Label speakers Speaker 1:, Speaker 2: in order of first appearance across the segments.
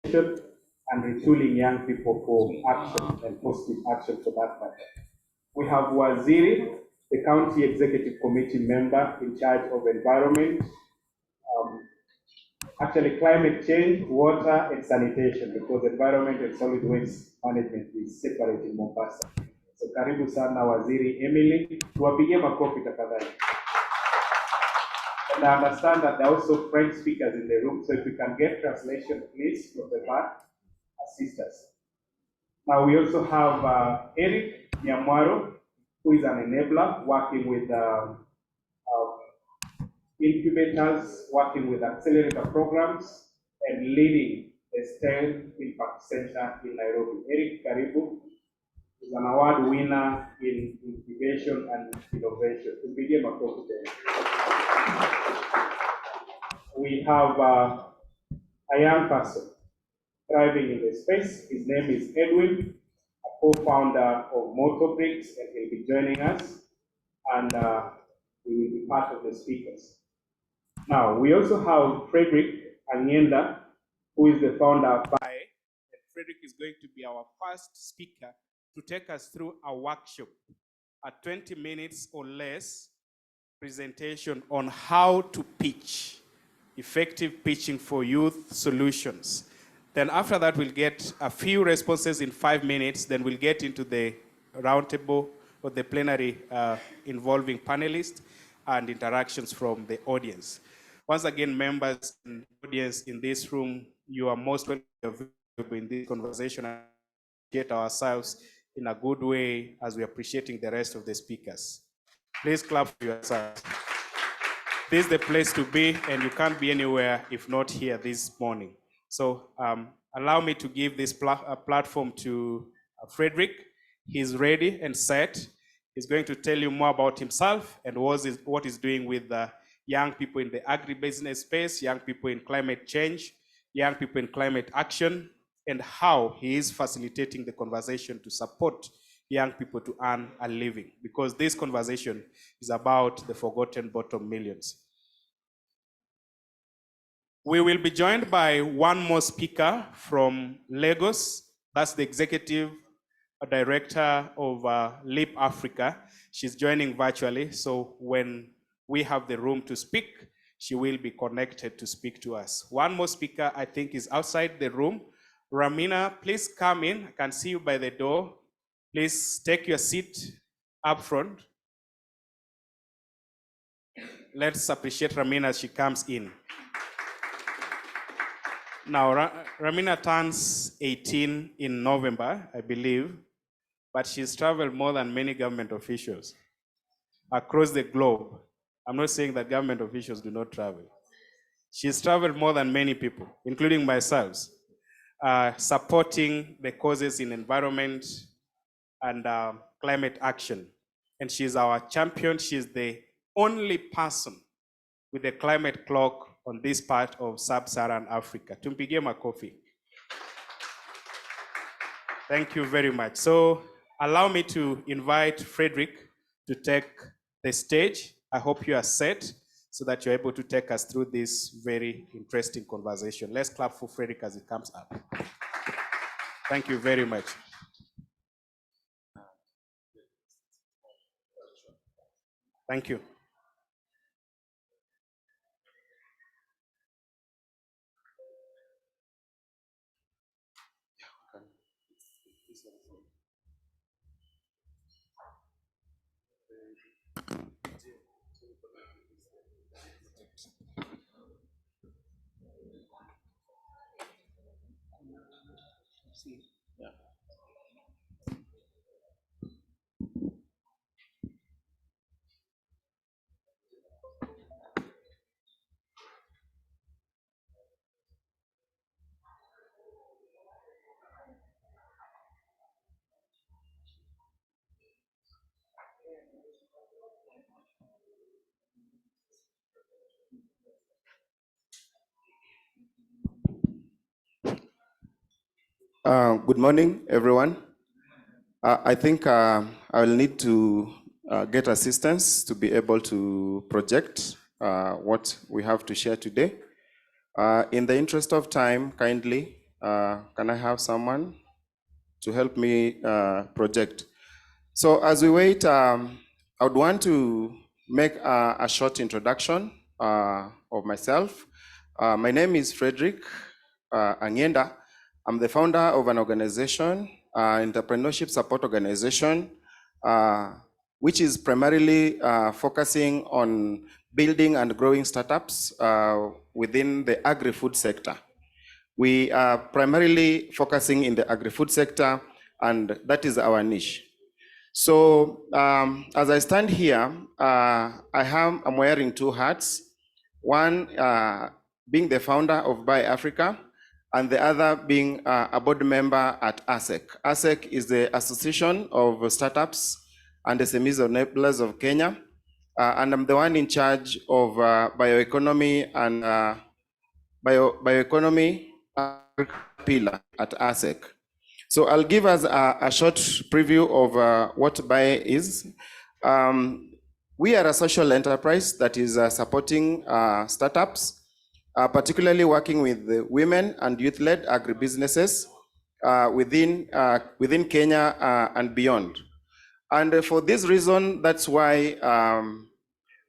Speaker 1: and retooling young people for action and positive action for that matter. We have Waziri, the County Executive Committee member in charge of environment, actually climate change, water, and sanitation, because environment and solid waste management is separate in Mombasa. So karibu sana Waziri Emily, tuwapigie makofi tafadhali. And I understand that there are also French speakers in the room, so if we can get translation, please, from the back, assist us. Now we also have Eric Nyamwaro, who is an enabler working with incubators, working with accelerator programs, and leading the STEM Impact Center in Nairobi. Eric Karibu is an award winner in incubation and innovation. To begin my talk today, we have a young person thriving in the space. His name is Edwin, a co-founder of Motobricks, and he'll be joining us, and he will be part of the speakers. Now, we also have Frederick Anyenda, who is the founder of BAE, and Frederick is going to be our first speaker to take us through a workshop, a 20 minutes or less presentation on how to pitch, effective pitching for youth solutions. Then after that, we'll get a few responses in 5 minutes, then we'll get into the roundtable or the plenary involving panelists and interactions from the audience. Once again, members and audience in this room, you are most welcome in this conversation and get ourselves in a good way as we're appreciating the rest of the speakers. Please clap for yourselves. This is the place to be, and you can't be anywhere if not here this morning. So allow me to give this platform to Frederick. He's ready and set. He's going to tell you more about himself and what he's doing with young people in the agribusiness space, young people in climate change, young people in climate action, and how he is facilitating the conversation to support young people to earn a living, because this conversation is about the forgotten bottom millions. We will be joined by one more speaker from Lagos. That's the executive director of LEAP Africa. She's joining virtually, so when we have the room to speak, she will be connected to speak to us. One more speaker, I think, is outside the room. Ramina, please come in. I can see you by the door. Please take your seat up front. Let's appreciate Ramina as she comes in. Now, Ramina turns 18 in November, I believe, but she's traveled more than many government officials across the globe. I'm not saying that government officials do not travel. She's traveled more than many people, including myself, supporting the causes in environment and climate action. And she's our champion. She's the only person with a climate clock on this part of sub-Saharan Africa. Tumpigie makofi. Thank you very much. So allow me to invite Frederick to take the stage. I hope you are set so that you're able to take us through this very interesting conversation. Let's clap for Frederick as he comes up. Thank you very much. Thank you. Yeah.
Speaker 2: Good morning, everyone. I think I will need to get assistance to be able to project what we have to share today. In the interest of time, kindly, Can I have someone to help me project? So as we wait, I would want to make a short introduction of myself. My name is Frederick Anyenda. I'm the founder of an organization, entrepreneurship support organization, which is primarily focusing on building and growing startups within the agri-food sector. We are primarily focusing in the agri-food sector, and that is our niche. So as I stand here, I'm wearing two hats. One being the founder of Buy Africa, and the other being a board member at ASEC. ASEC is the Association of Startups and SMEs Enablers of Kenya, and I'm the one in charge of bioeconomy and bioeconomy pillar at ASEC. So I'll give us a short preview of what BAE is. We are a social enterprise that is supporting startups, particularly working with the women and youth-led agribusinesses within Kenya and beyond. And for this reason, that's why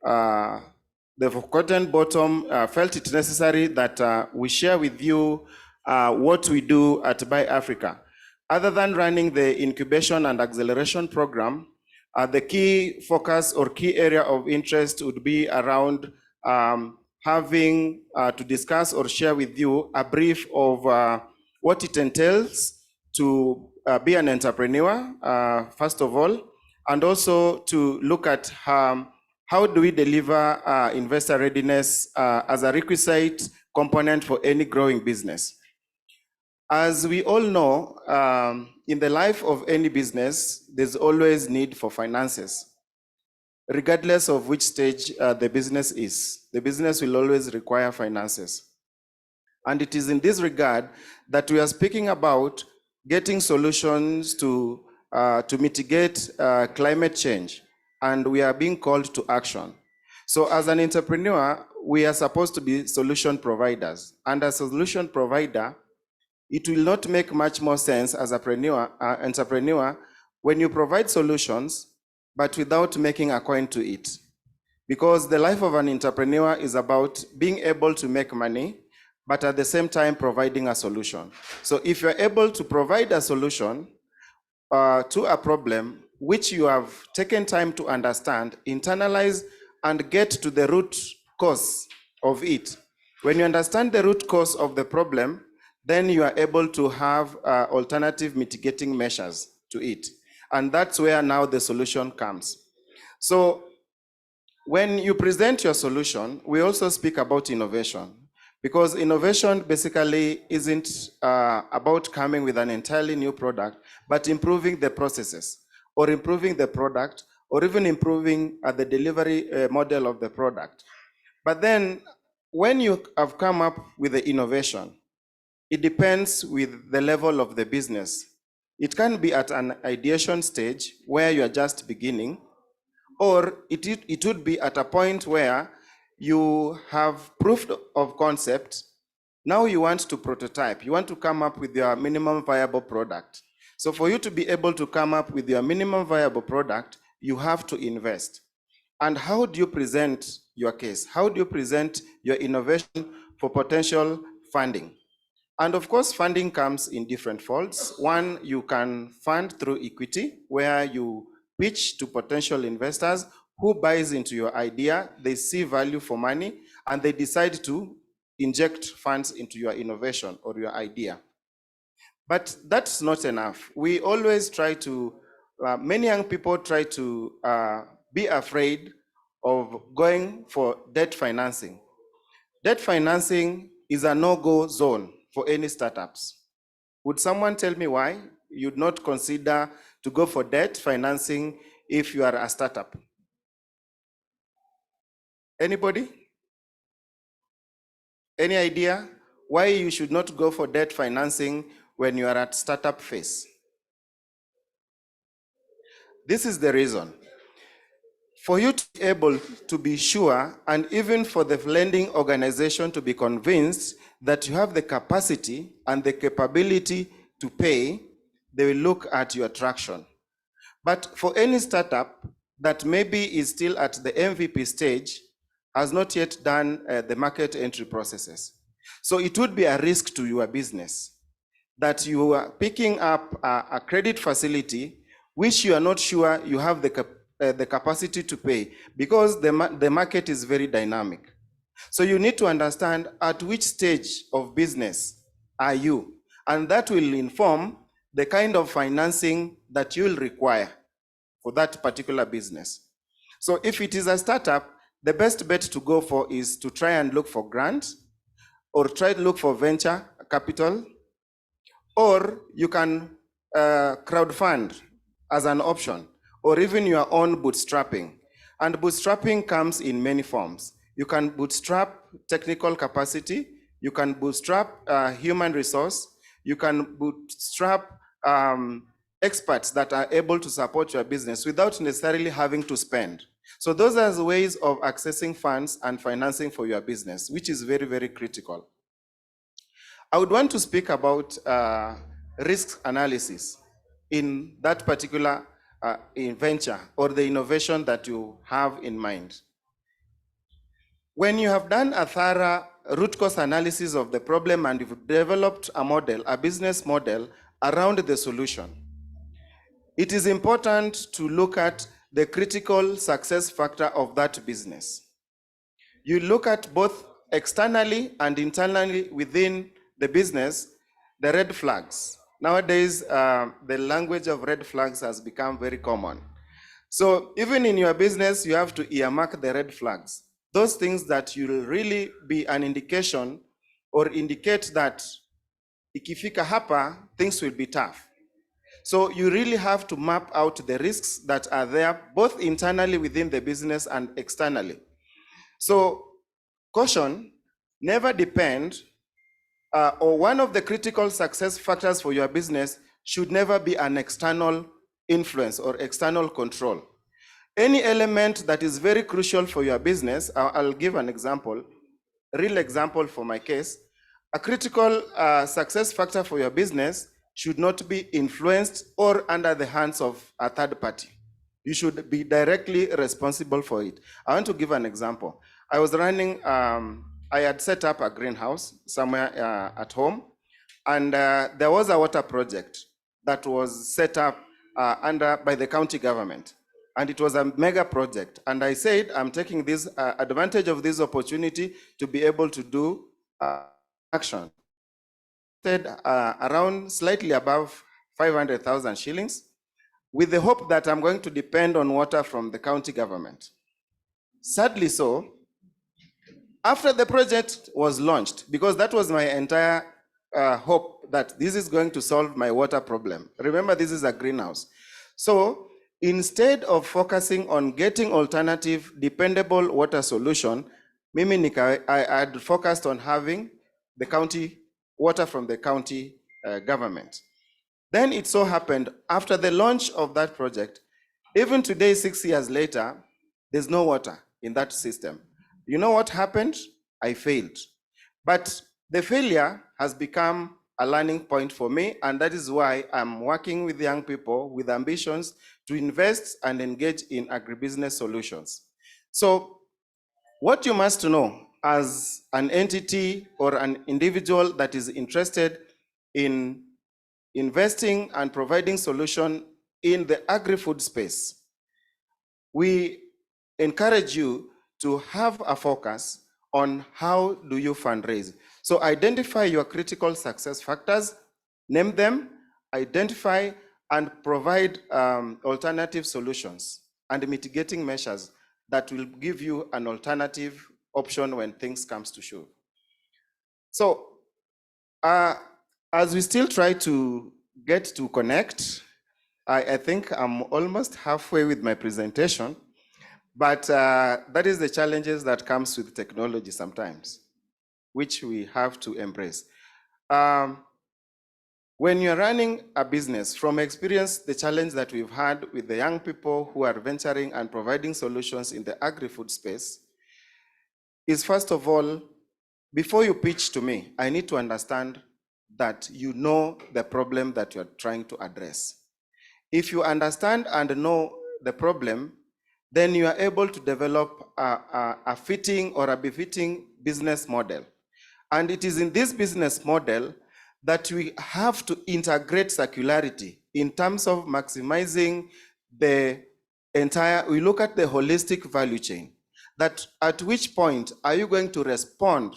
Speaker 2: the Forgotten Bottom felt it necessary that we share with you what we do at Buy Africa. Other than running the incubation and acceleration program, the key focus or key area of interest would be around having to discuss or share with you a brief of what it entails to be an entrepreneur, first of all, and also to look at how do we deliver investor readiness as a requisite component for any growing business. As we all know, in the life of any business, there's always need for finances. Regardless of which stage the business is, the business will always require finances. And it is in this regard that we are speaking about getting solutions to mitigate climate change, and we are being called to action. So as an entrepreneur, we are supposed to be solution providers. And as a solution provider, it will not make much more sense as an entrepreneur when you provide solutions, but without making a coin to it. Because the life of an entrepreneur is about being able to make money, but at the same time providing a solution. So if you're able to provide a solution to a problem which you have taken time to understand, internalize, and get to the root cause of it. When you understand the root cause of the problem, then you are able to have alternative mitigating measures to it. And that's where now the solution comes. So when you present your solution, we also speak about innovation, because innovation basically isn't about coming with an entirely new product, but improving the processes, or improving the product, or even improving the delivery model of the product. But then when you have come up with the innovation, it depends with the level of the business. It can be at an ideation stage where you are just beginning, or it would be at a point where you have proof of concept. Now you want to prototype. You want to come up with your minimum viable product. So for you to be able to come up with your minimum viable product, you have to invest. And how do you present your case? How do you present your innovation for potential funding? And of course, funding comes in different folds. One, you can fund through equity, where you pitch to potential investors who buys into your idea, they see value for money, and they decide to inject funds into your innovation or your idea. But that's not enough. We always try to, many young people try to be afraid of going for debt financing. Debt financing is a no-go zone for any startups. Would someone tell me why you'd not consider to go for debt financing if you are a startup? Anybody? Any idea why you should not go for debt financing when you are at startup phase? This is the reason. For you to be able to be sure, and even for the lending organization to be convinced that you have the capacity and the capability to pay, they will look at your traction. But for any startup that maybe is still at the MVP stage, has not yet done the market entry processes. So it would be a risk to your business that you are picking up a credit facility which you are not sure you have the capacity to pay, because the market is very dynamic. So you need to understand at which stage of business are you, and that will inform the kind of financing that you will require for that particular business. So if it is a startup, the best bet to go for is to try and look for grants, or try to look for venture capital, or you can crowdfund as an option, or even your own bootstrapping. And bootstrapping comes in many forms. You can bootstrap technical capacity, you can bootstrap human resource, you can bootstrap experts that are able to support your business without necessarily having to spend. So those are the ways of accessing funds and financing for your business, which is very, very critical. I would want to speak about risk analysis in that particular venture or the innovation that you have in mind. When you have done a thorough root cause analysis of the problem and you've developed a model, a business model around the solution, it is important to look at the critical success factor of that business. You look at both externally and internally within the business, the red flags. Nowadays, the language of red flags has become very common. So even in your business, you have to earmark the red flags. Those things that will really be an indication or indicate that ikifika hapa, things will be tough. So you really have to map out the risks that are there, both internally within the business and externally. So caution, never depend, or one of the critical success factors for your business should never be an external influence or external control. Any element that is very crucial for your business, I'll give an example, a real example for my case. A critical success factor for your business should not be influenced or under the hands of a third party. You should be directly responsible for it. I want to give an example. I was running, I had set up a greenhouse somewhere at home, and there was a water project that was set up by the county government. And it was a mega project. And I said, I'm taking this advantage of this opportunity to be able to do action. Around slightly above 500,000 shillings, with the hope that I'm going to depend on water from the county government. Sadly so, after the project was launched, because that was my entire hope that this is going to solve my water problem. Remember, this is a greenhouse. So instead of focusing on getting alternative, dependable water solution, I had focused on having the county water from the county government. Then it so happened, after the launch of that project, even today, 6 years later, there's no water in that system. You know what happened? I failed. But the failure has become a learning point for me, and that is why I'm working with young people with ambitions to invest and engage in agribusiness solutions. So what you must know as an entity or an individual that is interested in investing and providing solution in the agri-food space, we encourage you to have a focus on how do you fundraise. So identify your critical success factors, name them, identify and provide alternative solutions and mitigating measures that will give you an alternative option when things comes to show. So as we still try to get to connect, I think I'm almost halfway with my presentation, but that is the challenges that comes with technology sometimes, which we have to embrace. When you're running a business, from experience, the challenge that we've had with the young people who are venturing and providing solutions in the agri-food space is, first of all, before you pitch to me, I need to understand that you know the problem that you're trying to address. If you understand and know the problem, then you are able to develop a fitting or a befitting business model. And it is in this business model that we have to integrate circularity in terms of maximizing the entire, we look at the holistic value chain. That at which point are you going to respond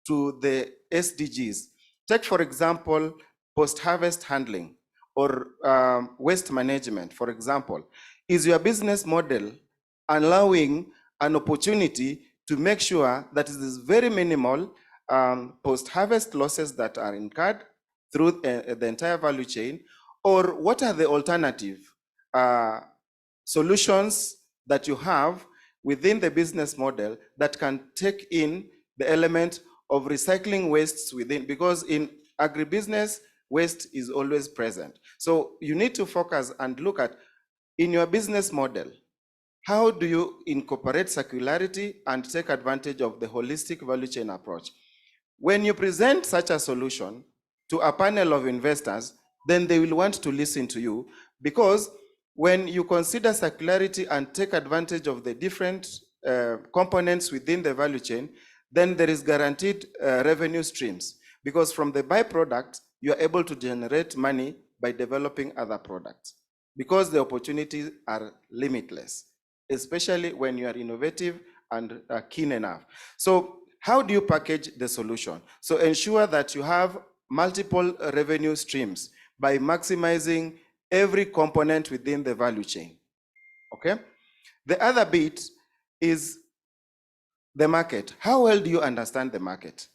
Speaker 2: to the SDGs? Take, for example, post-harvest handling or waste management, for example. Is your business model allowing an opportunity to make sure that it is very minimal post-harvest losses that are incurred through the entire value chain, or what are the alternative solutions that you have within the business model that can take in the element of recycling wastes within, because in agribusiness, waste is always present. So you need to focus and look at, in your business model, how do you incorporate circularity and take advantage of the holistic value chain approach? When you present such a solution to a panel of investors, then they will want to listen to you, because when you consider circularity and take advantage of the different components within the value chain, then there is guaranteed revenue streams, because from the byproduct, you are able to generate money by developing other products, because the opportunities are limitless, especially when you are innovative and keen enough. So how do you package the solution? So ensure that you have multiple revenue streams by maximizing every component within the value chain, okay? The other bit is the market. How well do you understand the market?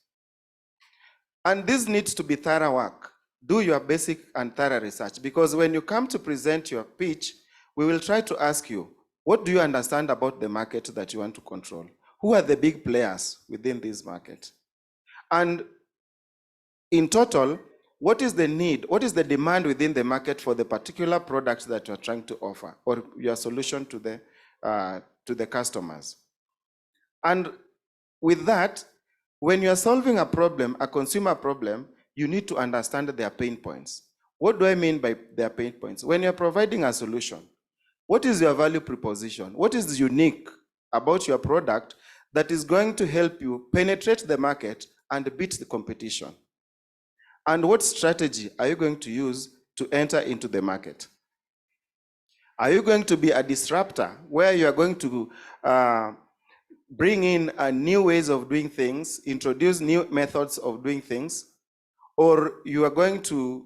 Speaker 2: And this needs to be thorough work. Do your basic and thorough research, because when you come to present your pitch, we will try to ask you, what do you understand about the market that you want to control? Who are the big players within this market? And in total, what is the need, what is the demand within the market for the particular products that you're trying to offer, or your solution to the customers? And with that, when you're solving a problem, a consumer problem, you need to understand their pain points. What do I mean by their pain points? When you're providing a solution, what is your value proposition? What is unique about your product that is going to help you penetrate the market and beat the competition? And what strategy are you going to use to enter into the market? Are you going to be a disruptor where you are going to bring in new ways of doing things, introduce new methods of doing things, or you are going to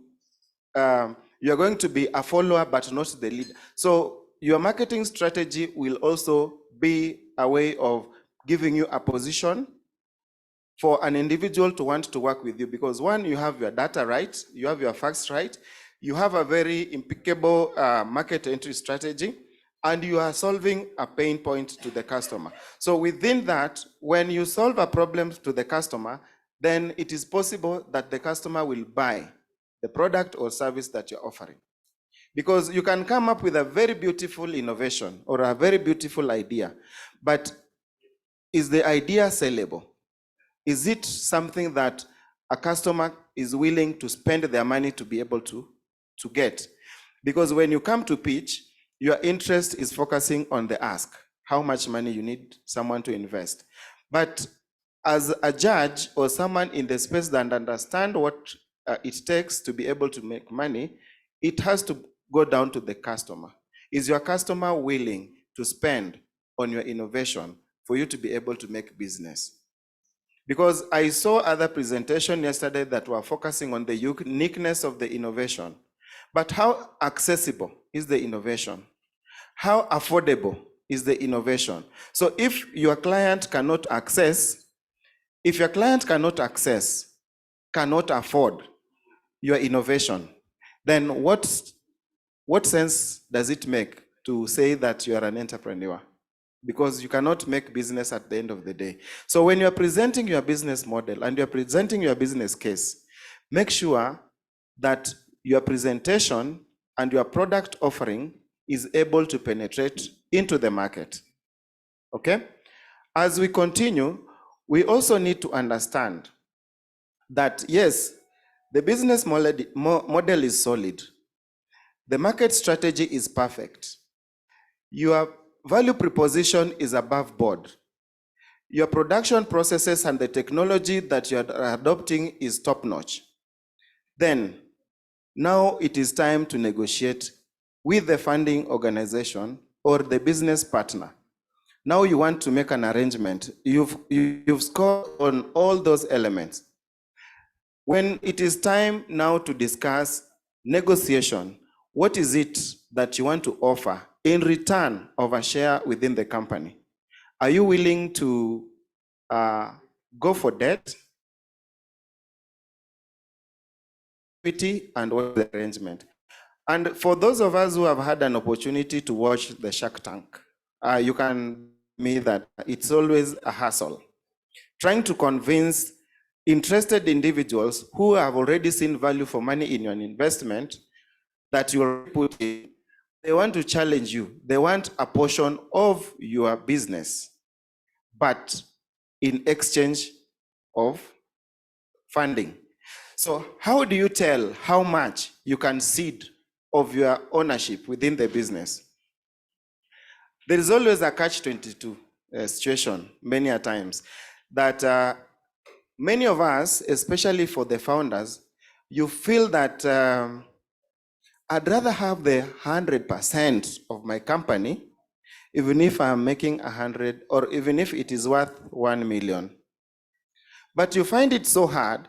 Speaker 2: be a follower but not the leader? So your marketing strategy will also be a way of giving you a position for an individual to want to work with you, because one, you have your data right, you have your facts right, you have a very impeccable market entry strategy, and you are solving a pain point to the customer. So within that, when you solve a problem to the customer, then it is possible that the customer will buy the product or service that you're offering. Because you can come up with a very beautiful innovation or a very beautiful idea, but is the idea sellable? Is it something that a customer is willing to spend their money to be able to get? Because when you come to pitch, your interest is focusing on the ask, how much money you need someone to invest. But as a judge or someone in the space that understand what it takes to be able to make money, it has to go down to the customer. Is your customer willing to spend on your innovation for you to be able to make business? Because I saw other presentation yesterday that were focusing on the uniqueness of the innovation. But how accessible is the innovation? How affordable is the innovation? So if your client cannot access, cannot afford your innovation, then what sense does it make to say that you are an entrepreneur? Because you cannot make business at the end of the day. So when you're presenting your business model and you're presenting your business case, make sure that your presentation and your product offering is able to penetrate into the market, okay? As we continue, we also need to understand that, yes, the business model is solid. The market strategy is perfect. Your value proposition is above board. Your production processes and the technology that you are adopting is top-notch. Then, now it is time to negotiate with the funding organization or the business partner. Now you want to make an arrangement. You've scored on all those elements. When it is time now to discuss negotiation, what is it that you want to offer in return of a share within the company? Are you willing to go for debt? And what is the arrangement? And for those of us who have had an opportunity to watch the Shark Tank, you can me that it's always a hassle trying to convince interested individuals who have already seen value for money in your investment that you're put in. They want to challenge you. They want a portion of your business, but in exchange of funding. So how do you tell how much you can cede of your ownership within the business? There is always a catch-22 situation many a times that many of us, especially for the founders, you feel that I'd rather have the 100% of my company, even if I'm making 100, or even if it is worth 1 million. But you find it so hard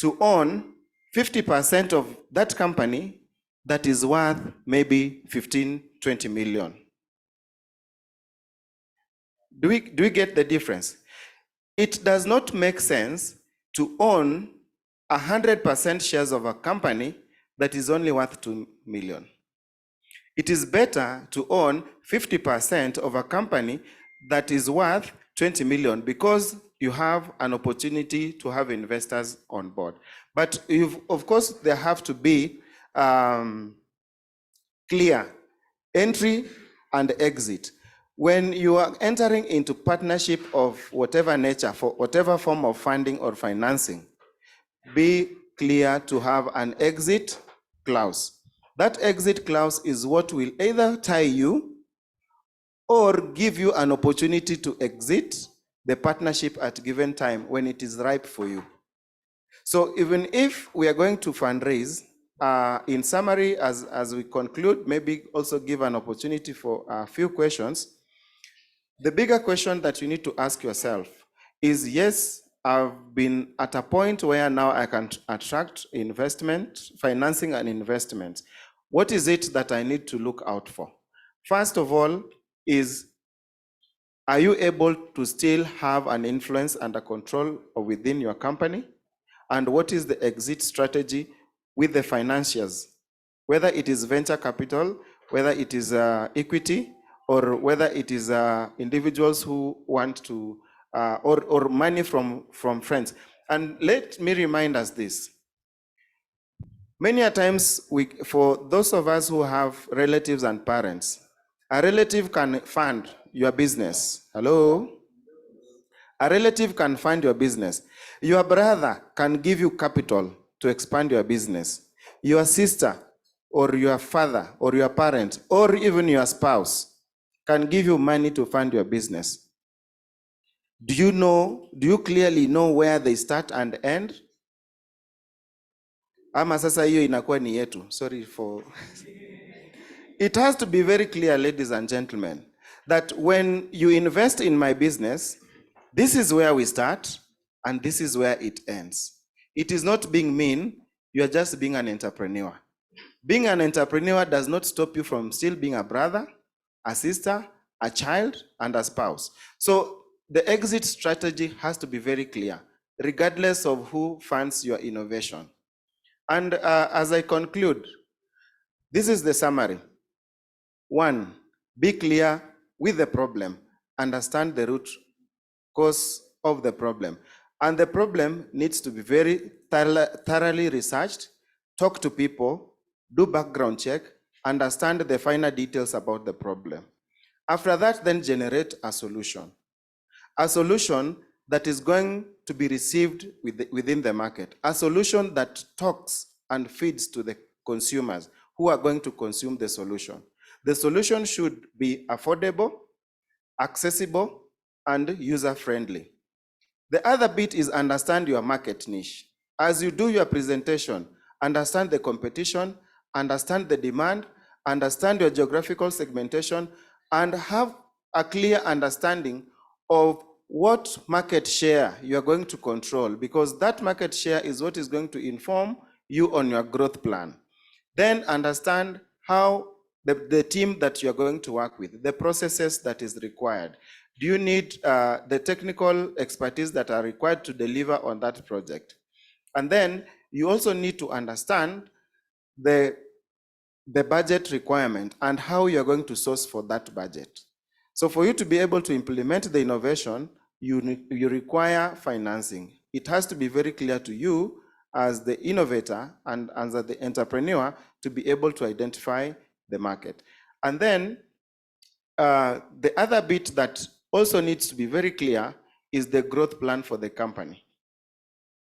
Speaker 2: to own 50% of that company that is worth maybe 15, 20 million. Do we get the difference? It does not make sense to own 100% shares of a company that is only worth 2 million. It is better to own 50% of a company that is worth 20 million because you have an opportunity to have investors on board. But of course, there have to be clear entry and exit. When you are entering into partnership of whatever nature, for whatever form of funding or financing, be clear to have an exit clause. That exit clause is what will either tie you or give you an opportunity to exit the partnership at a given time when it is ripe for you. So even if we are going to fundraise, in summary, as we conclude, maybe also give an opportunity for a few questions. The bigger question that you need to ask yourself is, yes, I've been at a point where now I can attract investment, financing and investment. What is it that I need to look out for? First of all is, are you able to still have an influence and a control within your company? And what is the exit strategy with the financiers? Whether it is venture capital, whether it is equity, or whether it is individuals who want to, or money from friends. And let me remind us this. Many a times, for those of us who have relatives and parents, a relative can fund your business. Hello? A relative can fund your business. Your brother can give you capital to expand your business. Your sister, or your father, or your parent, or even your spouse can give you money to fund your business. Do you clearly know where they start and end? Ama sasa hiyo inakuwa ni yetu. Sorry for... It has to be very clear, ladies and gentlemen, that when you invest in my business, this is where we start and this is where it ends. It is not being mean, you are just being an entrepreneur. Being an entrepreneur does not stop you from still being a brother, a sister, a child, and a spouse. So the exit strategy has to be very clear, regardless of who funds your innovation. And as I conclude, this is the summary. 1, be clear with the problem, understand the root cause of the problem. And the problem needs to be very thoroughly researched, talk to people, do background check, understand the finer details about the problem. After that, then generate a solution. A solution that is going to be received within the market, a solution that talks and feeds to the consumers who are going to consume the solution. The solution should be affordable, accessible, and user-friendly. The other bit is understand your market niche. As you do your presentation, understand the competition, understand the demand, understand your geographical segmentation, and have a clear understanding of what market share you are going to control, because that market share is what is going to inform you on your growth plan. Then understand how the team that you're going to work with, the processes that is required. Do you need the technical expertise that are required to deliver on that project? And then you also need to understand the budget requirement and how you're going to source for that budget. So for you to be able to implement the innovation, you require financing. It has to be very clear to you as the innovator and as the entrepreneur to be able to identify the market. And then the other bit that also needs to be very clear is the growth plan for the company.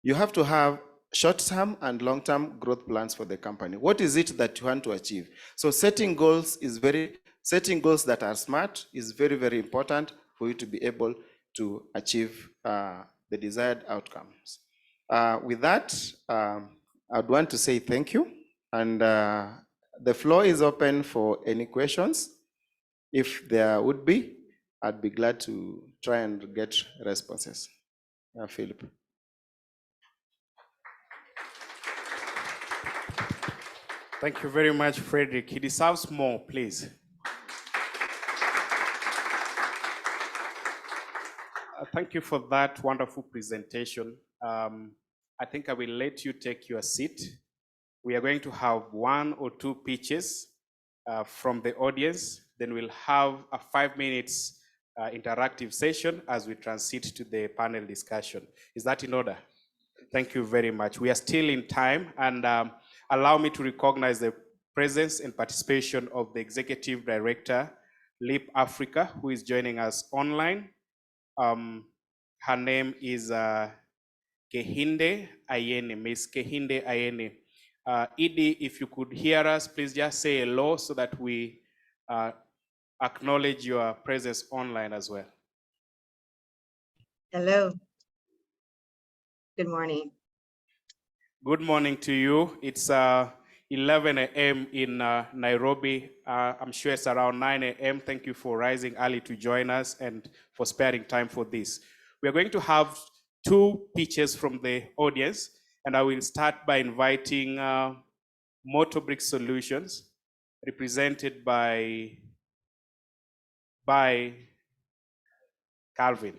Speaker 2: You have to have short-term and long-term growth plans for the company. What is it that you want to achieve? So setting goals that are smart is very, very important for you to be able to achieve the desired outcomes. With that, I'd want to say thank you. And the floor is open for any questions. If there would be, I'd be glad to try and get responses. Philip.
Speaker 1: Thank you very much, Frederick. He deserves more, please. Thank you for that wonderful presentation. I think I will let you take your seat. We are going to have 1 or 2 pitches from the audience. Then we'll have a 5 minutes interactive session as we transit to the panel discussion. Is that in order? Thank you very much. We are still in time, and allow me to recognize the presence and participation of the Executive Director, LEAP Africa, who is joining us online. Her name is Kehinde Ayene, Miss Kehinde Ayene. Edie, if you could hear us, please just say hello so that we acknowledge your presence online as well.
Speaker 3: Hello. Good morning.
Speaker 1: Good morning to you. It's 11 a.m. in Nairobi. I'm sure it's around 9 a.m. Thank you for rising early to join us and for sparing time for this. We are going to have 2 pitches from the audience, and I will start by inviting Motobrick Solutions, represented by Calvin.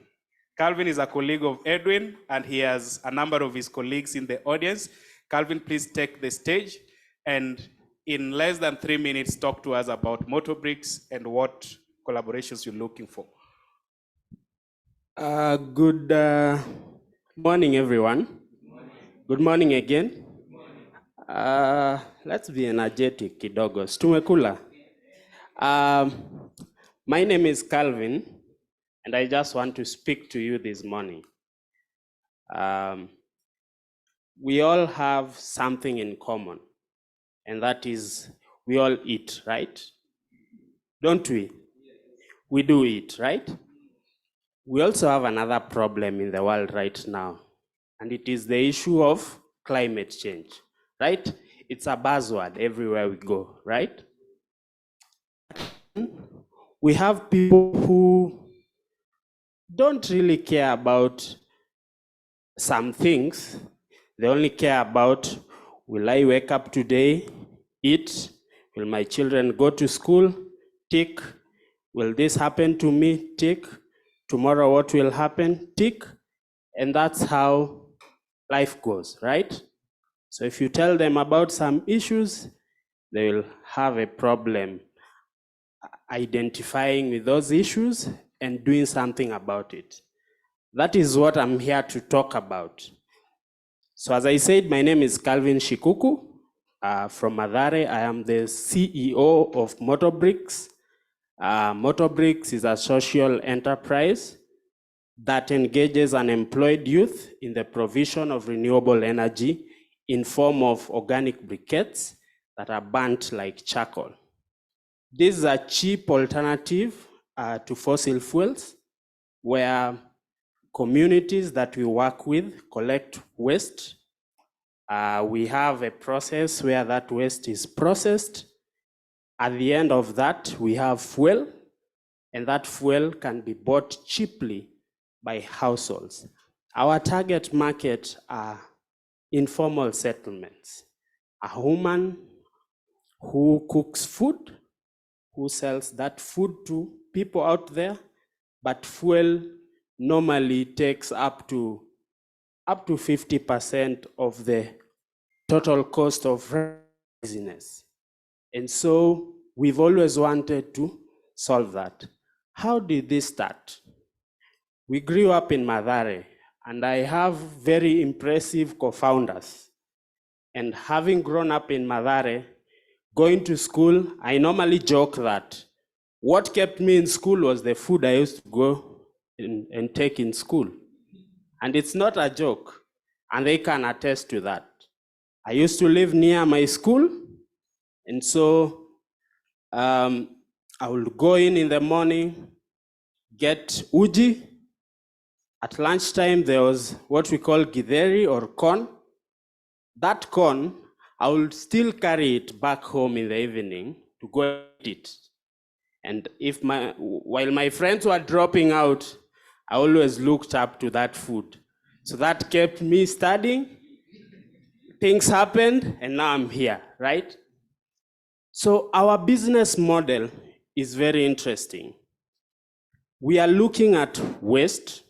Speaker 1: Calvin is a colleague of Edwin, and he has a number of his colleagues in the audience. Calvin, please take the stage, and in less than 3 minutes, talk to us about Motobricks and what collaborations you're looking for.
Speaker 4: Good morning, everyone. Good morning again. Let's be energetic, kidogo. Tumekula. My name is Calvin, and I just want to speak to you this morning. We all have something in common, and that is we all eat, right? Don't we? We do eat, right? We also have another problem in the world right now, and it is the issue of climate change, right? It's a buzzword everywhere we go, right? We have people who don't really care about some things. They only care about, will I wake up today, eat? Will my children go to school? Tick. Will this happen to me? Tick. Tomorrow what will happen? Tick. And that's how life goes, right? So if you tell them about some issues, they will have a problem identifying with those issues and doing something about it. That is what I'm here to talk about. So as I said, my name is Calvin Shikuku from Mathare. I am the CEO of Motobricks. Motobricks is a social enterprise that engages unemployed youth in the provision of renewable energy in form of organic briquettes that are burnt like charcoal. This is a cheap alternative to fossil fuels, where communities that we work with collect waste. We have a process where that waste is processed. At the end of that, we have fuel, and that fuel can be bought cheaply by households. Our target market are informal settlements. A woman who cooks food, who sells that food to people out there, but fuel normally takes up to 50% of the total cost of business. And so we've always wanted to solve that. How did this start? We grew up in Mathare, and I have very impressive co-founders. And having grown up in Mathare, going to school, I normally joke that what kept me in school was the food I used to go and take in school. And it's not a joke, and they can attest to that. I used to live near my school, and so I would go in the morning, get uji. At lunchtime, there was what we call githeri or corn. That corn, I would still carry it back home in the evening to go eat it. And while my friends were dropping out, I always looked up to that food. So that kept me studying. Things happened, and now I'm here, right? So our business model is very interesting. We are looking at waste,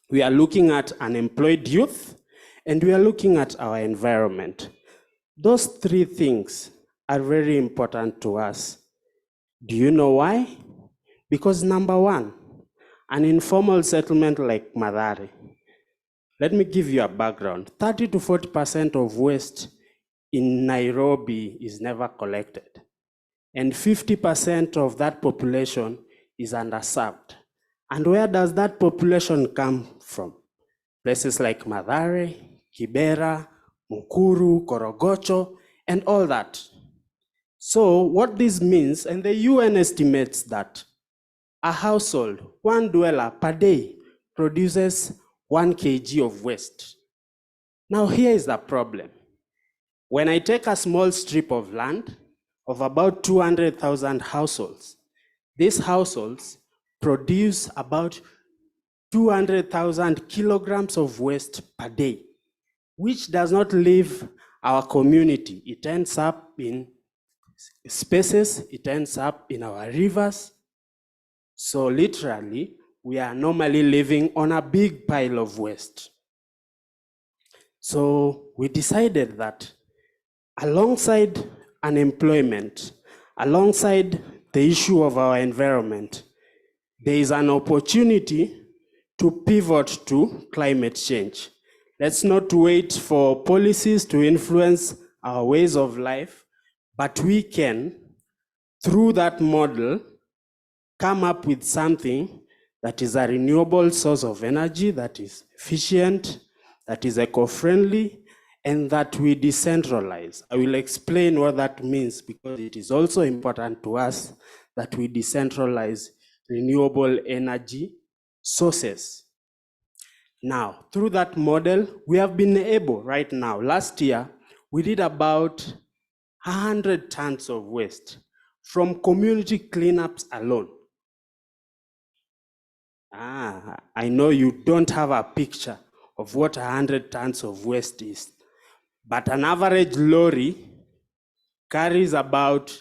Speaker 4: we are looking at unemployed youth, and we are looking at our environment. Those three things are very important to us. Do you know why? Because number one, an informal settlement like Mathare, let me give you a background. 30 to 40% of waste in Nairobi is never collected. And 50% of that population is underserved. And where does that population come from? Places like Mathare, Kibera, Mukuru, Korogocho, and all that. So what this means, and the UN estimates that a household, one dweller per day, produces 1 kg of waste. Now here is the problem. When I take a small strip of land of about 200,000 households, these households produce about 200,000 kilograms of waste per day, which does not leave our community. It ends up in spaces, it ends up in our rivers. So literally, we are normally living on a big pile of waste. So we decided that alongside unemployment, alongside the issue of our environment, there is an opportunity to pivot to climate change. Let's not wait for policies to influence our ways of life, but we can, through that model, come up with something that is a renewable source of energy, that is efficient, that is eco-friendly, and that we decentralize. I will explain what that means, because it is also important to us that we decentralize renewable energy sources. Now, through that model, we have been able right now, last year, we did about 100 tons of waste from community cleanups alone. I know you don't have a picture of what 100 tons of waste is, but an average lorry carries about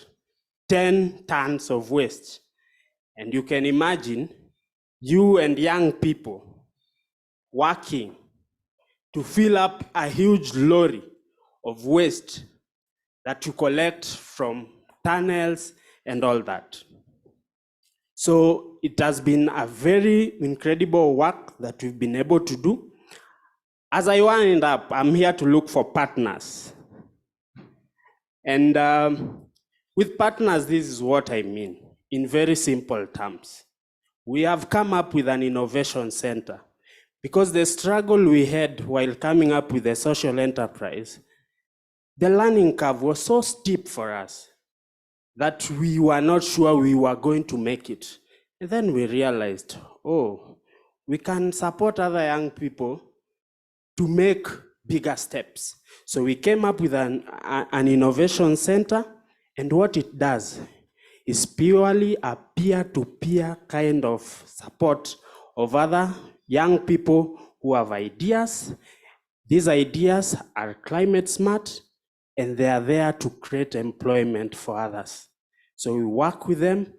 Speaker 4: 10 tons of waste. And you can imagine you and young people working to fill up a huge lorry of waste that you collect from tunnels and all that. So it has been a very incredible work that we've been able to do. As I wind up, I'm here to look for partners. And with partners, this is what I mean, in very simple terms. we have come up with an innovation center because the struggle we had while coming up with a social enterprise, the learning curve was so steep for us that we were not sure we were going to make it. And then we realized, oh, we can support other young people to make bigger steps. So we came up with an innovation center, and what it does is purely a peer-to-peer kind of support of other young people who have ideas. These ideas are climate smart, and they are there to create employment for others. So we work with them.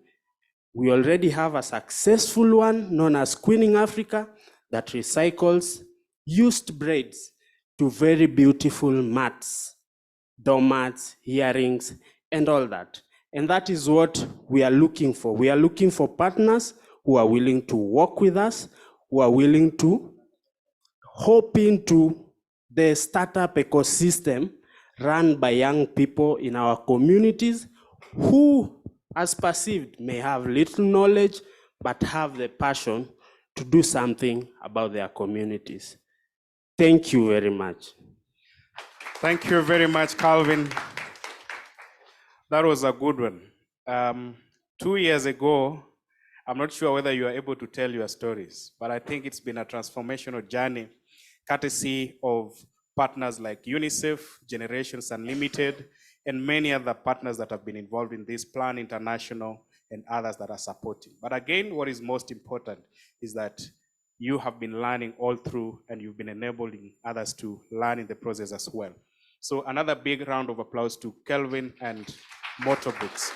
Speaker 4: We already have a successful one known as Queening Africa that recycles used braids to very beautiful mats, doormats, earrings, and all that. And that is what we are looking for. We are looking for partners who are willing to work with us, who are willing to hop into the startup ecosystem run by young people in our communities who, as perceived, may have little knowledge, but have the passion to do something about their communities. Thank you very much.
Speaker 1: Thank you very much, Calvin. That was a good one. 2 years ago, I'm not sure whether you are able to tell your stories, but I think it's been a transformational journey, courtesy of partners like UNICEF, Generations Unlimited, and many other partners that have been involved in this Plan International and others that are supporting. But again, what is most important is that you have been learning all through, and you've been enabling others to learn in the process as well. So another big round of applause to Kelvin and Motorbricks.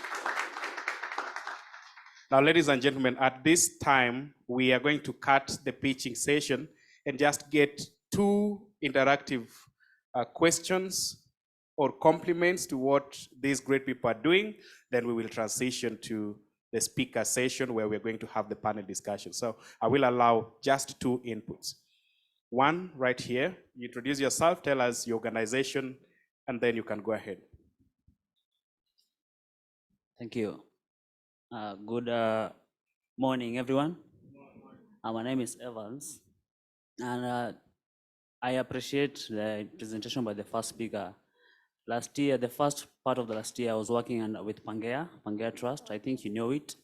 Speaker 1: Now, ladies and gentlemen, at this time, we are going to cut the pitching session and just get 2 interactive questions or compliments to what these great people are doing. Then we will transition to the speaker session where we're going to have the panel discussion. So I will allow just 2 inputs. One right here, you introduce yourself, tell us your organization, and then you can go ahead.
Speaker 5: Thank you. Good morning, everyone. My name is Evans, and I appreciate the presentation by the first speaker. Last year, the first part of the last year, I was working with Pangea Trust. I think you know it.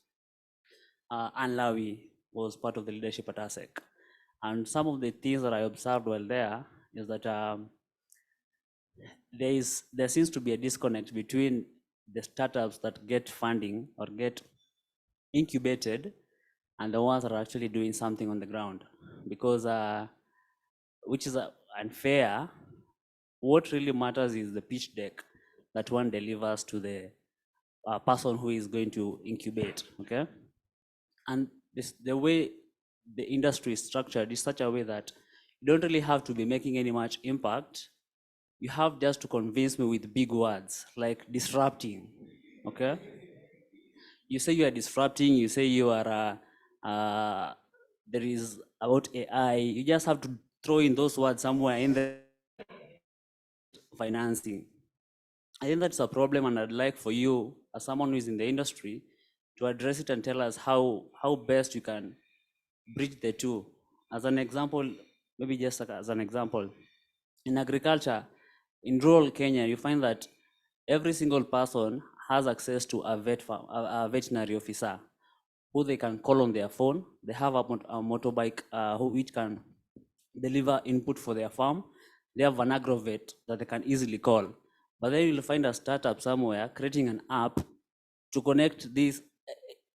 Speaker 5: Anne Lawi was part of the leadership at ASEC. And some of the things that I observed while there is that there seems to be a disconnect between the startups that get funding or get incubated and the ones that are actually doing something on the ground, because which is unfair. What really matters is the pitch deck that one delivers to the person who is going to incubate, okay? And the way the industry is structured is such a way that you don't really have to be making any much impact. You have just to convince me with big words like disrupting, okay? You say you are disrupting, you say you are, there is about AI, you just have to throw in those words somewhere in the financing. I think that's a problem, and I'd like for you, as someone who is in the industry, to address it and tell us how best you can bridge the two. As an example, maybe just as an example, in agriculture, in rural Kenya, you find that every single person has access to a veterinary officer who they can call on their phone. They have a motorbike which can deliver input for their farm. They have an agrovet that they can easily call. But then you'll find a startup somewhere creating an app to connect this.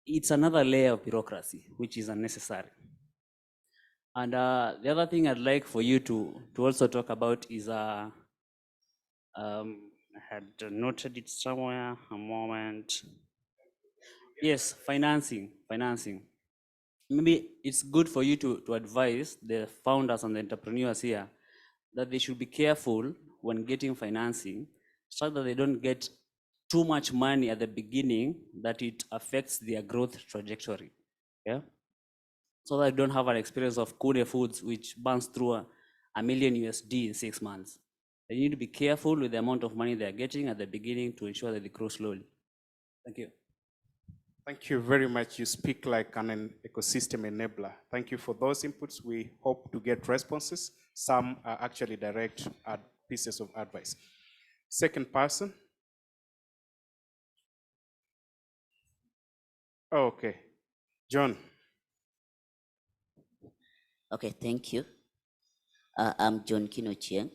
Speaker 5: It's another layer of bureaucracy, which is unnecessary. And the other thing I'd like for you to also talk about is, I had noted it somewhere, a moment. Yes, financing. Maybe it's good for you to advise the founders and the entrepreneurs here that they should be careful when getting financing, so that they don't get too much money at the beginning that it affects their growth trajectory. Yeah. So that you don't have an experience of Kune Foods, which burns through $1 million USD in 6 months. They need to be careful with the amount of money they're getting at the beginning to ensure that they grow slowly. Thank you.
Speaker 6: Thank you very much. You speak like an ecosystem enabler. Thank you for those inputs. We hope to get responses. Some are actually direct pieces of advice. Second person. Oh, okay. John.
Speaker 7: Okay, thank you. I'm John Kino Chieng.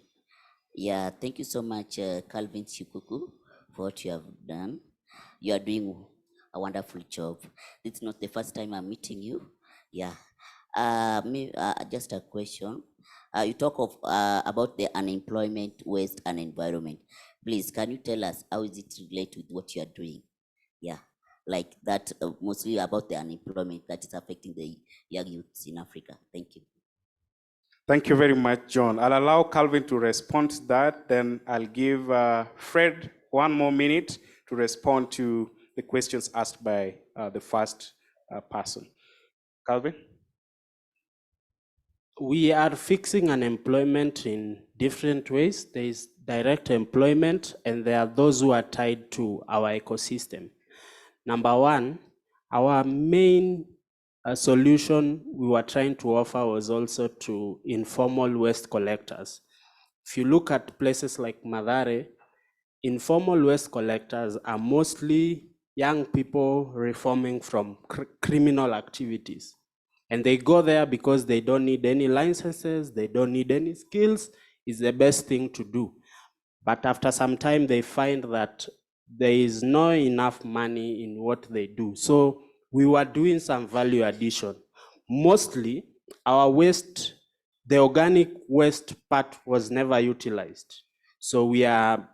Speaker 7: Yeah, thank you so much, Calvin Chikuku, for what you have done. You are doing a wonderful job. It's not the first time I'm meeting you. Yeah. Just a question. You talk of about the unemployment, waste, and environment. Please, can you tell us how is it related with what you are doing? Yeah, like that, mostly about the unemployment that is affecting the young youths in Africa. Thank you.
Speaker 6: Thank you very much, John. I'll allow Calvin to respond to that. Then I'll give Fred 1 more minute to respond to the questions asked by the first person. Calvin?
Speaker 4: We are fixing unemployment in different ways. There is direct employment, and there are those who are tied to our ecosystem. Number one, our main solution we were trying to offer was also to informal waste collectors. If you look at places like Mathare, informal waste collectors are mostly young people reforming from criminal activities. And they go there because they don't need any licenses, they don't need any skills. It's the best thing to do. But after some time, they find that there is not enough money in what they do. So we were doing some value addition. Mostly, our waste, the organic waste part was never utilized. So we are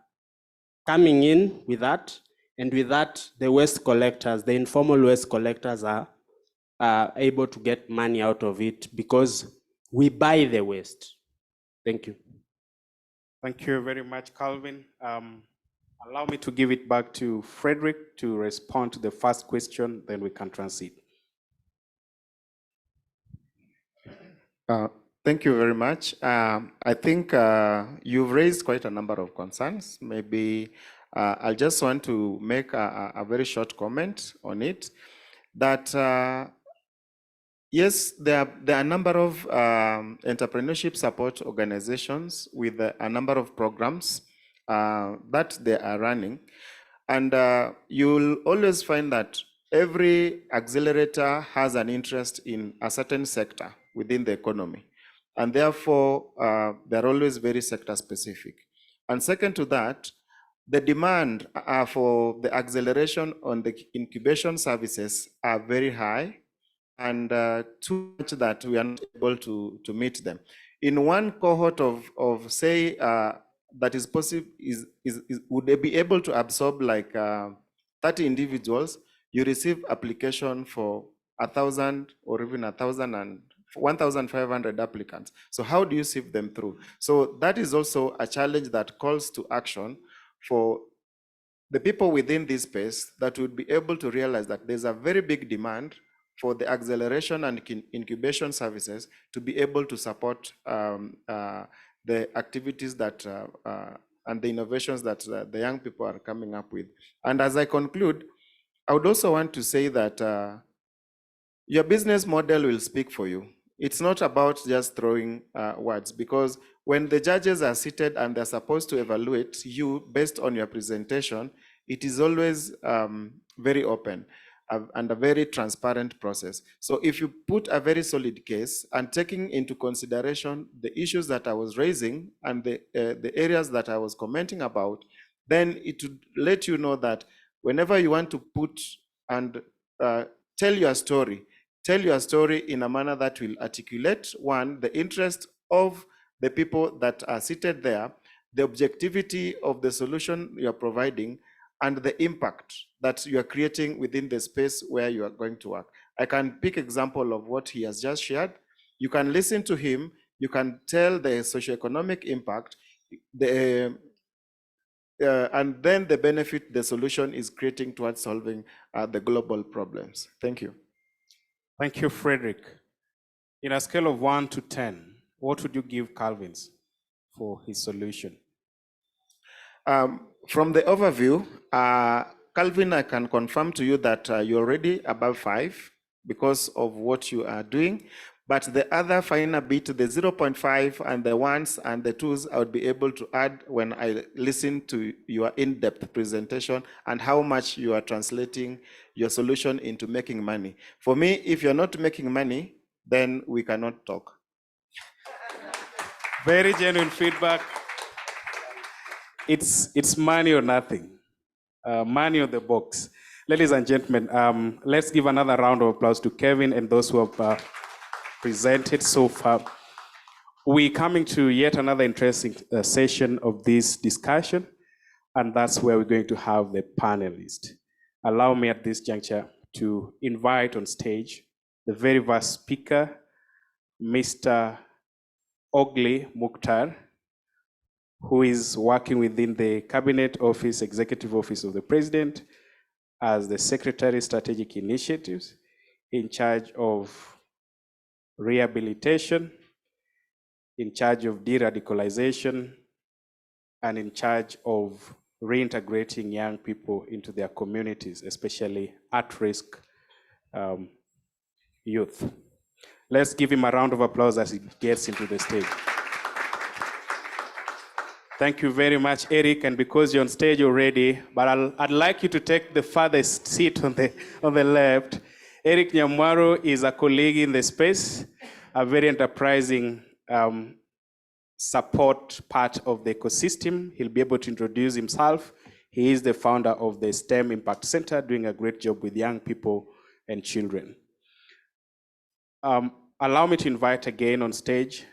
Speaker 4: coming in with that, and with that, the waste collectors, the informal waste collectors are able to get money out of it because we buy the waste. Thank you.
Speaker 6: Thank you very much, Calvin. Allow me to give it back to Frederick to respond to the first question, then we can transit.
Speaker 2: Thank you very much. I think you've raised quite a number of concerns. Maybe I just want to make a very short comment on it, that yes, there are a number of entrepreneurship support organizations with a number of programs that they are running. And you'll always find that every accelerator has an interest in a certain sector within the economy. And therefore, they're always very sector specific. And second to that, the demand for the acceleration on the incubation services are very high, and too much that we are not able to meet them. In one cohort of say, that is possible, would they be able to absorb like 30 individuals, you receive application for 1,000 or even 1,500 applicants. So how do you sift them through? So that is also a challenge that calls to action for the people within this space that would be able to realize that there's a very big demand for the acceleration and incubation services to be able to support the activities that and the innovations that the young people are coming up with. And as I conclude, I would also want to say that your business model will speak for you. It's not about just throwing words, because when the judges are seated and they're supposed to evaluate you based on your presentation, it is always very open and a very transparent process. So if you put a very solid case and taking into consideration the issues that I was raising and the areas that I was commenting about, then it would let you know that whenever you want to put and tell your story in a manner that will articulate, one, the interest of the people that are seated there, the objectivity of the solution you're providing, and the impact that you are creating within the space where you are going to work. I can pick example of what he has just shared. You can listen to him, you can tell the socioeconomic impact, and then the benefit the solution is creating towards solving the global problems. Thank you.
Speaker 6: Thank you, Frederick. In a scale of 1 to 10, what would you give Calvin's for his solution?
Speaker 2: From the overview, Calvin, I can confirm to you that you're already above 5 because of what you are doing. But the other finer bit, the 0.5 and the 1s and the 2s, I would be able to add when I listen to your in-depth presentation and how much you are translating your solution into making money. For me, if you're not making money, then we cannot talk.
Speaker 6: Very genuine feedback. It's money or nothing. Money on the box. Ladies and gentlemen, let's give another round of applause to Kevin and those who have presented so far. We're coming to yet another interesting session of this discussion, and that's where we're going to have the panelists. Allow me at this juncture to invite on stage the very vast speaker, Mr. Ogli Mukhtar, who is working within the Cabinet Office, Executive Office of the President, as the Secretary Strategic Initiatives, in charge of rehabilitation, in charge of de-radicalization, and in charge of reintegrating young people into their communities, especially at-risk youth. Let's give him a round of applause as he gets into the stage. Thank you very much, Eric, and because you're on stage already, but I'd like you to take the farthest seat on the left. Eric Nyamwaro is a colleague in the space, a very enterprising support part of the ecosystem. He'll be able to introduce himself. He is the founder of the STEM Impact Center, doing a great job with young people and children. Allow me to invite again on stage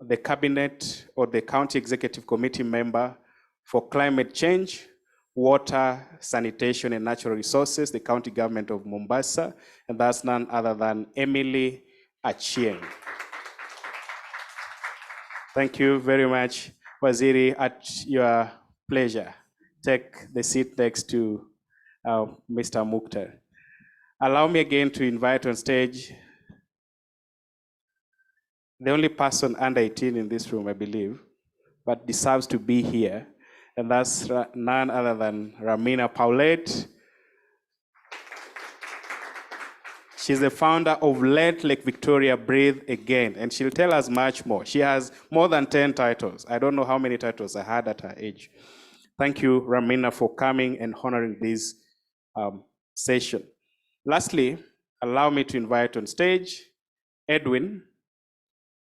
Speaker 6: the Cabinet or the County Executive Committee member for Climate Change, Water, Sanitation, and Natural Resources, the County Government of Mombasa, and that's none other than Emily Achieng. Thank you very much, Waziri, at your pleasure. Take the seat next to Mr. Mukhtar. Allow me again to invite on stage the only person under 18 in this room, I believe, but deserves to be here, and that's none other than Ramina Paulette. She's the founder of Let Lake Victoria Breathe Again, and she'll tell us much more. She has more than 10 titles. I don't know how many titles I had at her age. Thank you, Ramina, for coming and honoring this session. Lastly, allow me to invite on stage Edwin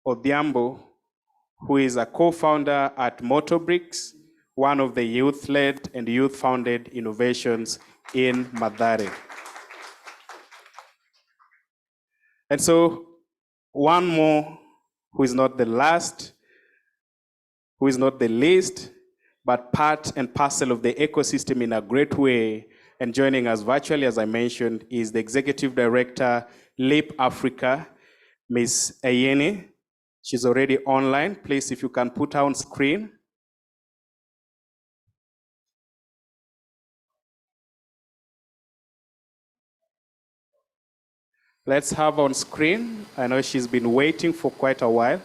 Speaker 6: Odhiambo, who is a co-founder at Motobricks, one of the youth-led and youth-founded innovations in Mathare. And so, one more, who is not the last, who is not the least, but part and parcel of the ecosystem in a great way, and joining us virtually, as I mentioned, is the Executive Director, Leap Africa, Ms. Ayeni. She's already online. Please, if you can put her on screen. Let's have her on screen. I know she's been waiting for quite a while.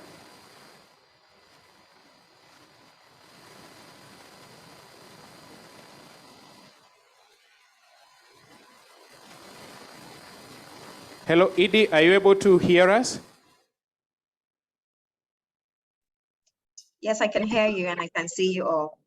Speaker 6: Hello, Edie, are you able to hear us?
Speaker 3: Yes, I can hear you and I can see you all.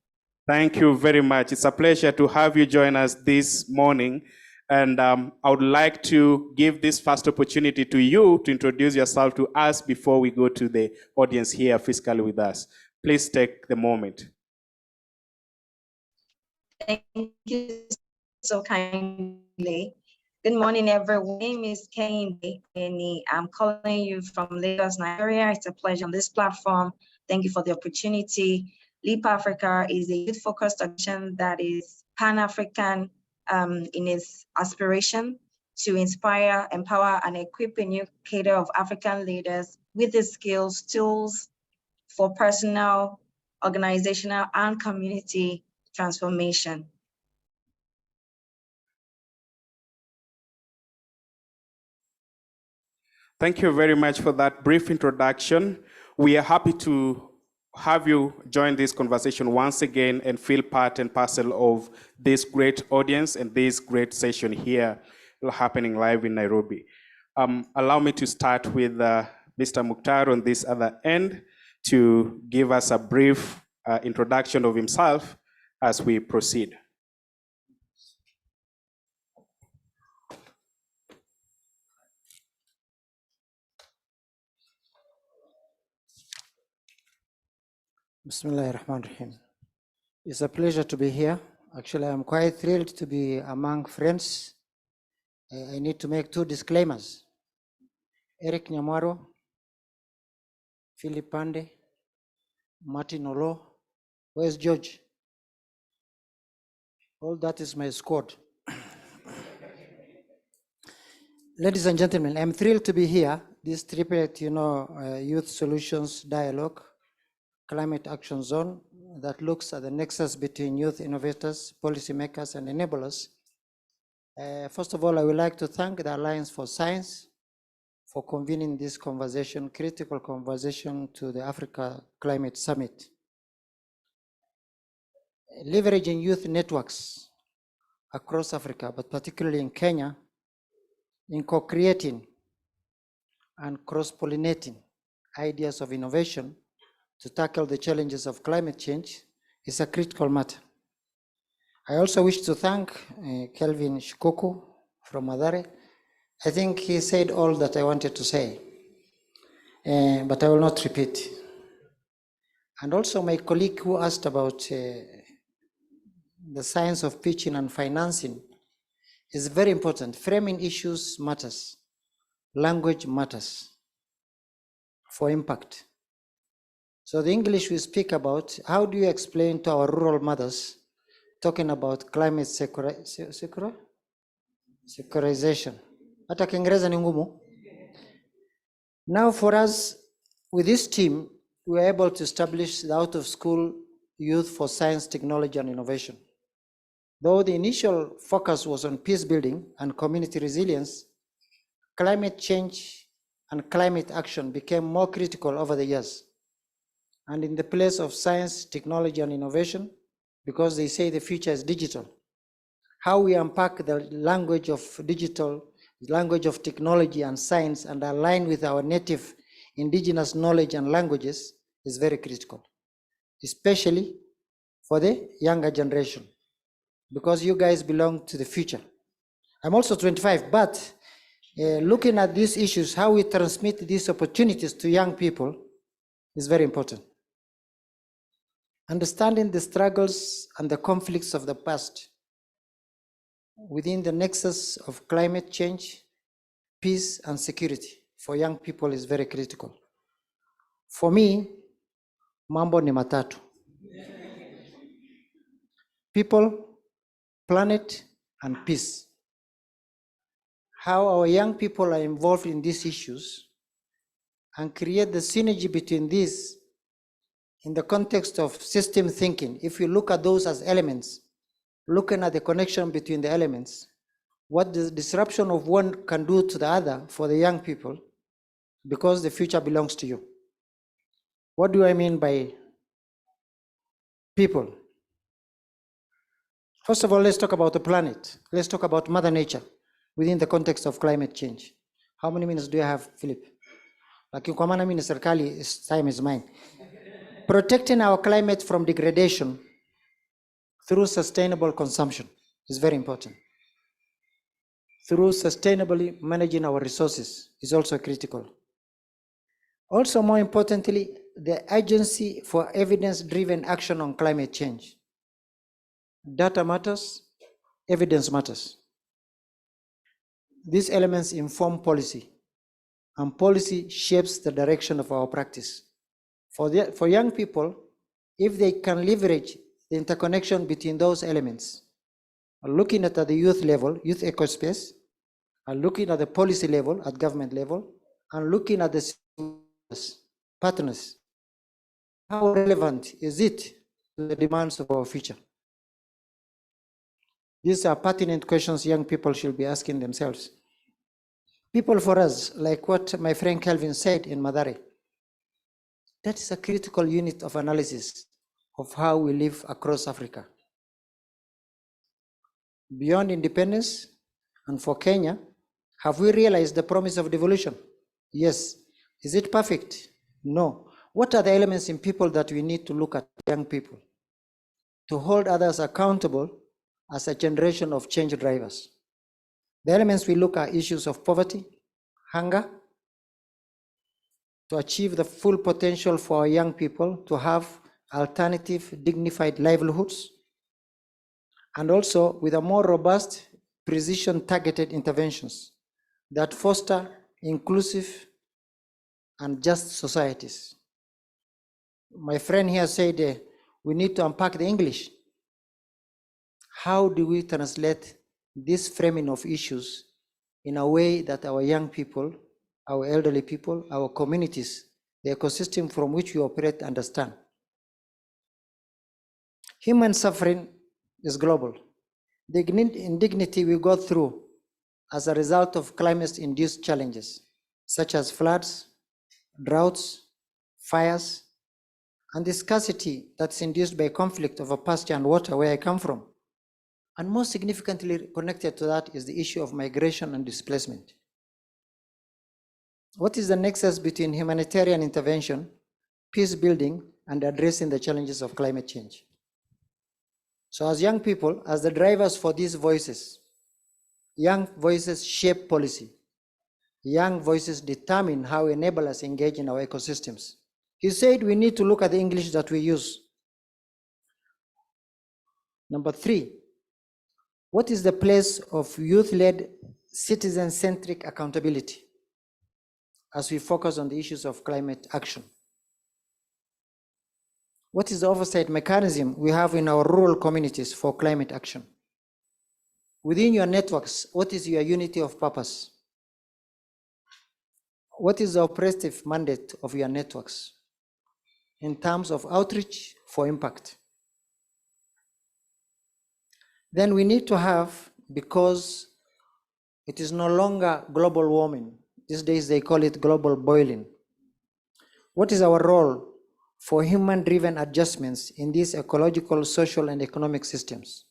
Speaker 6: Thank you very much. It's a pleasure to have you join us this morning. And I would like to give this first opportunity to you to introduce yourself to us before we go to the audience here physically with us. Please take the moment.
Speaker 3: Thank you so kindly. Good morning, everyone. My name is Kehinde Eni. I'm calling you from Lagos, Nigeria. It's a pleasure on this platform. Thank you for the opportunity. Leap Africa is a youth-focused organization that is Pan-African in its aspiration to inspire, empower, and equip a new cadre of African leaders with the skills, tools for personal, organizational, and community transformation.
Speaker 6: Thank you very much for that brief introduction. We are happy to have you join this conversation once again and feel part and parcel of this great audience and this great session here happening live in Nairobi. Allow me to start with Mr. Mukhtar on this other end to give us a brief introduction of himself as we proceed.
Speaker 8: Bismillahir Rahmanir Rahim. It's a pleasure to be here. Actually, I'm quite thrilled to be among friends. I need to make two disclaimers. Eric Nyamwaro, Philip Pande, Martin Olo, where's George? All that is my squad. Ladies and gentlemen, I'm thrilled to be here. This triplet, Youth Solutions Dialogue, Climate Action Zone that looks at the nexus between youth innovators, policymakers, and enablers. First of all, I would like to thank the Alliance for Science for convening this conversation, critical conversation to the Africa Climate Summit. Leveraging youth networks across Africa, but particularly in Kenya, in co-creating and cross-pollinating ideas of innovation to tackle the challenges of climate change is a critical matter. I also wish to thank Kelvin Shikuku from Mathare. I think he said all that I wanted to say, but I will not repeat. And also my colleague who asked about the science of pitching and financing is very important. Framing issues matters. Language matters for impact. So the English we speak about, how do you explain to our rural mothers talking about climate securization? Hata Kiingereza ni ngumu. Now for us, with this team, we were able to establish the out-of-school Youth for Science, Technology and Innovation. Though the initial focus was on peace building and community resilience, climate change and climate action became more critical over the years. And in the place of science, technology, and innovation, because they say the future is digital. How we unpack the language of digital, language of technology and science and align with our native indigenous knowledge and languages is very critical, especially for the younger generation, because you guys belong to the future. I'm also 25, but looking at these issues, how we transmit these opportunities to young people is very important. Understanding the struggles and the conflicts of the past within the nexus of climate change, peace, and security for young people is very critical. For me, mambo ni matatu. People, planet, and peace. How our young people are involved in these issues and create the synergy between these in the context of system thinking. If you look at those as elements, looking at the connection between the elements, what the disruption of one can do to the other for the young people, because the future belongs to you. What do I mean by people? First of all, let's talk about the planet. Let's talk about Mother Nature within the context of climate change. How many minutes do you have, Philip? Lakini kwa maana mimi ni serikali, time is mine. Protecting our climate from degradation through sustainable consumption is very important. Through sustainably managing our resources is also critical. Also, more importantly, the urgency for evidence-driven action on climate change. Data matters, evidence matters. These elements inform policy, and policy shapes the direction of our practice. For young people, if they can leverage the interconnection between those elements, looking at the youth level, youth ecospace, and looking at the policy level, at government level, and looking at the partners, how relevant is it to the demands of our future? These are pertinent questions young people should be asking themselves. People for us, like what my friend Kelvin said in Mathare, That is a critical unit of analysis of how we live across Africa. Beyond independence, and for Kenya, have we realized the promise of devolution? Yes. Is it perfect? No. What are the elements in people that we need to look at, young people, to hold others accountable as a generation of change drivers? The elements we look at issues of poverty, hunger, to achieve the full potential for our young people to have alternative, dignified livelihoods, and also with a more robust, precision-targeted interventions that foster inclusive and just societies. My friend here said we need to unpack the English. How do we translate this framing of issues in a way that our young people, our elderly people, our communities, the ecosystem from which we operate understand? Human suffering is global. The indignity we go through as a result of climate-induced challenges, such as floods, droughts, fires, and the scarcity that's induced by conflict over pasture and water where I come from. And most significantly connected to that is the issue of migration and displacement. What is the nexus between humanitarian intervention, peace building, and addressing the challenges of climate change? So as young people, as the drivers for these voices, young voices shape policy. Young voices determine how enablers engage in our ecosystems. He said we need to look at the English that we use. Number 3, what is the place of youth-led, citizen-centric accountability as we focus on the issues of climate action? What is the oversight mechanism we have in our rural communities for climate action? Within your networks, what is your unity of purpose? What is the operative mandate of your networks in terms of outreach for impact? Then we need to have, because it is no longer global warming, these days they call it global boiling. What is our role for human-driven adjustments in these ecological, social, and economic systems?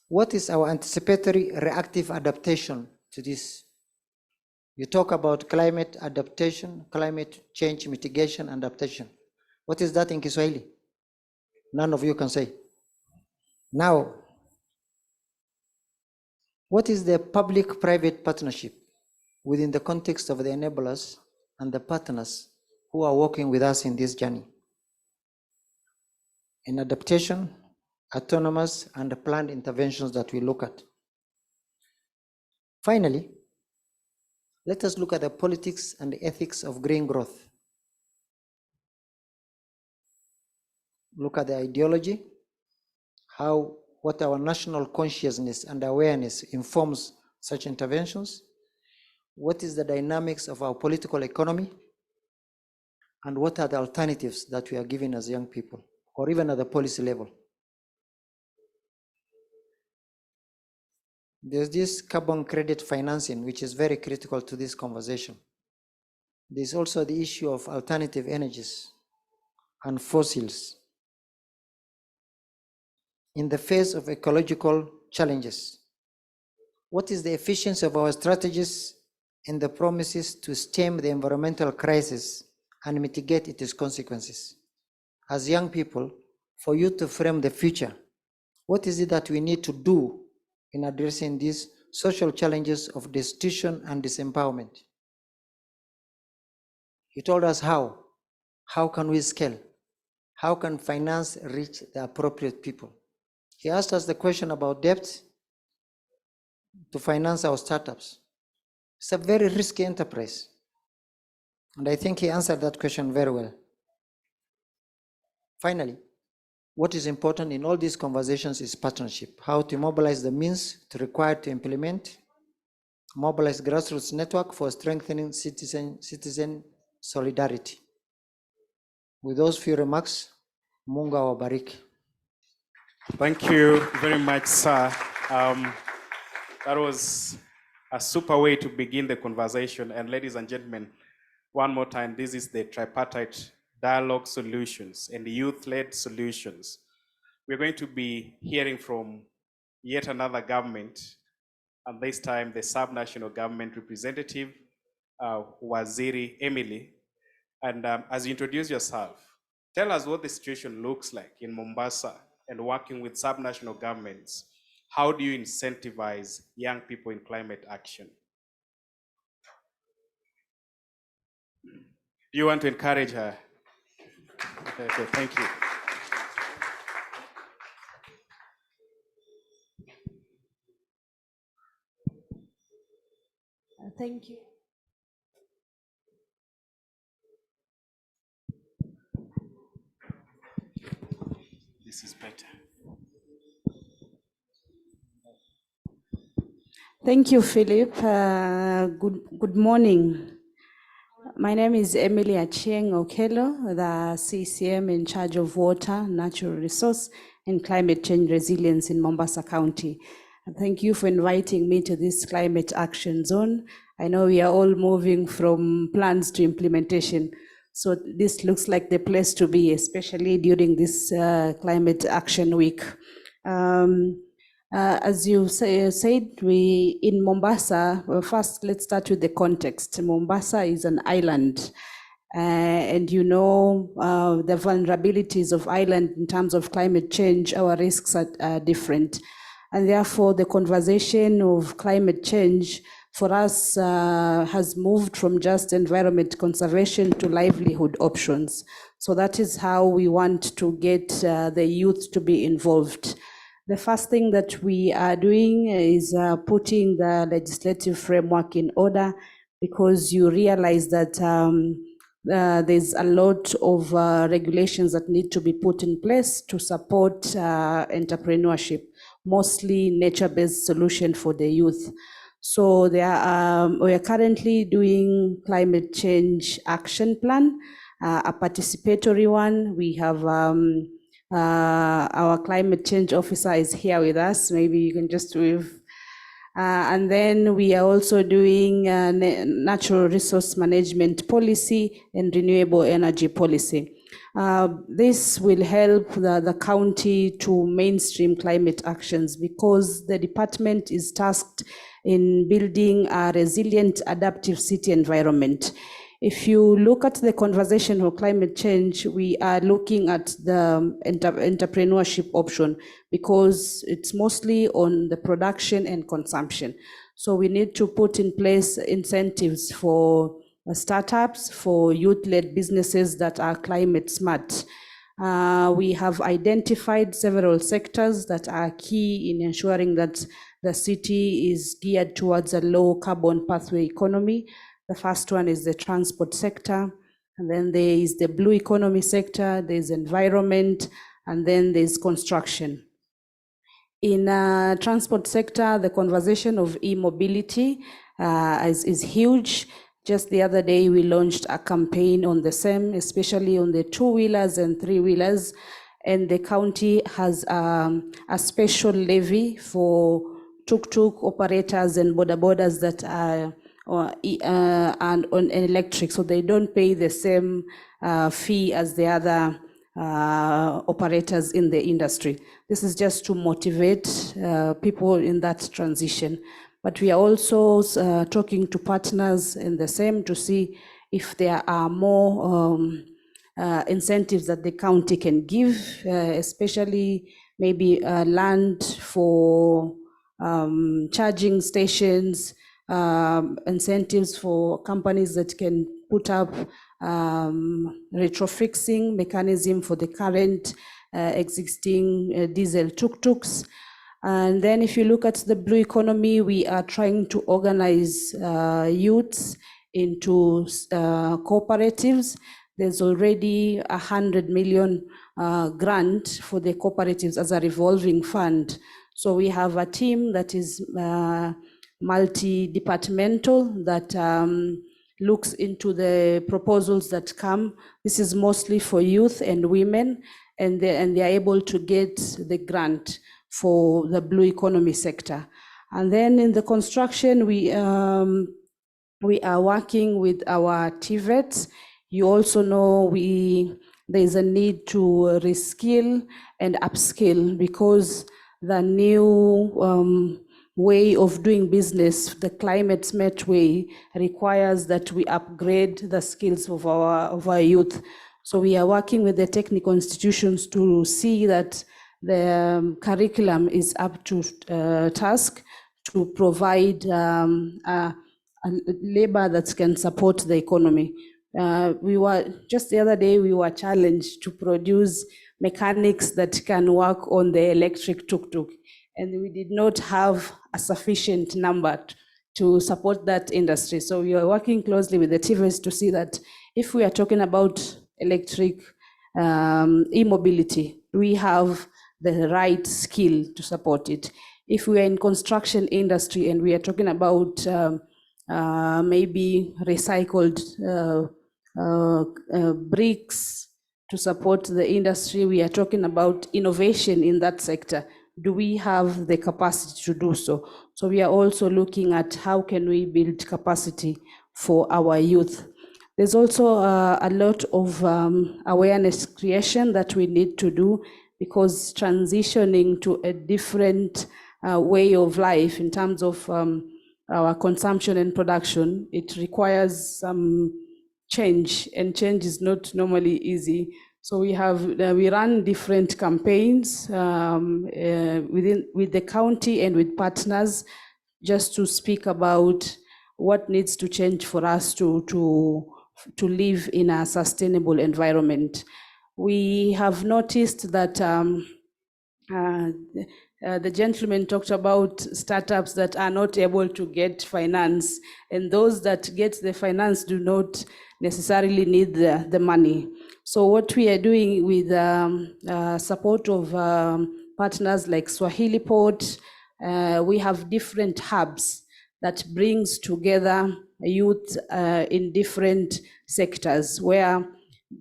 Speaker 8: What is our anticipatory reactive adaptation to this? You talk about climate adaptation, climate change mitigation, and adaptation. What is that in Kiswahili? None of you can say. Now, what is the public-private partnership within the context of the enablers and the partners who are working with us in this journey? In adaptation, autonomous, and planned interventions that we look at. Finally, let us look at the politics and the ethics of green growth. Look at the ideology, what our national consciousness and awareness informs such interventions. What is the dynamics of our political economy? And what are the alternatives that we are giving as young people, or even at the policy level? There's this carbon credit financing, which is very critical to this conversation. There's also the issue of alternative energies and fossils. In the face of ecological challenges, what is the efficiency of our strategies in the promises to stem the environmental crisis and mitigate its consequences? As young people, for you to frame the future, what is it that we need to do in addressing these social challenges of destitution and disempowerment? He told us how. How can we scale? How can finance reach the appropriate people? He asked us the question about debt to finance our startups. It's a very risky enterprise. And I think he answered that question very well. Finally, what is important in all these conversations is partnership. How to mobilize the means required to implement, mobilize grassroots network for strengthening citizen solidarity. With those few remarks, Mungu awabariki.
Speaker 6: Thank you very much, sir. That was a super way to begin the conversation. And ladies and gentlemen, One more time, this is the tripartite dialogue solutions and youth-led solutions. We're going to be hearing from yet another government, and this time the sub-national government representative, Waziri Emily. And as you introduce yourself, tell us what the situation looks like in Mombasa and working with sub-national governments. How do you incentivize young people in climate action? Do you want to encourage her? Okay, thank you.
Speaker 9: Thank you.
Speaker 6: This is better.
Speaker 9: Thank you, Philip. Good morning. My name is Emily Achieng Okello, the CCM in charge of water, natural resource, and climate change resilience in Mombasa County. And thank you for inviting me to this climate action zone. I know we are all moving from plans to implementation. So this looks like the place to be, especially during this climate action week. As you said, we in Mombasa, well, first let's start with the context. Mombasa is an island, and you know the vulnerabilities of island in terms of climate change, our risks are different. And therefore the conversation of climate change for us has moved from just environment conservation to livelihood options. So that is how we want to get the youth to be involved. The first thing that we are doing is putting the legislative framework in order, because you realize that there's a lot of regulations that need to be put in place to support entrepreneurship, mostly nature-based solution for the youth. So we are currently doing climate change action plan, a participatory one. We have our climate change officer is here with us. Maybe you can just wave. And then we are also doing natural resource management policy and renewable energy policy. This will help the county to mainstream climate actions, because the department is tasked in building a resilient, adaptive city environment. If you look at the conversation of climate change, we are looking at the entrepreneurship option, because it's mostly on the production and consumption. So we need to put in place incentives for startups, for youth-led businesses that are climate smart. We have identified several sectors that are key in ensuring that the city is geared towards a low carbon pathway economy. The first one is the transport sector, and then there is the blue economy sector, there's environment, and then there's construction. In transport sector, the conversation of e-mobility is huge. Just the other day, we launched a campaign on the same, especially on the two-wheelers and three-wheelers, and the county has a special levy for tuk-tuk operators and boda-bodas that are and on electric, so they don't pay the same fee as the other operators in the industry. This is just to motivate people in that transition. But we are also talking to partners in the same to see if there are more incentives that the county can give, especially maybe land for charging stations, incentives for companies that can put up retrofixing mechanism for the current existing diesel tuk-tuks. And then if you look at the blue economy, we are trying to organize youths into cooperatives. There's already 100 million grant for the cooperatives as a revolving fund. So we have a team that is multi-departmental that looks into the proposals that come. This is mostly for youth and women, and they are able to get the grant for the blue economy sector. And then in the construction, we we are working with our TVETs. You also know there's a need to reskill and upskill because the new way of doing business, the climate smart way, requires that we upgrade the skills of our youth. So we are working with the technical institutions to see that the curriculum is up to task to provide a labor that can support the economy. We were just the other day, we were challenged to produce mechanics that can work on the electric tuk-tuk, and we did not have a sufficient number to support that industry. So we are working closely with the TVETs to see that if we are talking about electric e-mobility, we have the right skill to support it. If we are in construction industry and we are talking about maybe recycled bricks to support the industry, we are talking about innovation in that sector. Do we have the capacity to do so? So we are also looking at how can we build capacity for our youth. There's also a lot of awareness creation that we need to do, because transitioning to a different way of life in terms of our consumption and production, it requires some change, and change is not normally easy. So we run different campaigns with the county and with partners, just to speak about what needs to change for us to live in a sustainable environment. We have noticed that the gentleman talked about startups that are not able to get finance, and those that get the finance do not necessarily need the money. So what we are doing with support of partners like Swahili Port, we have different hubs that brings together youth in different sectors, where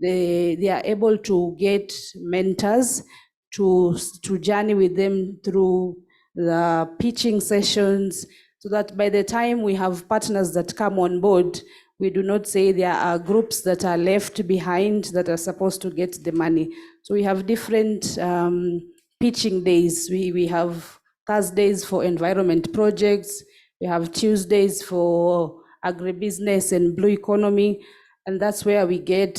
Speaker 9: they are able to get mentors to journey with them through the pitching sessions, so that by the time we have partners that come on board, we do not say there are groups that are left behind that are supposed to get the money. So we have different pitching days. We have Thursdays for environment projects. We have Tuesdays for agribusiness and blue economy. And that's where we get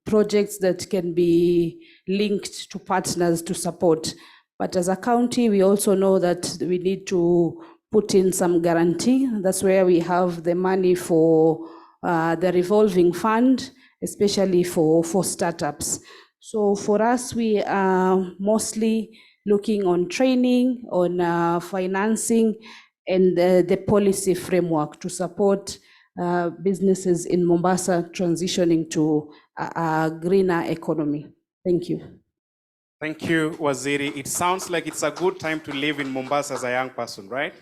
Speaker 9: projects that can be linked to partners to support. But as a county, we also know that we need to put in some guarantee. That's where we have the money for the revolving fund, especially for startups. So for us, we are mostly looking on training, on financing, and the policy framework to support businesses in Mombasa transitioning to a greener economy. Thank you.
Speaker 6: Thank you, Waziri. It sounds like it's a good time to live in Mombasa as a young person, right?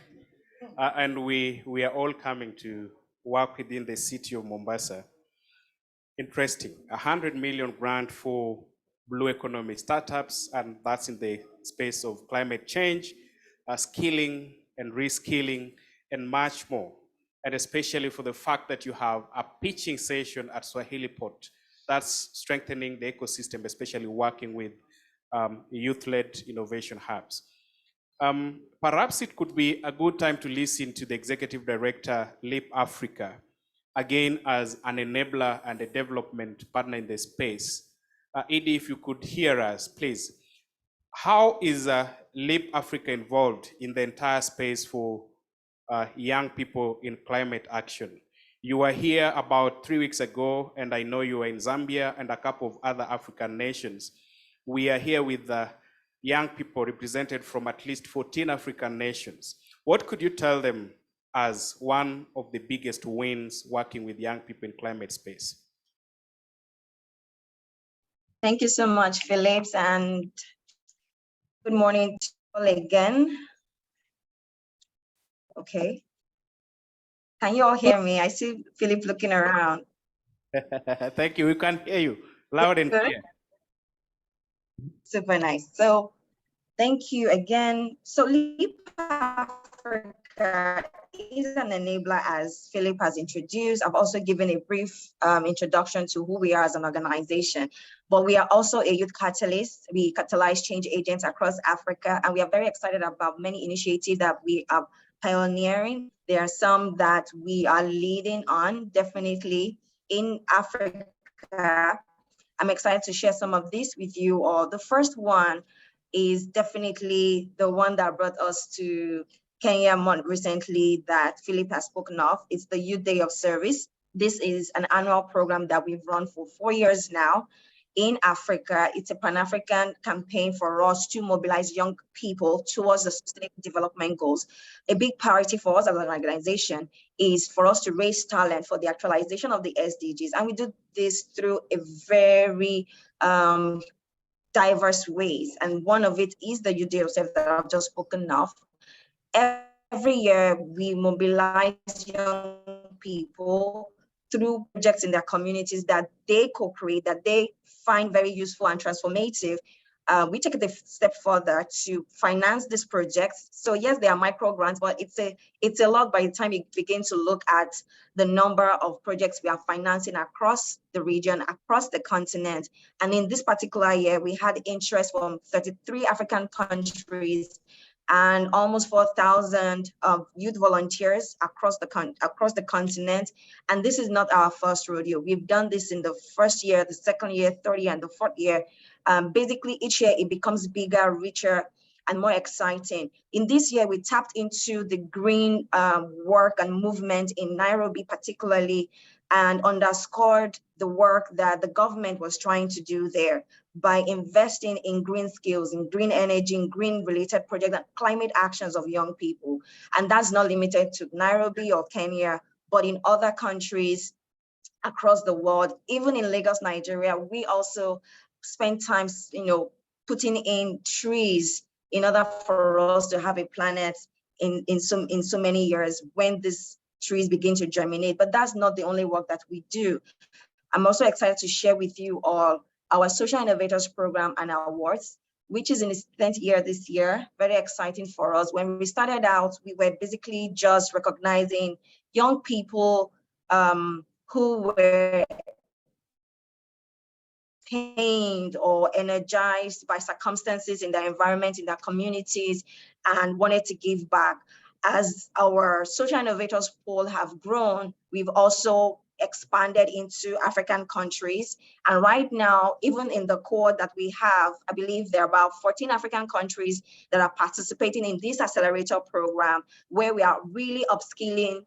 Speaker 6: And we are all coming to work within the city of Mombasa. Interesting. 100 million grant for blue economy startups, and that's in the space of climate change, skilling and reskilling, and much more. And especially for the fact that you have a pitching session at Swahili Port, that's strengthening the ecosystem, especially working with youth-led innovation hubs. Perhaps it could be a good time to listen to the Executive Director, LEAP Africa, again as an enabler and a development partner in the space. Edie, if you could hear us, please. How is LEAP Africa involved in the entire space for young people in climate action? You were here about 3 weeks ago, and I know you were in Zambia and a couple of other African nations. We are here with young people represented from at least 14 African nations. What could you tell them as one of the biggest wins working with young people in climate space?
Speaker 3: Thank you so much, Phillips, and good morning to all again. Okay. Can you all hear me? I see Philip looking around.
Speaker 6: Thank you. We can hear you loud and clear.
Speaker 3: Super nice. So thank you again. So LEAP Africa is an enabler, as Philip has introduced. I've also given a brief introduction to who we are as an organization, but we are also a youth catalyst. We catalyze change agents across Africa, and we are very excited about many initiatives that we are pioneering. There are some that we are leading on, definitely in Africa. I'm excited to share some of this with you all. The first one is definitely the one that brought us to Kenya more recently that Philip has spoken of. It's the Youth Day of Service. This is an annual program that we've run for 4 years now in Africa. It's a Pan-African campaign for us to mobilize young people towards the Sustainable Development Goals. A big priority for us as an organization is for us to raise talent for the actualization of the SDGs. And we do this through a very diverse ways. And one of it is the Youth Day of Service that I've just spoken of. Every year, we mobilize young people through projects in their communities that they co-create, that they find very useful and transformative. We take it a step further to finance these projects. So yes, there are micro grants, but it's a lot by the time you begin to look at the number of projects we are financing across the region, across the continent. And in this particular year, we had interest from 33 African countries and almost 4,000 youth volunteers across the continent. And this is not our first rodeo. We've done this in the first year, the second year, third year, and the fourth year. Basically, each year it becomes bigger, richer, and more exciting. In this year, we tapped into the green work and movement in Nairobi particularly, and underscored the work that the government was trying to do there by investing in green skills, in green energy, in green related projects and climate actions of young people. And that's not limited to Nairobi or Kenya, but in other countries across the world. Even in Lagos, Nigeria, we also spend time, putting in trees in order for us to have a planet in so many years when these trees begin to germinate. But that's not the only work that we do. I'm also excited to share with you all our Social Innovators Program and our awards, which is in its 10th year this year. Very exciting for us. When we started out, we were basically just recognizing young people who were pained or energized by circumstances in their environment, in their communities, and wanted to give back. As our Social Innovators pool have grown, we've also expanded into African countries. And right now, even in the core that we have, I believe there are about 14 African countries that are participating in this accelerator program, where we are really upskilling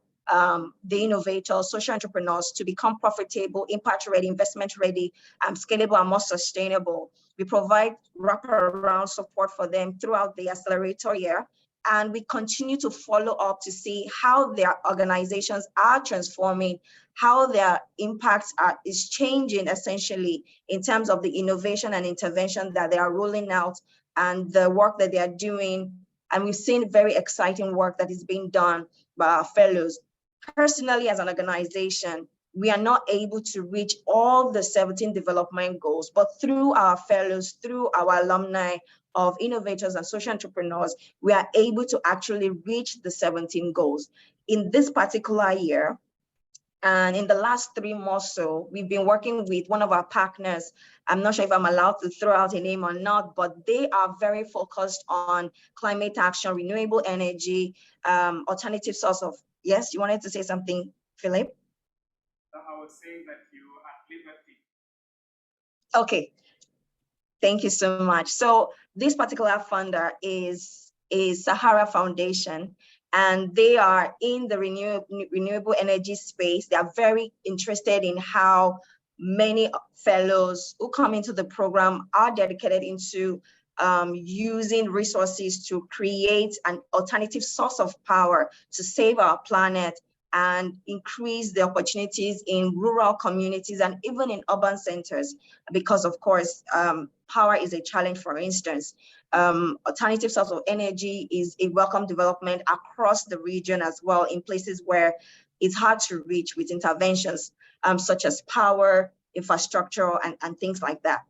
Speaker 3: the innovators, social entrepreneurs to become profitable, impact ready, investment ready, scalable and more sustainable. We provide wraparound support for them throughout the accelerator year. And we continue to follow up to see how their organizations are transforming, how their impact is changing essentially in terms of the innovation and intervention that they are rolling out and the work that they are doing. And we've seen very exciting work that is being done by our fellows. Personally, as an organization, we are not able to reach all the 17 development goals, but through our fellows, through our alumni of innovators and social entrepreneurs, we are able to actually reach the 17 goals. In this particular year, and in the last 3 months or so, we've been working with one of our partners. I'm not sure if I'm allowed to throw out a name or not, but they are very focused on climate action, renewable energy, alternative source of, yes, you wanted to say something, Philip?
Speaker 1: I was saying that you are at liberty.
Speaker 3: Okay, thank you so much. So this particular funder is Sahara Foundation, and they are in the renewable energy space. They are very interested in how many fellows who come into the program are dedicated into using resources to create an alternative source of power to save our planet and increase the opportunities in rural communities and even in urban centers, because of course, power is a challenge. For instance, alternative source of energy is a welcome development across the region as well, in places where it's hard to reach with interventions such as power, infrastructure, and things like that.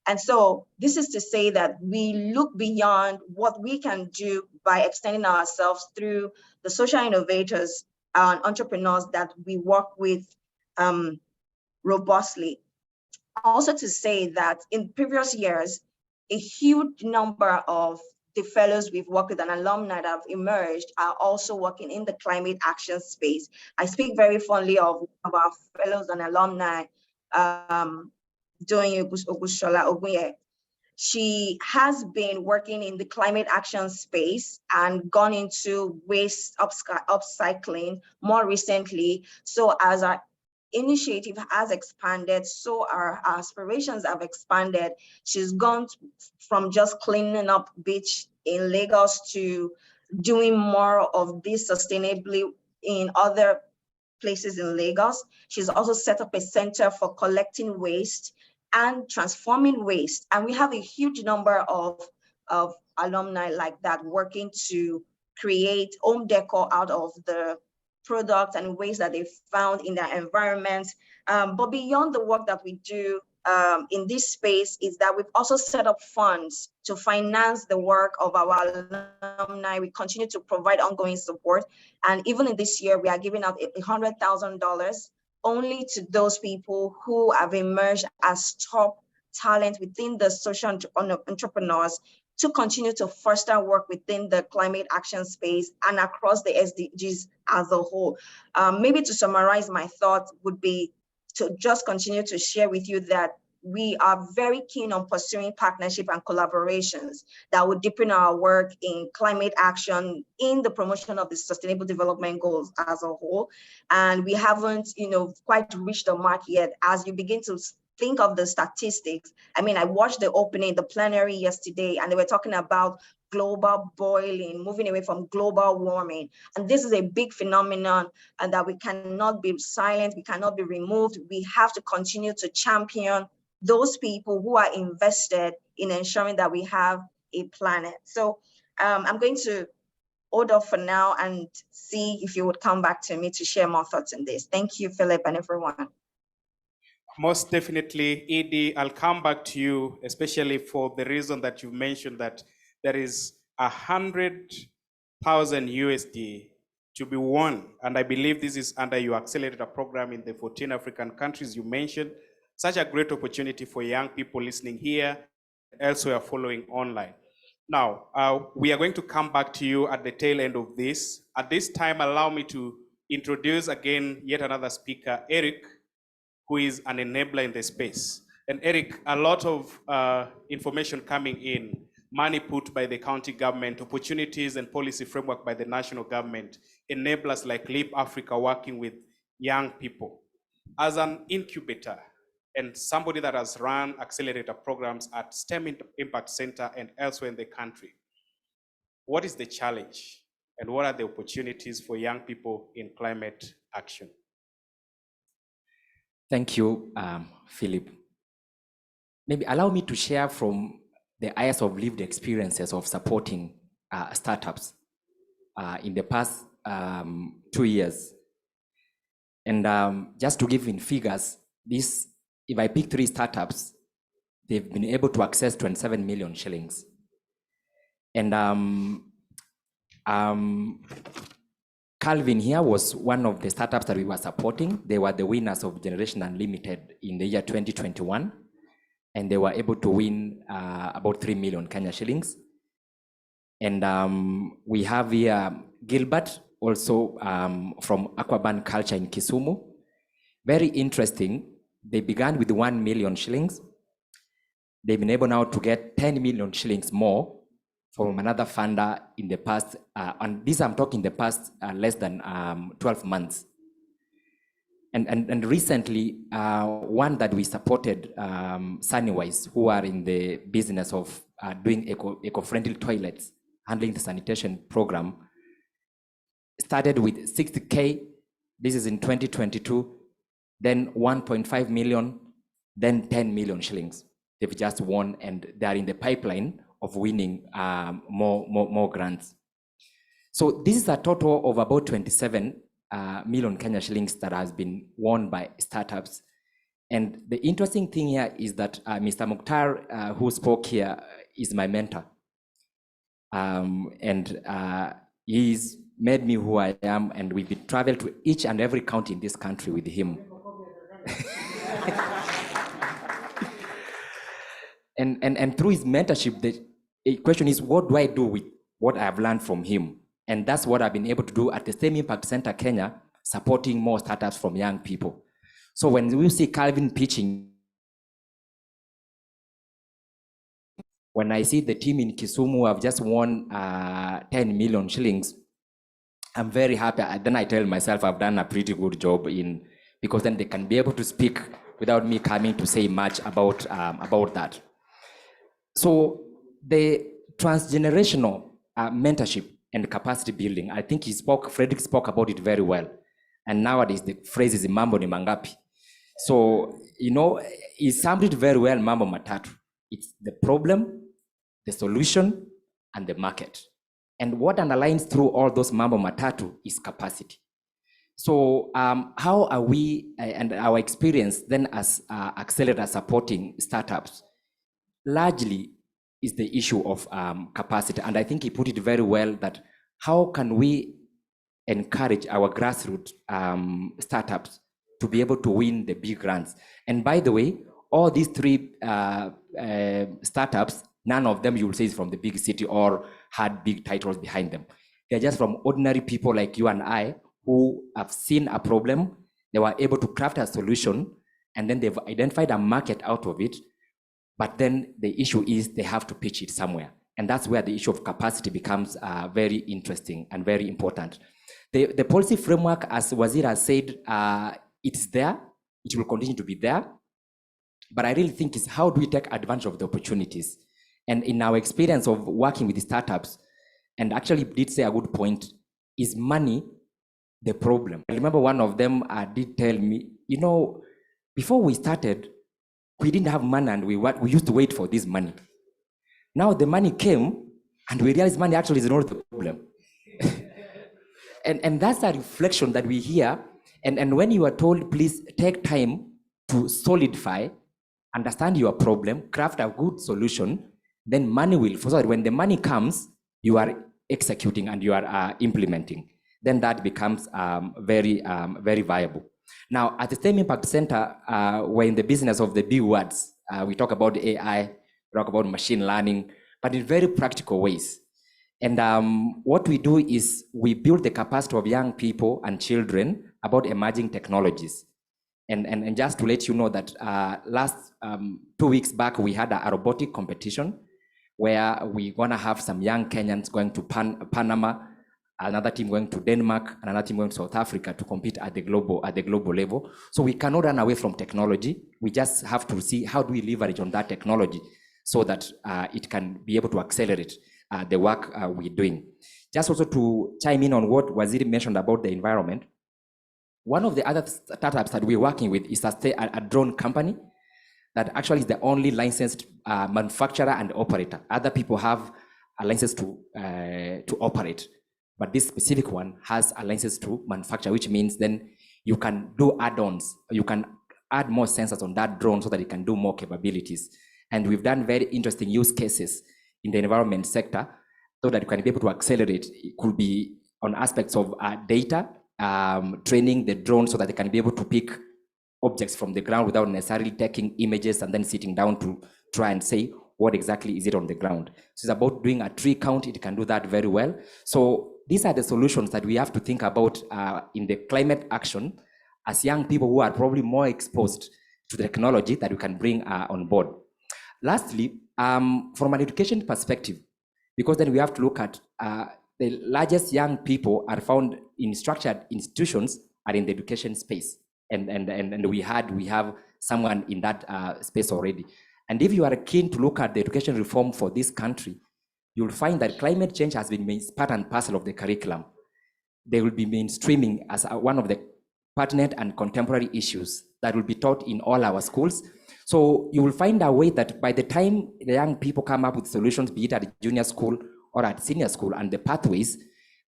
Speaker 3: And so this is to say that we look beyond what we can do by extending ourselves through the social innovators and entrepreneurs that we work with robustly. Also to say that in previous years, a huge number of the fellows we've worked with and alumni that have emerged are also working in the climate action space. I speak very fondly of our fellows and alumni, Doyin Ogushola Ogunye. She has been working in the climate action space and gone into waste upcycling more recently. So as our initiative has expanded, so our aspirations have expanded. She's gone from just cleaning up beach in Lagos to doing more of this sustainably in other places in Lagos. She's also set up a center for collecting waste and transforming waste. And we have a huge number of alumni like that working to create home decor out of the products and waste that they found in their environment. But beyond the work that we do in this space is that we've also set up funds to finance the work of our alumni. We continue to provide ongoing support. And even in this year, we are giving out $100,000 only to those people who have emerged as top talent within the social entrepreneurs to continue to foster work within the climate action space and across the SDGs as a whole. Maybe to summarize my thoughts would be to just continue to share with you that we are very keen on pursuing partnership and collaborations that would deepen our work in climate action, in the promotion of the Sustainable Development Goals as a whole. And we haven't, quite reached the mark yet. As you begin to think of the statistics, I mean, I watched the opening, the plenary yesterday, and they were talking about global boiling, moving away from global warming. And this is a big phenomenon and that we cannot be silent, we cannot be removed. We have to continue to champion those people who are invested in ensuring that we have a planet. So I'm going to hold off for now and see if you would come back to me to share more thoughts on this. Thank you, Philip, and everyone.
Speaker 6: Most definitely, Edie, I'll come back to you, especially for the reason that you mentioned that there is 100,000 USD to be won. And I believe this is under your accelerator program in the 14 African countries you mentioned. Such a great opportunity for young people listening here, elsewhere following online. Now, we are going to come back to you at the tail end of this. At this time, allow me to introduce again yet another speaker, Eric, who is an enabler in the space. And Eric, a lot of information coming in, money put by the county government, opportunities and policy framework by the national government, enablers like Leap Africa working with young people. As an incubator and somebody that has run accelerator programs at STEM Impact Center and elsewhere in the country, what is the challenge and what are the opportunities for young people in climate action?
Speaker 10: Thank you, Philip. Maybe allow me to share from the eyes of lived experiences of supporting startups in the past 2 years. And just to give in figures, if I pick 3 startups, they've been able to access 27 million shillings. And Calvin here was one of the startups that we were supporting. They were the winners of Generation Unlimited in the year 2021. And they were able to win about 3 million Kenya shillings. And we have here Gilbert, also from Aquaban Culture in Kisumu. Very interesting. They began with 1 million shillings. They've been able now to get 10 million shillings more from another funder in the past, and this I'm talking the past less than 12 months. And recently, one that we supported, Sunnywise, who are in the business of doing eco-friendly toilets, handling the sanitation program, started with 60K, this is in 2022, then 1.5 million, then 10 million shillings. They've just won and they're in the pipeline of winning more grants. So this is a total of about 27 million Kenya shillings that has been won by startups. And the interesting thing here is that Mr. Mukhtar, who spoke here, is my mentor. He's made me who I am, and we've been traveled to each and every county in this country with him. And through his mentorship, the question is, what do I do with what I've learned from him? And that's what I've been able to do at the Same Impact Center Kenya, supporting more startups from young people. So when we see Calvin pitching, when I see the team in Kisumu have just won 10 million shillings, I'm very happy. Then I tell myself I've done a pretty good job because then they can be able to speak without me coming to say much about that. So the transgenerational mentorship and capacity building, I think Frederick spoke about it very well. And nowadays the phrase is mambo ni mangapi. So, he summed it very well, mambo matatu. It's the problem, the solution, and the market. And what underlines through all those mambo matatu is capacity. So how are we and our experience then as accelerators supporting startups largely is the issue of capacity. And I think he put it very well that how can we encourage our grassroots startups to be able to win the big grants. And by the way, all these three startups, none of them you will say is from the big city or had big titles behind them. They're just from ordinary people like you and I who have seen a problem, they were able to craft a solution, and then they've identified a market out of it. But then the issue is they have to pitch it somewhere. And that's where the issue of capacity becomes very interesting and very important. The policy framework, as Wazir has said, it's there, it will continue to be there. But I really think is how do we take advantage of the opportunities? And in our experience of working with the startups, and actually did say a good point, is money the problem? I remember one of them did tell me, before we started, we didn't have money and we used to wait for this money. Now the money came and we realized money actually is not the problem. and that's a reflection that we hear. And when you are told, please take time to solidify, understand your problem, craft a good solution, then money will follow. When the money comes, you are executing and you are implementing. Then that becomes very viable. Now, at the Same Impact Center, we're in the business of the big words. We talk about AI, we talk about machine learning, but in very practical ways. And what we do is we build the capacity of young people and children about emerging technologies. And just to let you know that last 2 weeks back, we had a robotic competition where we're gonna have some young Kenyans going to Panama, another team going to Denmark, another team going to South Africa to compete at the global level. So we cannot run away from technology. We just have to see how do we leverage on that technology so that it can be able to accelerate the work we're doing. Just also to chime in on what Waziri mentioned about the environment, one of the other startups that we're working with is a drone company that actually is the only licensed manufacturer and operator. Other people have a license to operate, but this specific one has a license to manufacture, which means then you can do add-ons. You can add more sensors on that drone so that it can do more capabilities. And we've done very interesting use cases in the environment sector so that you can be able to accelerate. It could be on aspects of data, training the drone so that they can be able to pick objects from the ground without necessarily taking images and then sitting down to try and say what exactly is it on the ground. So it's about doing a tree count. It can do that very well. So these are the solutions that we have to think about in the climate action as young people who are probably more exposed to the technology that we can bring on board. Lastly, from an education perspective, because then we have to look at the largest young people are found in structured institutions are in the education space. And we have someone in that space already. And if you are keen to look at the education reform for this country, you'll find that climate change has been part and parcel of the curriculum. They will be mainstreaming as one of the pertinent and contemporary issues that will be taught in all our schools. So you will find a way that by the time the young people come up with solutions, be it at junior school or at senior school and the pathways,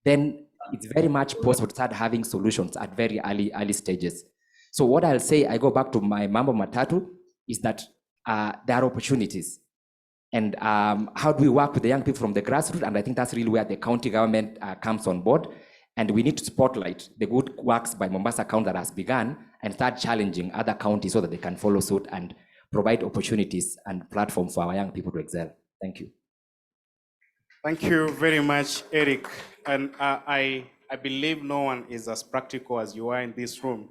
Speaker 10: then it's very much possible to start having solutions at very early stages. So what I'll say, I go back to my mambo matatu, is that there are opportunities. And how do we work with the young people from the grassroots? And I think that's really where the county government comes on board. And we need to spotlight the good works by Mombasa County that has begun and start challenging other counties so that they can follow suit and provide opportunities and platform for our young people to excel. Thank you.
Speaker 6: Thank you very much, Eric. And I believe no one is as practical as you are in this room,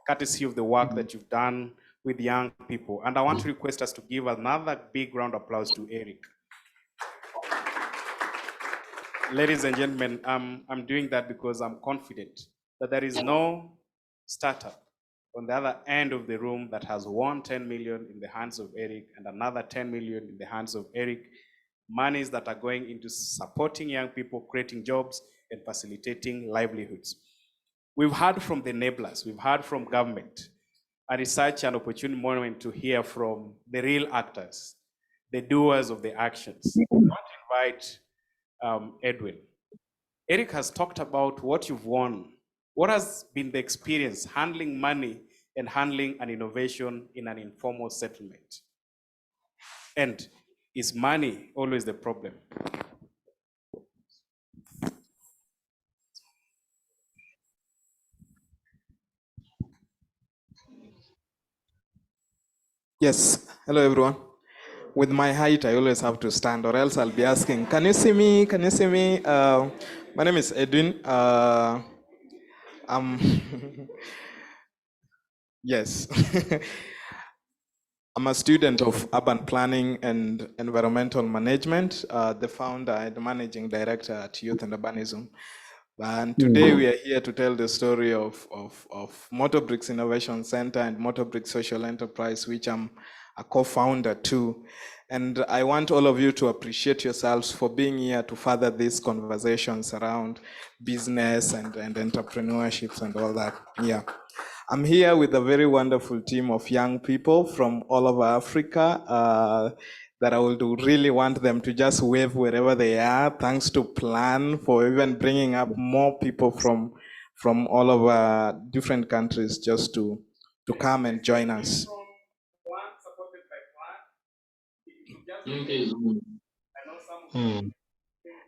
Speaker 6: courtesy of the work that you've done with young people. And I want to request us to give another big round of applause to Eric. Ladies and gentlemen, I'm doing that because I'm confident that there is no startup on the other end of the room that has 10 million in the hands of Eric and another 10 million in the hands of Eric, monies that are going into supporting young people, creating jobs, and facilitating livelihoods. We've heard from the enablers, we've heard from government, and it's such an opportune moment to hear from the real actors, the doers of the actions. I want to invite Edwin. Eric has talked about what you've won. What has been the experience handling money and handling an innovation in an informal settlement? And is money always the problem?
Speaker 11: Yes, hello everyone. With my height, I always have to stand or else I'll be asking, can you see me? Can you see me? My name is Edwin. Yes. I'm a student of urban planning and environmental management, the founder and managing director at Youth and Urbanism. And today we are here to tell the story of Motorbricks Innovation Center and Motorbricks Social Enterprise, which I'm a co-founder too. And I want all of you to appreciate yourselves for being here to further these conversations around business and entrepreneurships and all that. Yeah. I'm here with a very wonderful team of young people from all over Africa that I would really want them to just wave wherever they are. Thanks to Plan for even bringing up more people from all over different countries just to come and join us.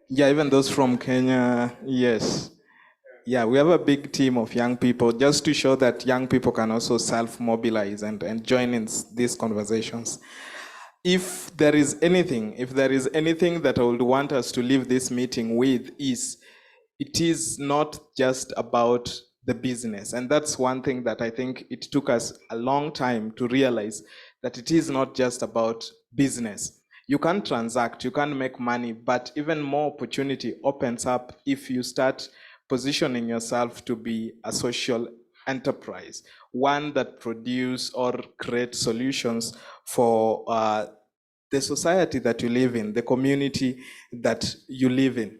Speaker 11: Yeah, even those from Kenya, yes. Yeah, we have a big team of young people just to show that young people can also self-mobilize and join in these conversations. If there is anything that I would want us to leave this meeting with is, it is not just about the business. And that's one thing that I think it took us a long time to realize, that it is not just about business. You can transact, you can make money, but even more opportunity opens up if you start positioning yourself to be a social enterprise, one that produce or create solutions for the society that you live in, the community that you live in.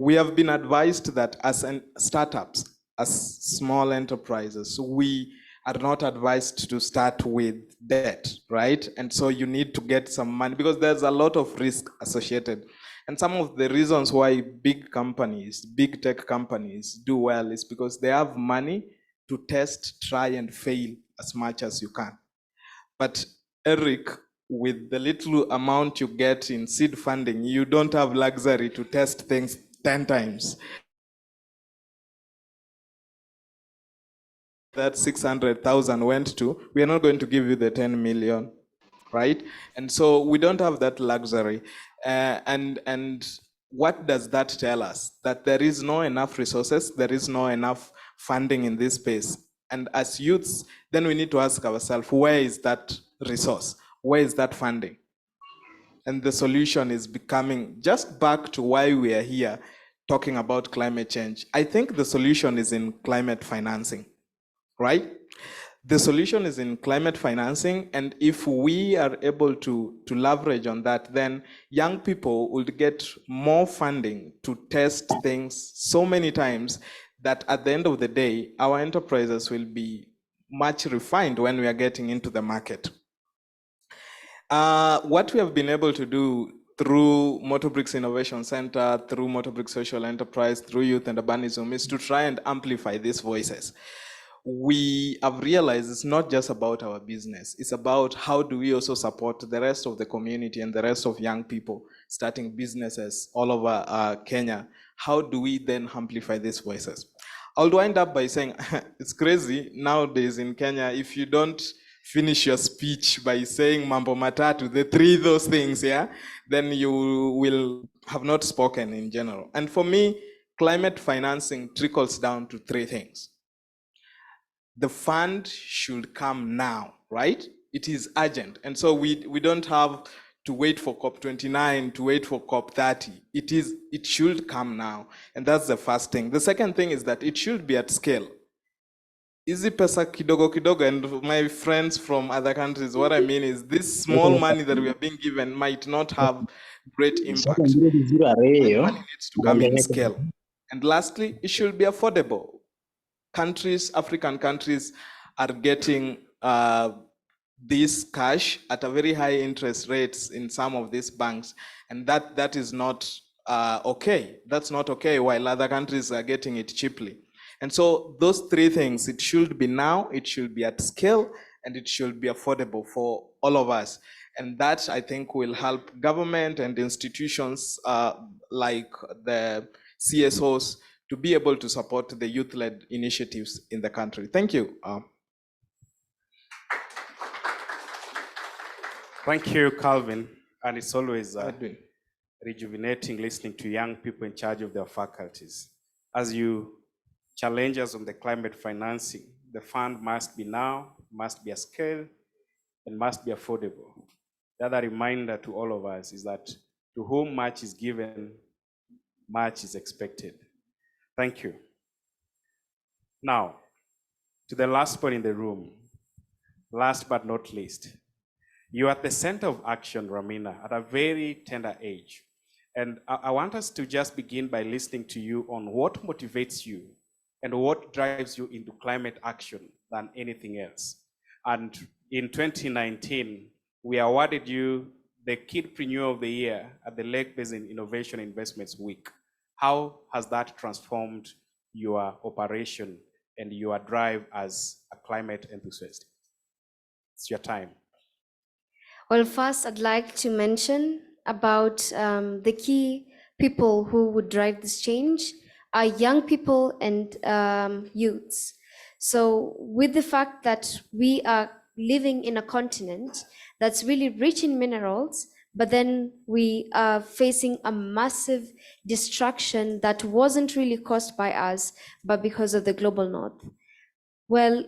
Speaker 11: We have been advised that as startups, as small enterprises, we are not advised to start with debt, right? And so you need to get some money because there's a lot of risk associated. And some of the reasons why big companies, big tech companies do well is because they have money to test, try, and fail as much as you can. But Eric, with the little amount you get in seed funding, you don't have luxury to test things 10 times. That 600,000 went to, we are not going to give you the 10 million, right? And so we don't have that luxury. And what does that tell us? That there is no enough resources, there is no enough funding in this space. And as youths, then we need to ask ourselves, where is that resource? Where is that funding? And the solution is becoming, just back to why we are here talking about climate change. I think the solution is in climate financing, right? The solution is in climate financing, and if we are able to leverage on that, then young people will get more funding to test things so many times that at the end of the day, our enterprises will be much refined when we are getting into the market. What we have been able to do through Motorbricks Innovation Center, through Motorbricks Social Enterprise, through Youth and Urbanism, is to try and amplify these voices. we have realized it's not just about our business. It's about how do we also support the rest of the community and the rest of young people starting businesses all over Kenya. How do we then amplify these voices? I'll wind up by saying it's crazy nowadays in Kenya, if you don't finish your speech by saying mambo matatu, the three those things, yeah, then you will have not spoken in general. And for me, climate financing trickles down to three things. The fund should come now, right? It is urgent. And so we don't have to wait for COP29, to wait for COP30. It should come now. And that's the first thing. The second thing is that it should be at scale. Easy pesa kidogo kidogo, and my friends from other countries, what I mean is this small money that we are being given might not have great impact. Money needs to come in scale. And lastly, it should be affordable. Countries, African countries, are getting this cash at a very high interest rates in some of these banks, and that is not okay. That's not okay, while other countries are getting it cheaply. And so those three things, it should be now, it should be at scale, and it should be affordable for all of us. And that, I think, will help government and institutions like the CSOs to be able to support the youth-led initiatives in the country. Thank you.
Speaker 1: Thank you, Calvin. And it's always rejuvenating listening to young people in charge of their faculties. As you challenge us on the climate financing, the fund must be now, must be at scale, and must be affordable. The other reminder to all of us is that to whom much is given, much is expected. Thank you. Now, to the last one in the room, last but not least, you are at the center of action, Ramina, at a very tender age. And I want us to just begin by listening to you on what motivates you and what drives you into climate action than anything else. And in 2019, we awarded you the Kidpreneur of the Year at the Lake Basin Innovation Investments Week. How has that transformed your operation and your drive as a climate enthusiast? It's your time.
Speaker 12: Well, first, I'd like to mention about the key people who would drive this change are young people and youths. So with the fact that we are living in a continent that's really rich in minerals, but then we are facing a massive destruction that wasn't really caused by us, but because of the global north. Well,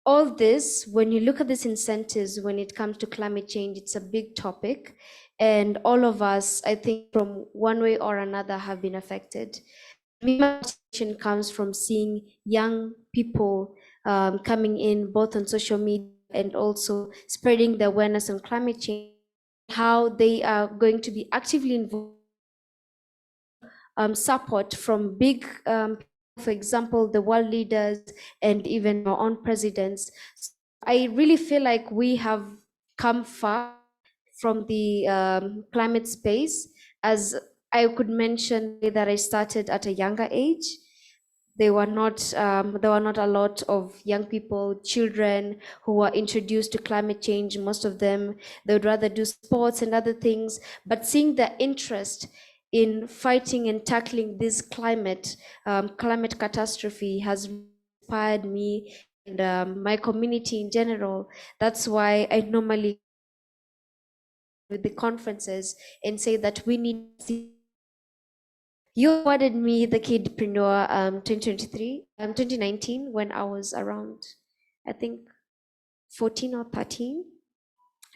Speaker 12: all this, when you look at these incentives, when it comes to climate change, it's a big topic. And all of us, I think from one way or another, have been affected. My motivation comes from seeing young people coming in both on social media and also spreading the awareness on climate change, how they are going to be actively involved, support from big, for example, the world leaders and even our own presidents. So I really feel like we have come far from the climate space. As I could mention that I started at a younger age. There were not a lot of young people, children who were introduced to climate change. Most of them, they would rather do sports and other things, but seeing the interest in fighting and tackling this climate catastrophe has inspired me and my community in general. That's why I normally with the conferences and say that we need to. You awarded me the Kidpreneur 2019 when I was around, I think 14 or 13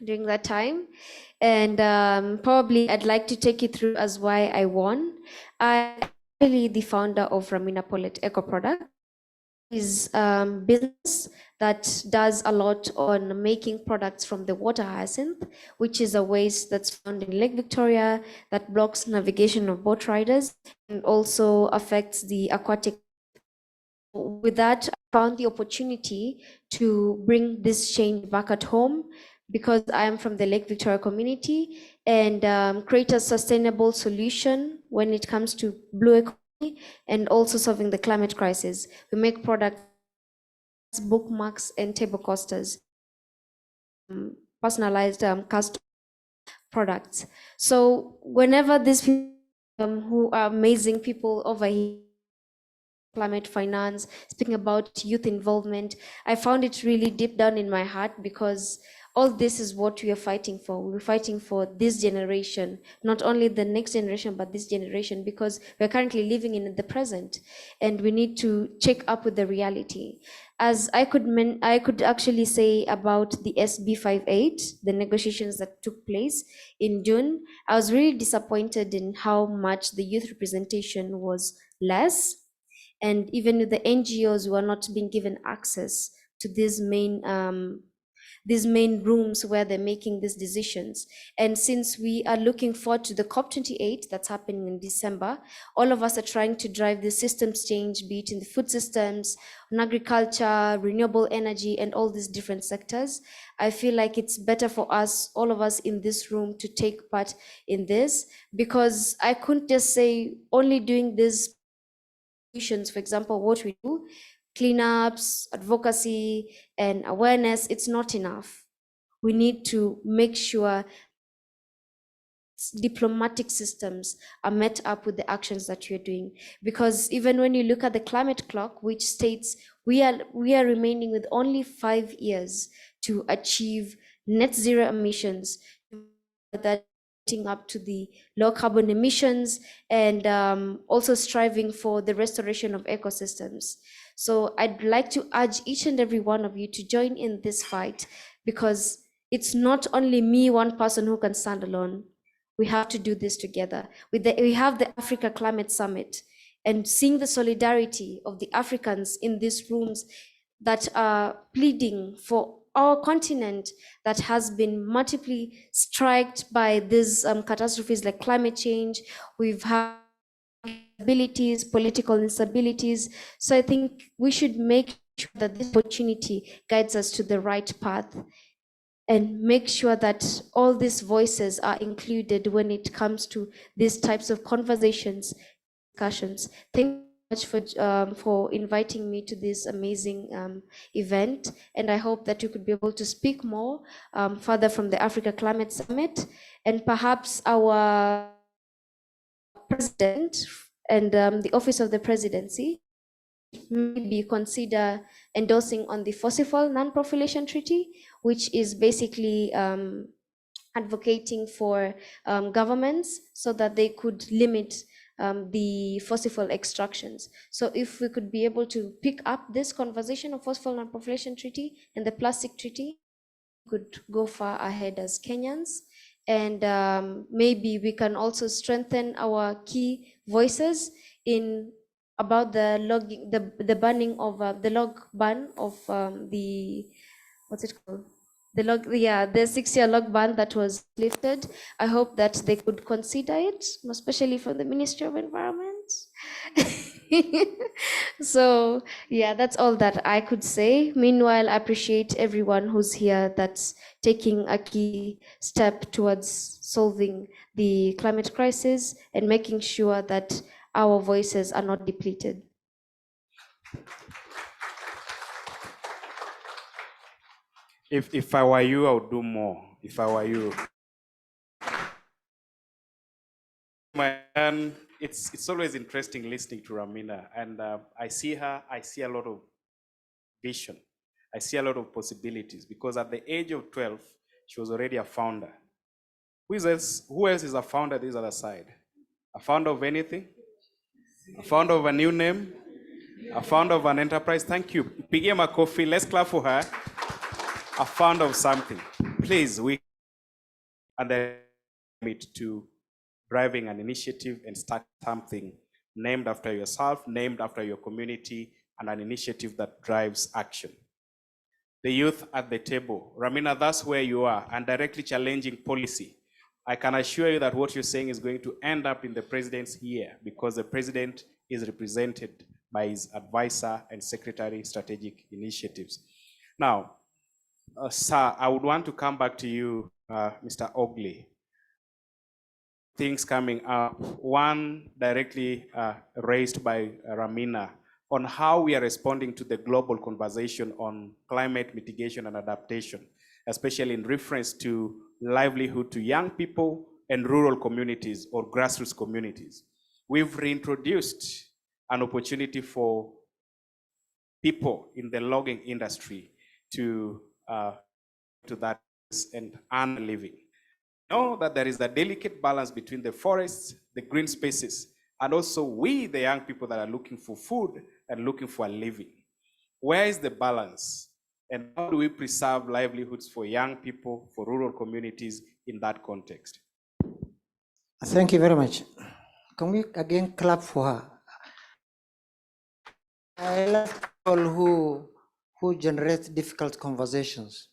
Speaker 12: during that time. And probably I'd like to take you through as why I won. I'm actually the founder of Ramina Polet Eco Product. Is business that does a lot on making products from the water hyacinth, which is a waste that's found in Lake Victoria that blocks navigation of boat riders and also affects the aquatic. With that, I found the opportunity to bring this change back at home because I am from the Lake Victoria community and create a sustainable solution when it comes to blue economy and also solving the climate crisis. We make products bookmarks and table coasters, personalized custom products. So whenever these people who are amazing people over here, climate finance, speaking about youth involvement, I found it really deep down in my heart, because all this is what we are fighting for. We're fighting for this generation, not only the next generation, but this generation, because we're currently living in the present and we need to check up with the reality. As I could actually say about the SB 58, the negotiations that took place in June, I was really disappointed in how much the youth representation was less. And even with the NGOs who are not being given access to these main rooms where they're making these decisions. And since we are looking forward to the COP28 that's happening in December, all of us are trying to drive the systems change, be it in the food systems, on agriculture, renewable energy, and all these different sectors. I feel like it's better for us, all of us in this room, to take part in this, because I couldn't just say only doing this, for example, what we do, cleanups, advocacy, and awareness, it's not enough. We need to make sure diplomatic systems are met up with the actions that you're doing. Because even when you look at the climate clock, which states we are remaining with only 5 years to achieve net zero emissions, that up to the low carbon emissions, and also striving for the restoration of ecosystems. So I'd like to urge each and every one of you to join in this fight, because it's not only me, one person, who can stand alone. We have to do this together. We have the Africa Climate Summit, and seeing the solidarity of the Africans in these rooms that are pleading for our continent that has been multiply struck by these catastrophes like climate change. We've had instabilities, political instabilities. So I think we should make sure that this opportunity guides us to the right path, and make sure that all these voices are included when it comes to these types of conversations, discussions. Thank you much for inviting me to this amazing event, and I hope that you could be able to speak more further from the Africa Climate Summit, and perhaps our president and the office of the presidency maybe consider endorsing on the Fossil Fuel Non-Proliferation Treaty, which is basically advocating for governments so that they could limit the fossil fuel extractions. So if we could be able to pick up this conversation of Fossil Fuel Non-Proliferation Treaty and the Plastic Treaty, we could go far ahead as Kenyans. And maybe we can also strengthen our key voices in about the logging, the banning of the log ban of the, what's it called? The 6-year log ban that was lifted. I hope that they could consider it, especially from the Ministry of Environment. So yeah, that's all that I could say. Meanwhile, I appreciate everyone who's here that's taking a key step towards solving the climate crisis and making sure that our voices are not depleted.
Speaker 6: If I were you, I would do more. If I were you. It's always interesting listening to Ramina, and I see her, I see a lot of vision. I see a lot of possibilities, because at the age of 12, she was already a founder. Who else is a founder this other side? A founder of anything? A founder of a new name? A founder of an enterprise? Thank you. Pigia Makofi, let's clap for her. A founder of something. Please, and then to driving an initiative and start something named after yourself, named after your community, and an initiative that drives action. The youth at the table. Ramina, that's where you are, and directly challenging policy. I can assure you that what you're saying is going to end up in the president's ear, because the president is represented by his advisor and secretary strategic initiatives. Now, sir, I would want to come back to you, Mr. Ogley. Things coming up. One directly raised by Ramina on how we are responding to the global conversation on climate mitigation and adaptation, especially in reference to livelihood to young people and rural communities or grassroots communities. We've reintroduced an opportunity for people in the logging industry to that and earn a living. Know that there is a delicate balance between the forests, the green spaces, and also we, the young people that are looking for food and looking for a living. Where is the balance? And how do we preserve livelihoods for young people, for rural communities in that context?
Speaker 8: Thank you very much. Can we again clap for her? I love people who generate difficult conversations,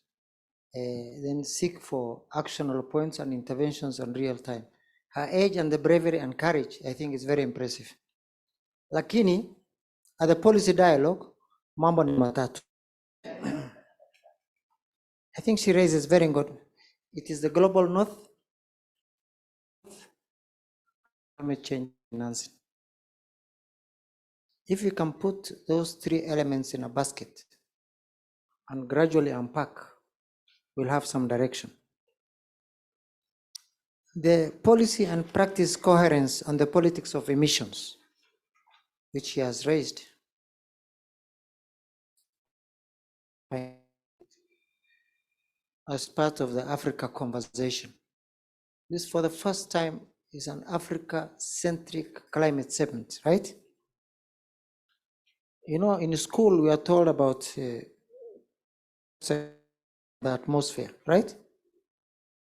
Speaker 8: then seek for actionable points and interventions in real time. Her age and the bravery and courage, I think, is very impressive. Lakini, at the policy dialogue, mambo ni matatu. I think she raises very good. It is the global north, climate change financing. If we can put those three elements in a basket and gradually unpack, we'll have some direction. The policy and practice coherence on the politics of emissions, which he has raised, as part of the Africa conversation. This, for the first time, is an Africa-centric climate segment, right? You know, in school, we are told about the atmosphere, right? Is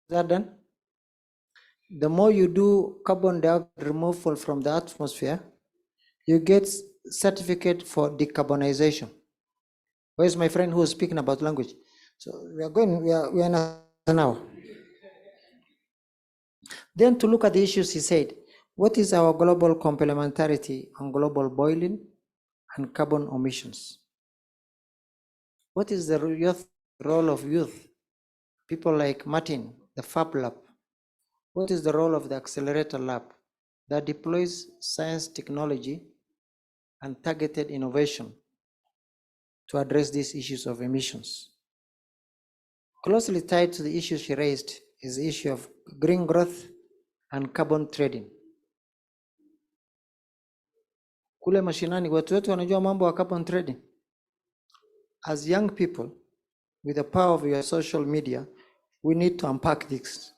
Speaker 8: that done? The more you do carbon dioxide removal from the atmosphere, you get certificate for decarbonization. Where's my friend who was speaking about language? So we are now. Then to look at the issues, he said, what is our global complementarity on global boiling and carbon emissions? What is the role of youth? People like Martin, the Fab Lab. What is the role of the Accelerator Lab that deploys science, technology, and targeted innovation to address these issues of emissions? Closely tied to the issue she raised is the issue of green growth and carbon trading. Kule mashinani watu wetu wanajua mambo ya carbon trading. As young people, with the power of your social media, we need to unpack this.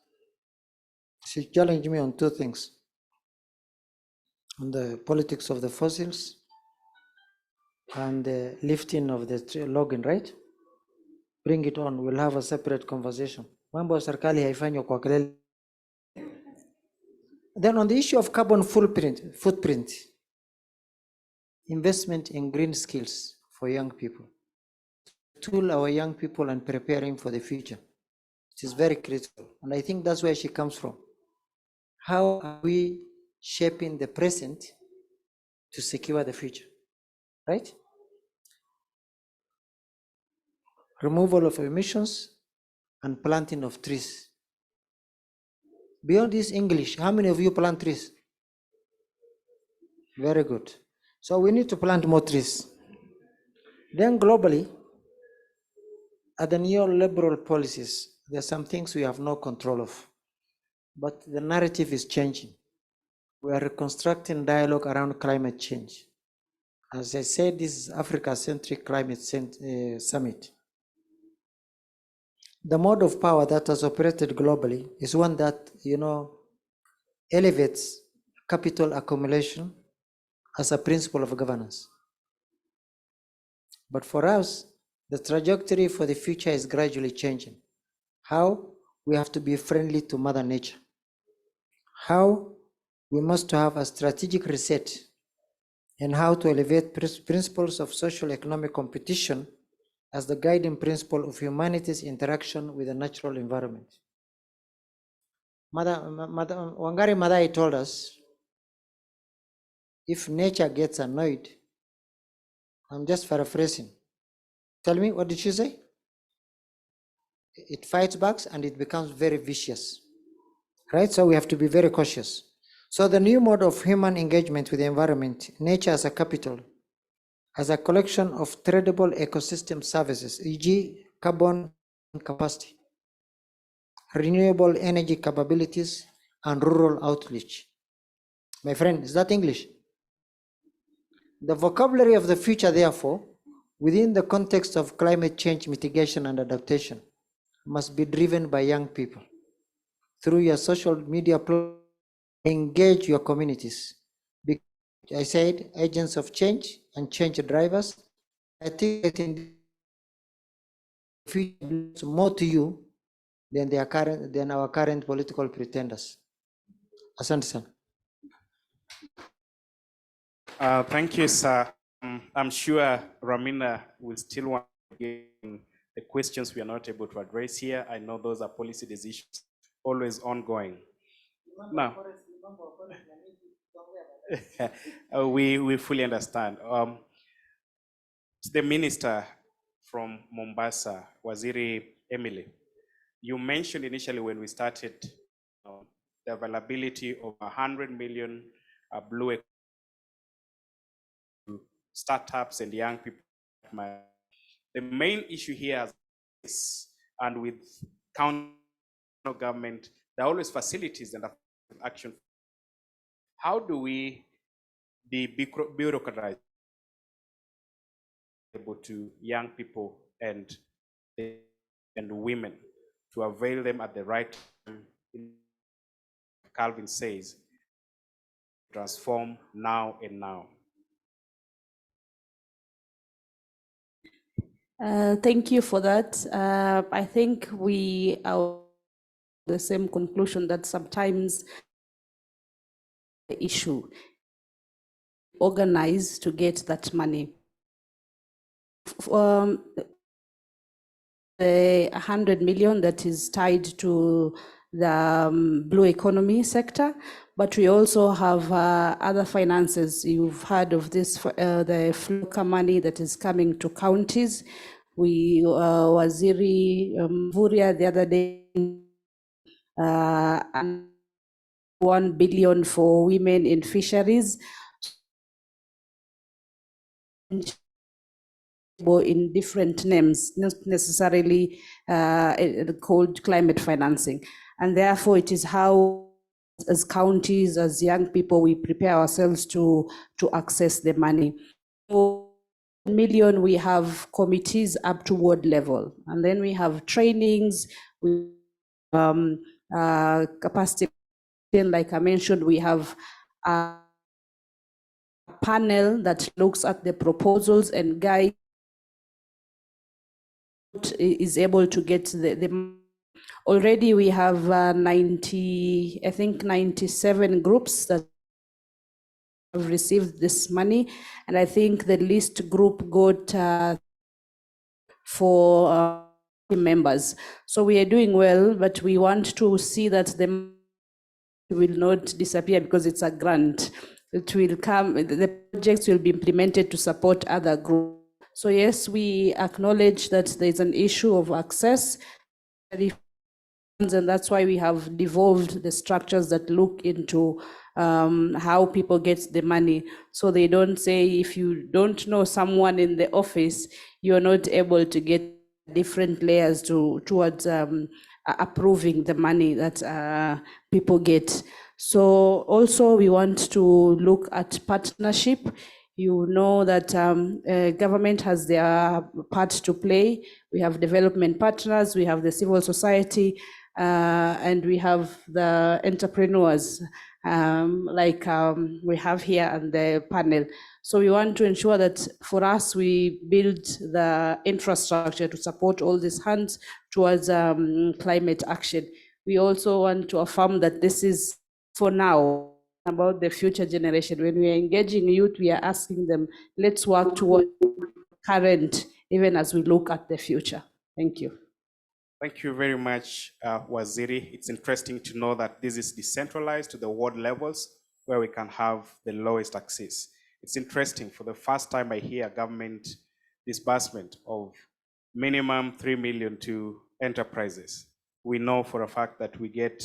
Speaker 8: She challenged me on two things: on the politics of the fossils and the lifting of the logging, right? Bring it on, we'll have a separate conversation. Mambo ya serikali haifanywi kwa kelele. Then on the issue of carbon footprint, investment in green skills for young people, tool our young people and preparing for the future. It is very critical. And I think that's where she comes from. How are we shaping the present to secure the future, right? Removal of emissions and planting of trees. Beyond this English, how many of you plant trees? Very good. So we need to plant more trees. Then globally, at the neoliberal policies, there are some things we have no control of, but the narrative is changing. We are reconstructing dialogue around climate change. As I said, this is Africa-centric climate summit. The mode of power that has operated globally is one that, elevates capital accumulation as a principle of governance. But for us, the trajectory for the future is gradually changing. How? We have to be friendly to Mother Nature. How? We must have a strategic reset in how to elevate principles of social economic competition as the guiding principle of humanity's interaction with the natural environment. Wangari Maathai told us, if nature gets annoyed, I'm just paraphrasing. Tell me, what did she say? It fights back and it becomes very vicious, right? So we have to be very cautious. So the new mode of human engagement with the environment, nature as a capital, as a collection of tradable ecosystem services, e.g. carbon capacity, renewable energy capabilities, and rural outreach. My friend, is that English? The vocabulary of the future, therefore, within the context of climate change mitigation and adaptation, must be driven by young people. Through your social media platforms, engage your communities. Because I said, agents of change and change drivers. I think the future belongs more to you than our current political pretenders. Asante sana.
Speaker 6: Thank you, sir. I'm sure Ramina will still want to get the questions we are not able to address here. I know those are policy decisions, always ongoing. Now, we fully understand. The minister from Mombasa, Waziri Emily, you mentioned initially when we started the availability of 100 million blue startups and young people. The main issue here is, and with county government, there are always facilities and action. How do we bureaucratize to young people and women to avail them at the right time? Calvin says, transform now and now.
Speaker 9: Thank you for that. I think we are the same conclusion that sometimes the issue organize to get that money. The 100 million that is tied to the blue economy sector, but we also have other finances. You've heard of this, the FLOCA money that is coming to counties. We, Waziri Mvurya the other day, 1 billion for women in fisheries, in different names, not necessarily called climate financing. And therefore it is how, as counties, as young people, we prepare ourselves to access the money. So, million, we have committees up to ward level, and then we have trainings, we capacity, like I mentioned, we have a panel that looks at the proposals and guide is able to get the already we have 90, I think 97 groups that have received this money, and I think the least group got for members. So we are doing well, but we want to see that the will not disappear because it's a grant. It will come, the projects will be implemented to support other groups. So yes, we acknowledge that there's an issue of access, and that's why we have devolved the structures that look into how people get the money. So they don't say, if you don't know someone in the office, you're not able to get different layers towards approving the money that people get. So also we want to look at partnership. You know that government has their part to play. We have development partners, we have the civil society, and we have the entrepreneurs, like we have here on the panel. So we want to ensure that for us, we build the infrastructure to support all these hands towards climate action. We also want to affirm that this is for now about the future generation. When we are engaging youth, we are asking them, let's work toward current, even as we look at the future. Thank you.
Speaker 6: Thank you very much, Waziri. It's interesting to know that this is decentralized to the ward levels where we can have the lowest access. It's interesting, for the first time I hear government disbursement of minimum 3 million to enterprises. We know for a fact that we get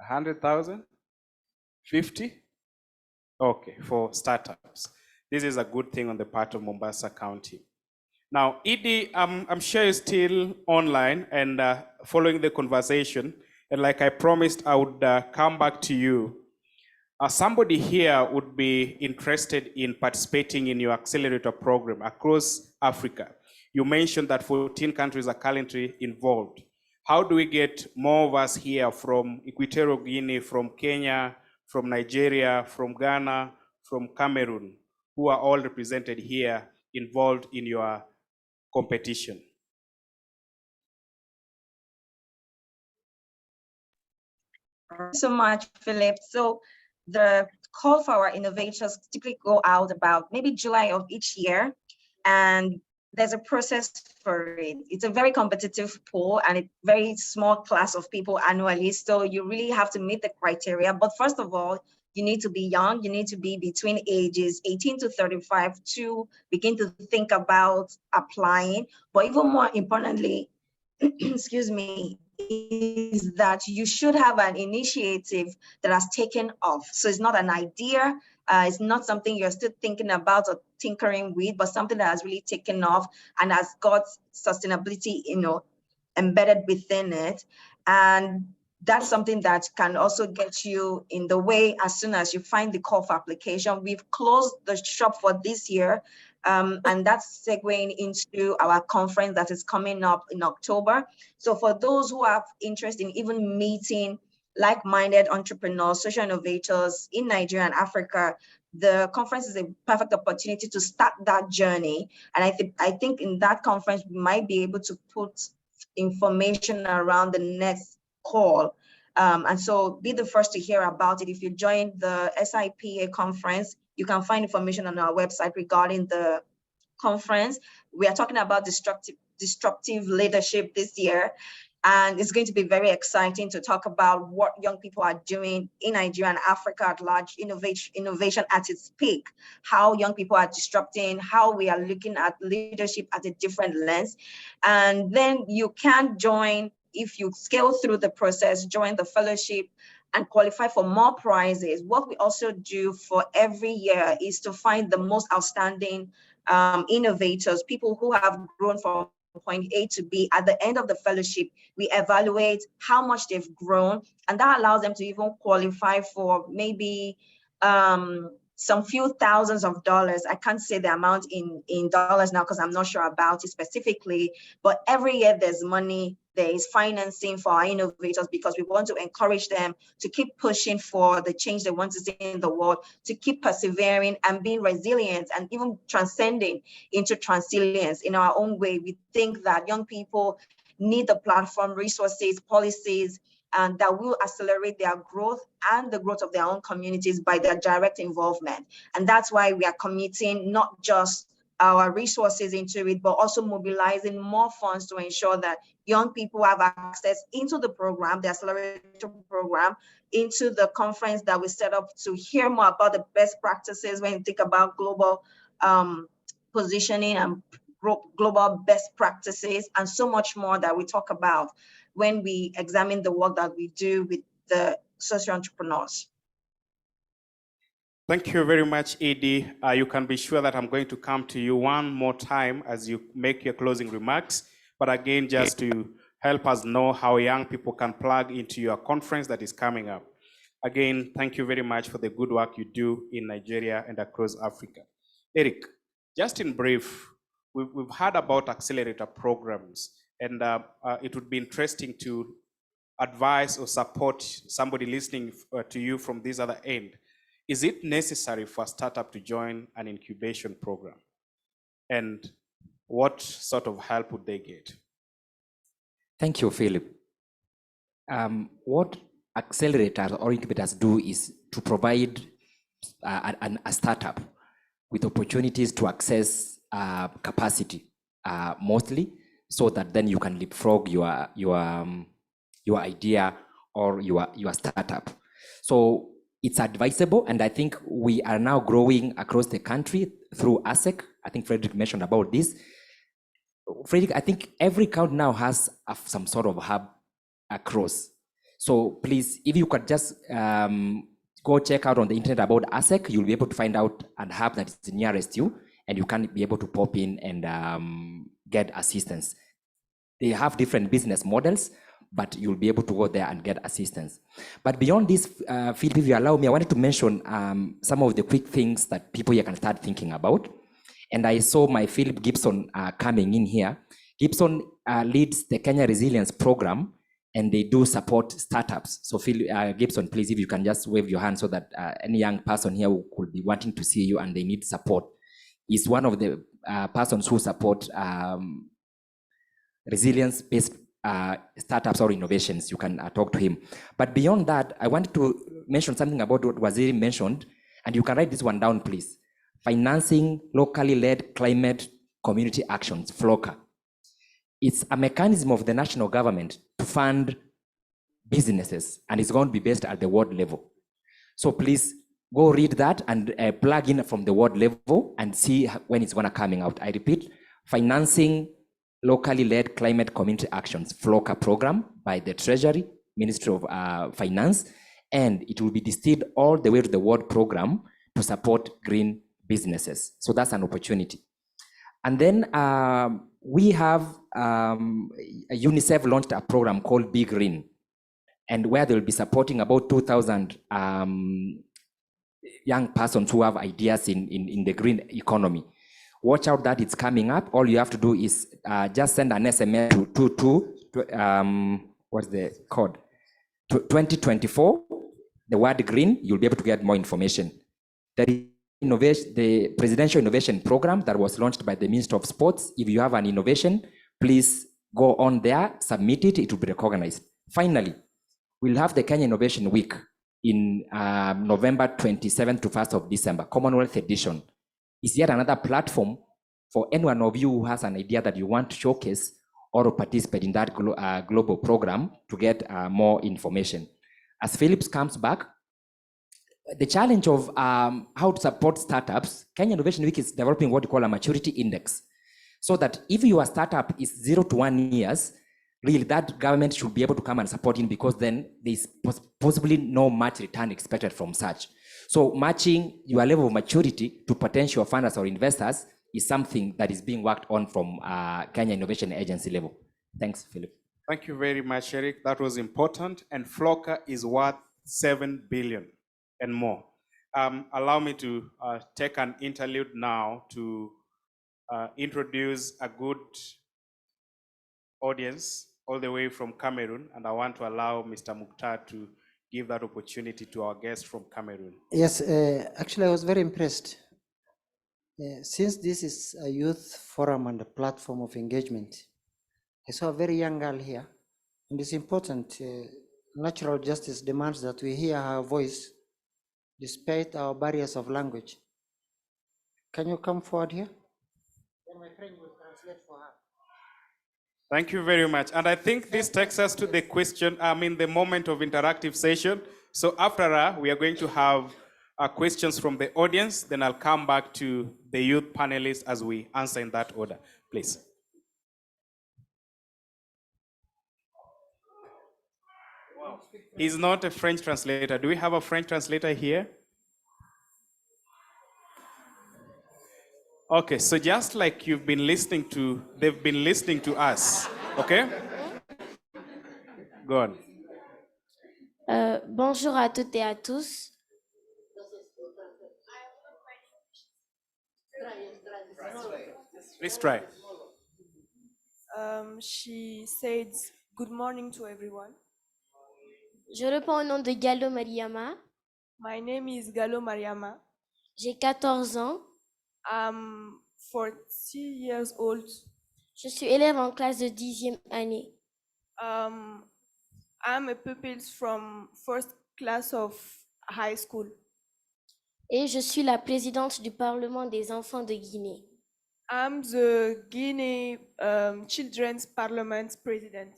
Speaker 6: 100,000, 50? Okay, for startups. this is a good thing on the part of Mombasa County. Now, Edie, I'm sure you're still online and following the conversation. And like I promised, I would come back to you. Somebody here would be interested in participating in your accelerator program across Africa. You mentioned that 14 countries are currently involved. How do we get more of us here from Equatorial Guinea, from Kenya, from Nigeria, from Ghana, from Cameroon, who are all represented here, involved in your competition?
Speaker 3: Thank you so much, Philip. So the call for our innovators typically go out about maybe July of each year, and there's a process for it. It's a very competitive pool and a very small class of people annually. So you really have to meet the criteria. But first of all, you need to be young. You need to be between ages 18 to 35 to begin to think about applying. But even more importantly, excuse me, is that you should have an initiative that has taken off. So it's not an idea, it's not something you're still thinking about or tinkering with, but something that has really taken off and has got sustainability, embedded within it. And that's something that can also get you in the way as soon as you find the call for application. We've closed the shop for this year, and that's segueing into our conference that is coming up in October. So for those who have interest in even meeting like-minded entrepreneurs, social innovators in Nigeria and Africa, the conference is a perfect opportunity to start that journey. And I think in that conference, we might be able to put information around the next call. And so be the first to hear about it. If you join the SIPA conference, you can find information on our website regarding the conference. We are talking about disruptive leadership this year. And it's going to be very exciting to talk about what young people are doing in Nigeria and Africa at large, innovation at its peak, how young people are disrupting, how we are looking at leadership at a different lens. And then you can join, if you scale through the process, join the fellowship and qualify for more prizes. What we also do for every year is to find the most outstanding innovators, people who have grown from point A to B. At the end of the fellowship, we evaluate how much they've grown, and that allows them to even qualify for maybe some few thousands of dollars. I can't say the amount in dollars now because I'm not sure about it specifically, but every year there's money, there is financing for our innovators because we want to encourage them to keep pushing for the change they want to see in the world, to keep persevering and being resilient and even transcending into transilience in our own way. We think that young people need the platform, resources, policies, and that will accelerate their growth and the growth of their own communities by their direct involvement. And that's why we are committing not just our resources into it, but also mobilizing more funds to ensure that young people have access into the program, the accelerator program, into the conference that we set up to hear more about the best practices when you think about global positioning and global best practices, and so much more that we talk about when we examine the work that we do with the social entrepreneurs.
Speaker 6: Thank you very much, Edie. You can be sure that I'm going to come to you one more time as you make your closing remarks. But again, just to help us know how young people can plug into your conference that is coming up. Again, thank you very much for the good work you do in Nigeria and across Africa. Eric, just in brief, we've heard about accelerator programs, and it would be interesting to advise or support somebody listening to you from this other end. Is it necessary for a startup to join an incubation program? And what sort of help would they get?
Speaker 10: Thank you, Philip. What accelerators or incubators do is to provide a startup with opportunities to access capacity, mostly, so that then you can leapfrog your idea or your startup. So it's advisable, and I think we are now growing across the country through ASEC. I think Frederick mentioned about this. Frederick, I think every county now has some sort of hub across. So please, if you could just go check out on the internet about ASEC, you'll be able to find out a hub that is nearest you, and you can be able to pop in and get assistance. They have different business models, but you'll be able to go there and get assistance. But beyond this, Philip, if you allow me, I wanted to mention some of the quick things that people here can start thinking about. And I saw my Philip Gibson coming in here. Gibson leads the Kenya Resilience Program, and they do support startups. So Gibson, please, if you can just wave your hand so that any young person here who could be wanting to see you and they need support is one of the persons who support resilience-based startups or innovations. You can talk to him. But beyond that, I wanted to mention something about what Waziri mentioned, and you can write this one down, please. Financing locally led climate community actions, FLOCA. It's a mechanism of the national government to fund businesses, and it's going to be based at the world level. So please go read that and plug in from the world level and see when it's going to coming out. I repeat, financing locally led climate community actions, FLOCA program by the Treasury, Ministry of Finance, and it will be distilled all the way to the world program to support green businesses. So that's an opportunity. And then we have UNICEF launched a program called Big Green, and where they'll be supporting about 2,000 young persons who have ideas in the green economy. Watch out that it's coming up. All you have to do is just send an SMS to what's the code? 2024, the word green, you'll be able to get more information. The Presidential Innovation Program that was launched by the Minister of Sports. If you have an innovation, please go on there, submit it, it will be recognized. Finally, we'll have the Kenya Innovation Week in November 27th to 1st of December, Commonwealth Edition. Is yet another platform for anyone of you who has an idea that you want to showcase or participate in that global program to get more information. As Phillips comes back, the challenge of how to support startups, Kenya Innovation Week is developing what we call a maturity index. So that if your startup is 0 to 1 years, really that government should be able to come and support it, because then there's possibly no much return expected from such. So matching your level of maturity to potential funders or investors is something that is being worked on from Kenya Innovation Agency level. Thanks, Philip.
Speaker 6: Thank you very much, Eric. That was important. And FLOCA is worth 7 billion and more. Allow me to take an interlude now to introduce a good audience all the way from Cameroon. And I want to allow Mr. Mukhtar to give that opportunity to our guest from Cameroon.
Speaker 8: Yes, actually I was very impressed. Since this is a youth forum and a platform of engagement, I saw a very young girl here, and it's important. Natural justice demands that we hear her voice despite our barriers of language. Can you come forward here? Then my friend will translate for her.
Speaker 6: Thank you very much. And I think this takes us to the question, the moment of interactive session. So after that, we are going to have questions from the audience. Then I'll come back to the youth panelists as we answer in that order. Please. He's not a French translator. Do we have a French translator here? Okay, so just like you've been listening to, they've been listening to us, okay? Go on.
Speaker 13: Bonjour à toutes et à tous.
Speaker 6: Please try.
Speaker 14: She said, good morning to everyone.
Speaker 13: Je réponds au nom de Gallo Mariama.
Speaker 14: My name is Gallo Mariama.
Speaker 13: J'ai 14 ans.
Speaker 14: I'm 40 years old.
Speaker 13: Je suis élève en classe de 10e année.
Speaker 14: I'm a pupil from first class of high school.
Speaker 13: Et je suis la présidente du Parlement des enfants de Guinée.
Speaker 14: I'm the Guinea Children's Parliament President.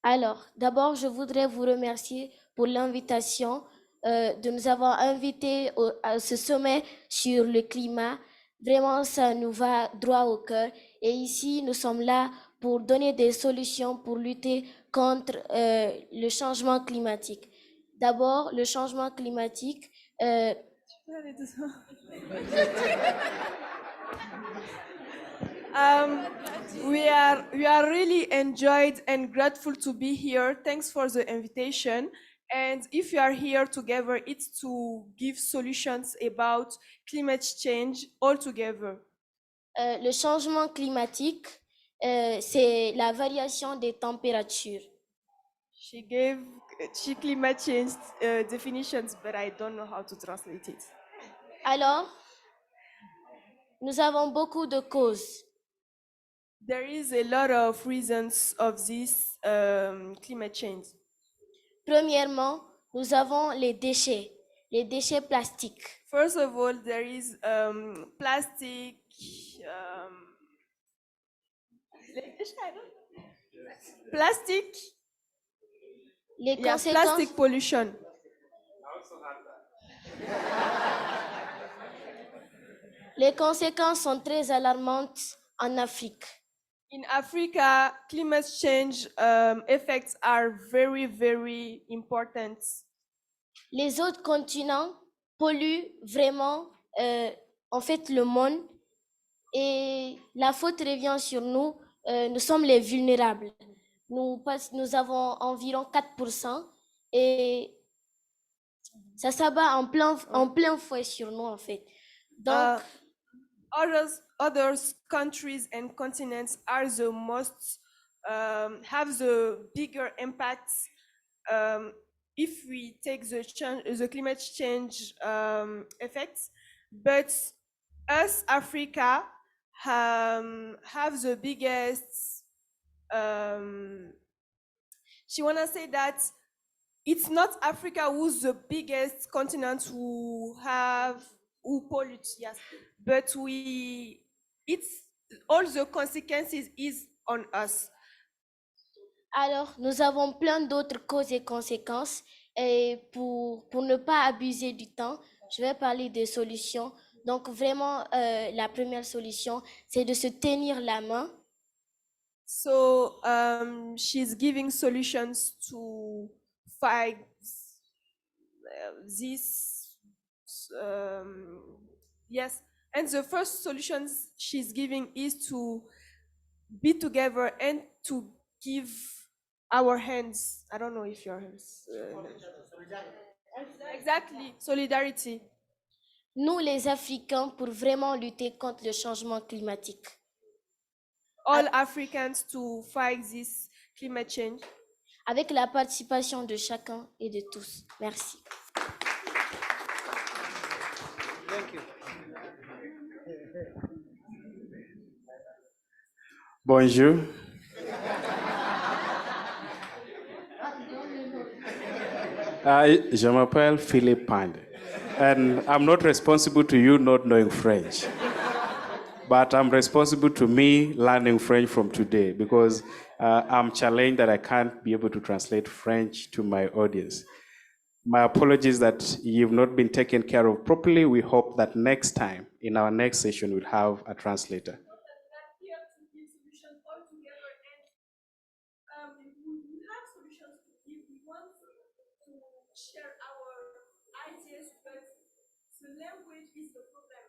Speaker 13: Alors, d'abord, je voudrais vous remercier pour l'invitation de nous avoir invités à ce sommet sur le climat. Vraiment, ça nous va droit au cœur. Et ici, nous sommes là pour donner des solutions pour lutter contre le changement climatique. D'abord, le changement climatique.
Speaker 14: We are really enjoyed and grateful to be here. Thanks for the invitation. And if you are here together, it's to give solutions about climate change all together.
Speaker 13: Le changement climatique, c'est la variation des températures.
Speaker 14: She climate change definitions, but I don't know how to translate it.
Speaker 13: Alors, nous avons beaucoup de causes.
Speaker 14: There is a lot of reasons of this climate change.
Speaker 13: Premièrement, nous avons les déchets plastiques.
Speaker 14: First of all, there is plastic. Plastic.
Speaker 13: Les conséquences.
Speaker 14: Plastic pollution.
Speaker 13: Les conséquences sont très alarmantes en Afrique.
Speaker 14: In Africa, climate change effects are very, very important.
Speaker 13: Les autres continents polluent vraiment, en fait, le monde. Et la faute revient sur nous. Nous sommes les vulnérables. Nous avons environ 4%. Et ça s'abat en plein fouet sur nous, en fait. Donc,
Speaker 14: other countries and continents are the most have the bigger impacts if we take the climate change effects, but us Africa have the biggest. She wanna say that it's not Africa who's the biggest continent who pollute, yes, but all the consequences is on us.
Speaker 13: Alors, nous avons plein d'autres causes et conséquences. Et pour ne pas abuser du temps, je vais parler des solutions. Donc, vraiment, la première solution, c'est de se tenir la main.
Speaker 14: So, she's giving solutions to fight this. Yes, and the first solution she's giving is to be together and to give our hands. I don't know if your hands. Exactly, solidarity.
Speaker 13: Nous, les Africains, pour vraiment lutter contre le changement climatique.
Speaker 14: All Africans to fight this climate change.
Speaker 13: Avec la participation de chacun et de tous. Merci.
Speaker 14: Thank you.
Speaker 6: Bonjour. Je m'appelle Philippe Pande, and I'm not responsible to you not knowing French, but I'm responsible to me learning French from today because I'm challenged that I can't be able to translate French to my audience. My apologies that you've not been taken care of properly. We hope that next time, in our next session, we'll have a translator.
Speaker 14: Share our ideas, but the language is the problem.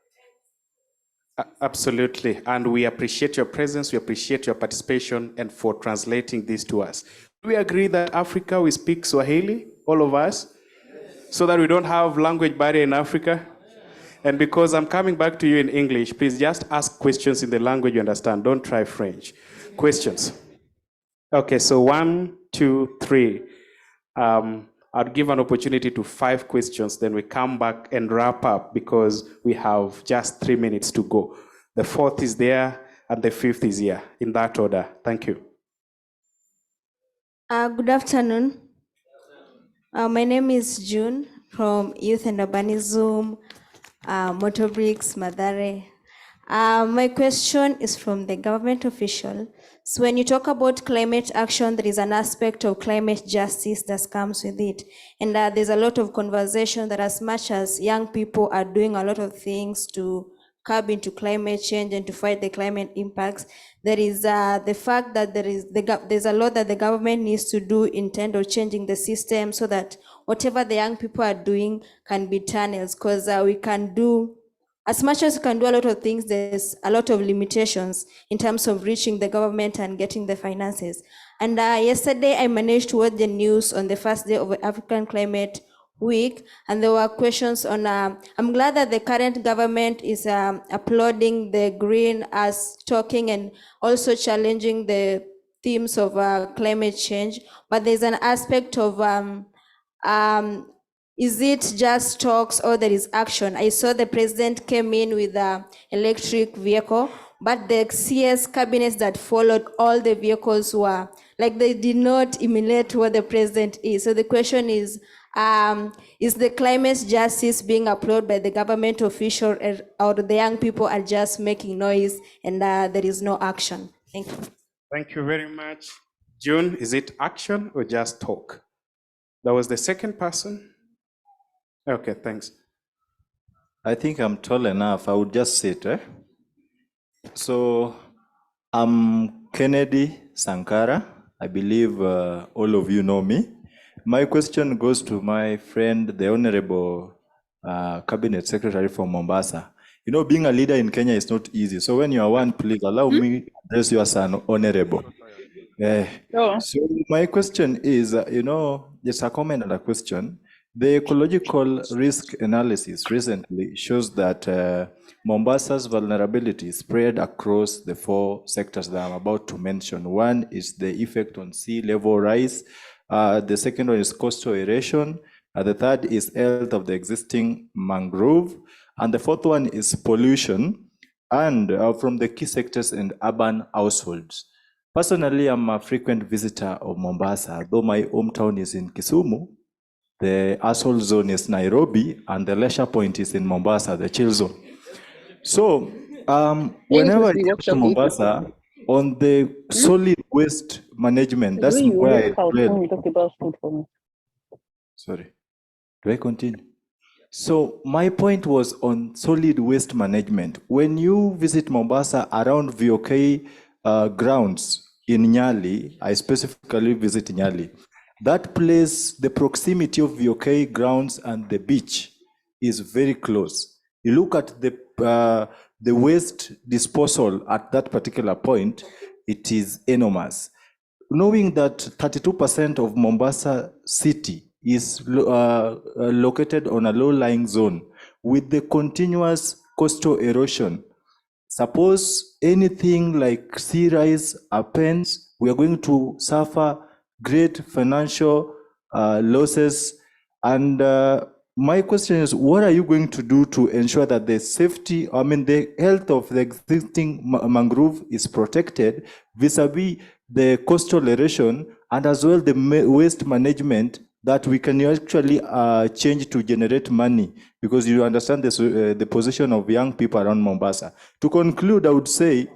Speaker 6: Absolutely, and we appreciate your presence, we appreciate your participation, and for translating this to us. Do we agree that Africa, we speak Swahili, all of us, so that we don't have language barrier in Africa? And because I'm coming back to you in English, please just ask questions in the language you understand. Don't try French. Questions? Okay, so 1, 2, 3. I'll give an opportunity to 5 questions, then we come back and wrap up because we have just 3 minutes to go. The 4th is there and the 5th is here, in that order. Thank you.
Speaker 15: Good afternoon. My name is June from Youth and Urbanism, Motobricks, Mathare. My question is from the government official. So when you talk about climate action, there is an aspect of climate justice that comes with it. And there's a lot of conversation that as much as young people are doing a lot of things to curb into climate change and to fight the climate impacts. There is the fact that there's a lot that the government needs to do in terms of changing the system so that whatever the young people are doing can be tunnels, because we can do, as much as we can do a lot of things, there's a lot of limitations in terms of reaching the government and getting the finances. And yesterday I managed to watch the news on the first day of African Climate Week, and there were questions on, I'm glad that the current government is applauding the green as talking and also challenging the themes of climate change, but there's an aspect of, is it just talks or there is action? I saw the president came in with an electric vehicle, but the CS cabinets that followed, all the vehicles were, like, they did not emulate what the president is. So the question is the climate justice being applauded by the government official, or the young people are just making noise and there is no action? Thank you.
Speaker 6: Thank you very much. June, is it action or just talk? That was the second person. Okay, thanks.
Speaker 16: I think I'm tall enough. I would just sit. So I'm Kennedy Sankara. I believe all of you know me. My question goes to my friend, the Honorable Cabinet Secretary from Mombasa. You know, being a leader in Kenya is not easy. So when you are one, please allow me to address you as an honorable. So my question is, there's a comment and a question. The ecological risk analysis recently shows that Mombasa's vulnerability is spread across the 4 sectors that I'm about to mention. One is the effect on sea level rise. The second one is coastal erosion. The third is health of the existing mangrove. And the fourth one is pollution, and from the key sectors and urban households. Personally, I'm a frequent visitor of Mombasa, though my hometown is in Kisumu. The asshole zone is Nairobi, and the leisure point is in Mombasa, the chill zone. So, whenever I come to Mombasa, on the solid waste management, that's where I dwell. Sorry, do I continue? So my point was on solid waste management. When you visit Mombasa around VOK grounds in Nyali, I specifically visit Nyali. That place, the proximity of VOK grounds and the beach is very close. You look at the waste disposal at that particular point, it is enormous. Knowing that 32% of Mombasa city is located on a low-lying zone with the continuous coastal erosion, suppose anything like sea rise happens, we are going to suffer great financial losses. And my question is, what are you going to do to ensure that the safety, the health of the existing mangrove is protected vis-a-vis the coastal erosion, and as well the waste management that we can actually change to generate money, because you understand this, the position of young people around Mombasa. To conclude, I would say,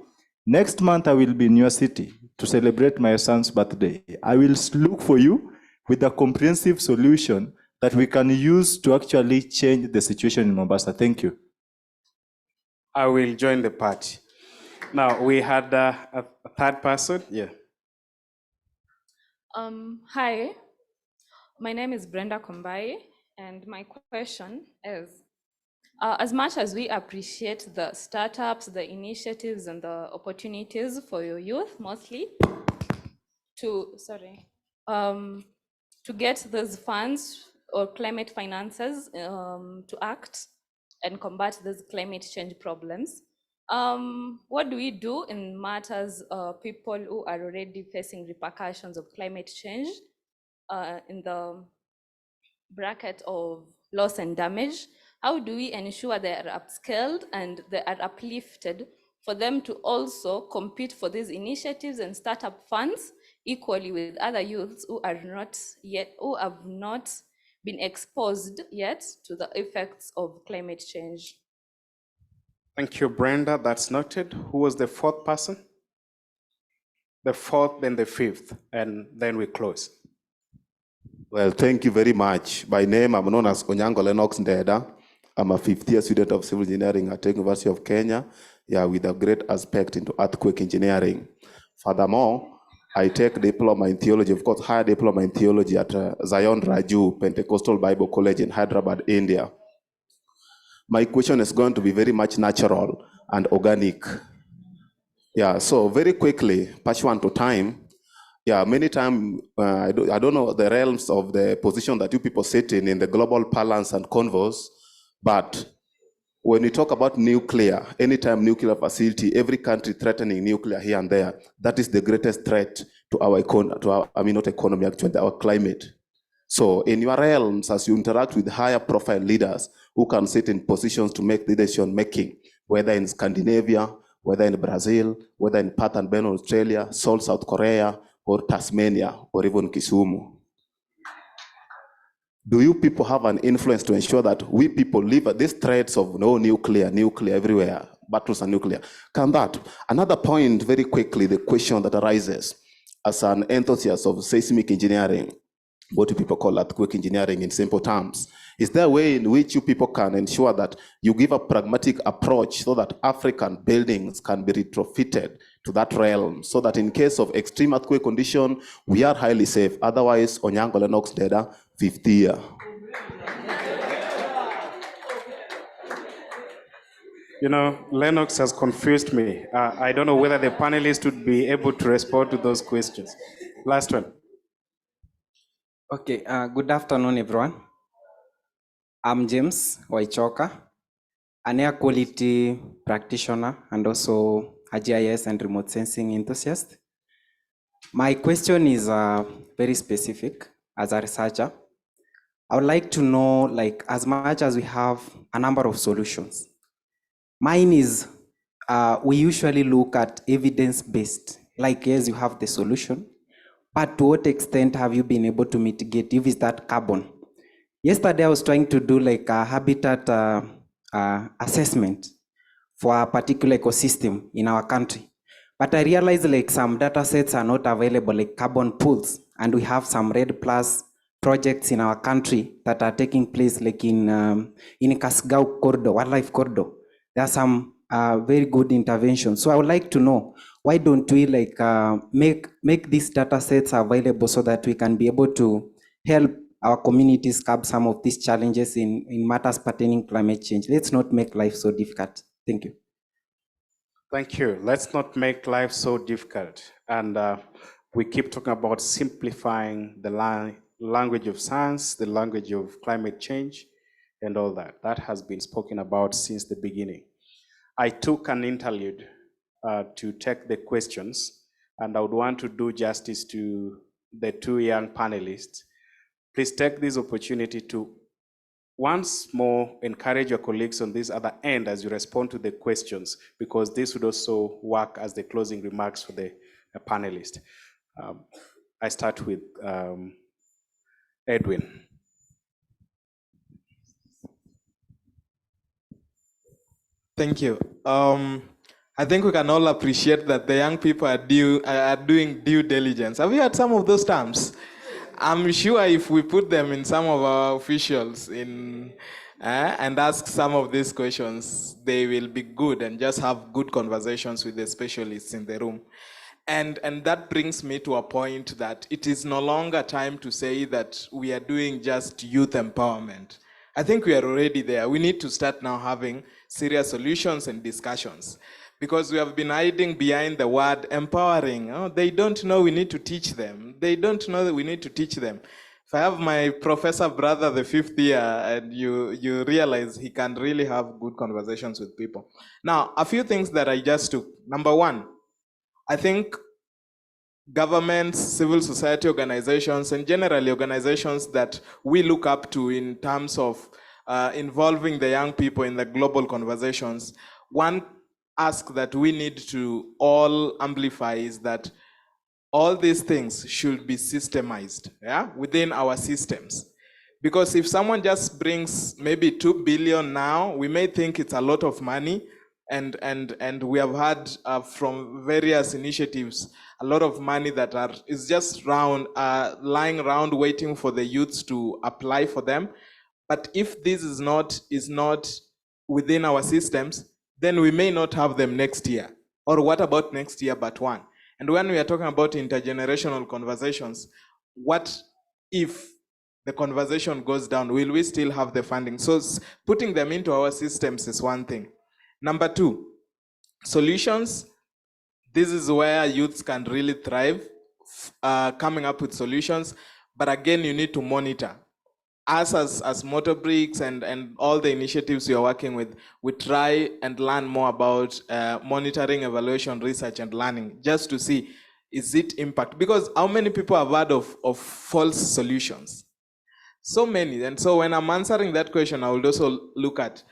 Speaker 16: next month I will be in your city to celebrate my son's birthday. I will look for you with a comprehensive solution that we can use to actually change the situation in Mombasa. Thank you.
Speaker 6: I will join the party. Now, we had a third person. Yeah.
Speaker 17: Hi, my name is Brenda Kombai, and my question is, as much as we appreciate the startups, the initiatives, and the opportunities for your youth, mostly, to get those funds or climate finances to act and combat these climate change problems, what do we do in matters people who are already facing repercussions of climate change in the bracket of loss and damage? How do we ensure they are upscaled and they are uplifted for them to also compete for these initiatives and startup funds equally with other youths who have not been exposed yet to the effects of climate change?
Speaker 6: Thank you, Brenda. That's noted. Who was the fourth person? The fourth, then the fifth, and then we close.
Speaker 18: Well, thank you very much. By name, I'm known as Onyango Lennox Ndeda. I'm a fifth-year student of civil engineering at the University of Kenya, with a great aspect into earthquake engineering. Furthermore, I take diploma in theology, of course, higher diploma in theology at Zion Raju Pentecostal Bible College in Hyderabad, India. My question is going to be very much natural and organic. So very quickly, pursuant to time, many times, I don't know the realms of the position that you people sit in the global balance and converse, but when we talk about nuclear, anytime nuclear facility, every country threatening nuclear here and there, that is the greatest threat to our not economy, actually, our climate. So in your realms, as you interact with higher profile leaders who can sit in positions to make decision making, whether in Scandinavia, whether in Brazil, whether in Perth and Ben, Australia, Seoul, South Korea, or Tasmania, or even Kisumu. Do you people have an influence to ensure that we people live these threats of nuclear everywhere, battles and nuclear? Can that? Another point, very quickly, the question that arises as an enthusiast of seismic engineering, what do people call earthquake engineering in simple terms? Is there a way in which you people can ensure that you give a pragmatic approach so that African buildings can be retrofitted to that realm, so that in case of extreme earthquake condition, we are highly safe? Otherwise, Onyango Lennox Deda, 50 year.
Speaker 6: Lennox has confused me. I don't know whether the panelists would be able to respond to those questions. Last one.
Speaker 19: Okay, good afternoon, everyone. I'm James Waichoka, an air quality practitioner and also a GIS and remote sensing enthusiast. My question is very specific as a researcher. I would like to know, as much as we have a number of solutions, mine is we usually look at evidence-based, yes, you have the solution, but to what extent have you been able to mitigate? If it's that carbon. Yesterday, I was trying to do a habitat assessment for a particular ecosystem in our country. But I realized some data sets are not available, like carbon pools, and we have some REDD+ projects in our country that are taking place in Kasgau corridor, wildlife corridor. There are some very good interventions. So I would like to know, why don't we make these data sets available so that we can be able to help our communities curb some of these challenges in matters pertaining climate change? Let's not make life so difficult. Thank you.
Speaker 6: Thank you. Let's not make life so difficult. And we keep talking about simplifying the language of science, the language of climate change, and all that. That has been spoken about since the beginning. I took an interlude to take the questions, and I would want to do justice to the two young panelists. Please take this opportunity to once more encourage your colleagues on this other end as you respond to the questions, because this would also work as the closing remarks for the panelists. I start with Edwin.
Speaker 11: Thank you. I think we can all appreciate that the young people are doing due diligence. Have you heard some of those terms? I'm sure if we put them in some of our officials and ask some of these questions, they will be good and just have good conversations with the specialists in the room. And that brings me to a point that it is no longer time to say that we are doing just youth empowerment. I think we are already there. We need to start now having serious solutions and discussions, because we have been hiding behind the word empowering. Oh, they don't know we need to teach them. They don't know that we need to teach them. If I have my professor brother, the 5th year, and you realize he can really have good conversations with people. Now, a few things that I just took. Number one, I think governments, civil society organizations, and generally organizations that we look up to in terms of involving the young people in the global conversations, one ask that we need to all amplify is that all these things should be systemized within our systems. Because if someone just brings maybe 2 billion now, we may think it's a lot of money, and we have had from various initiatives a lot of money that is just lying around waiting for the youths to apply for them. But if this is not within our systems, then we may not have them next year. Or what about next year but one? And when we are talking about intergenerational conversations, what if the conversation goes down? Will we still have the funding? So putting them into our systems is one thing. Number two, solutions. This is where youths can really thrive, coming up with solutions. But again, you need to monitor. Us as Motorbricks and all the initiatives we are working with, we try and learn more about monitoring, evaluation, research, and learning, just to see, is it impact? Because how many people have heard of false solutions? So many. And so when I'm answering that question, I will also look at,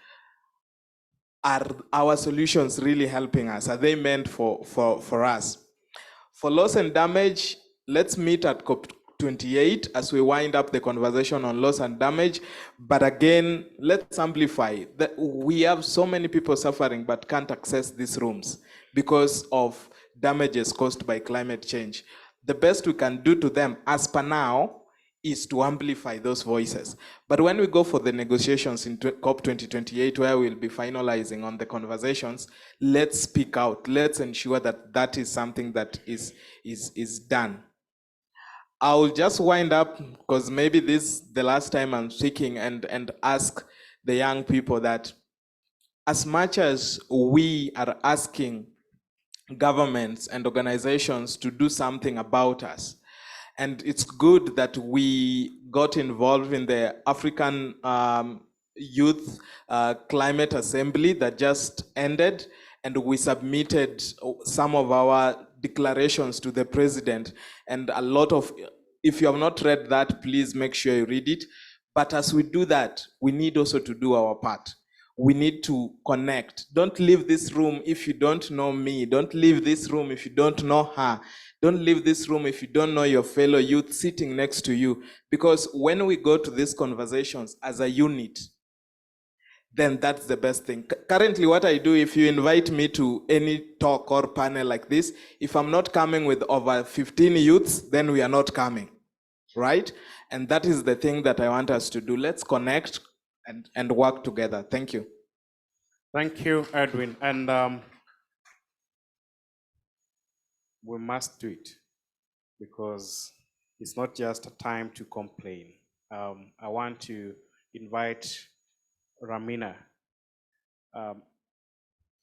Speaker 11: are our solutions really helping us? Are they meant for us? For loss and damage, let's meet at COP28 as we wind up the conversation on loss and damage. But again, let's amplify that we have so many people suffering but can't access these rooms because of damages caused by climate change. The best we can do to them as per now is to amplify those voices. But when we go for the negotiations in COP 2028, where we'll be finalizing on the conversations, let's speak out. Let's ensure that that is something that is done. I'll just wind up, because maybe this is the last time I'm speaking, and ask the young people that as much as we are asking governments and organizations to do something about us, and it's good that we got involved in the African Youth Climate Assembly that just ended, and we submitted some of our declarations to the president, and a lot of, if you have not read that, please make sure you read it. But as we do that, we need also to do our part. We need to connect. Don't leave this room if you don't know me. Don't leave this room if you don't know her. Don't leave this room if you don't know your fellow youth sitting next to you. Because when we go to these conversations as a unit, then that's the best thing. Currently, what I do, if you invite me to any talk or panel like this, if I'm not coming with over 15 youths, then we are not coming, right? And that is the thing that I want us to do. Let's connect and work together. Thank you.
Speaker 6: Thank you, Edwin. And we must do it, because it's not just a time to complain. I want to invite Ramina,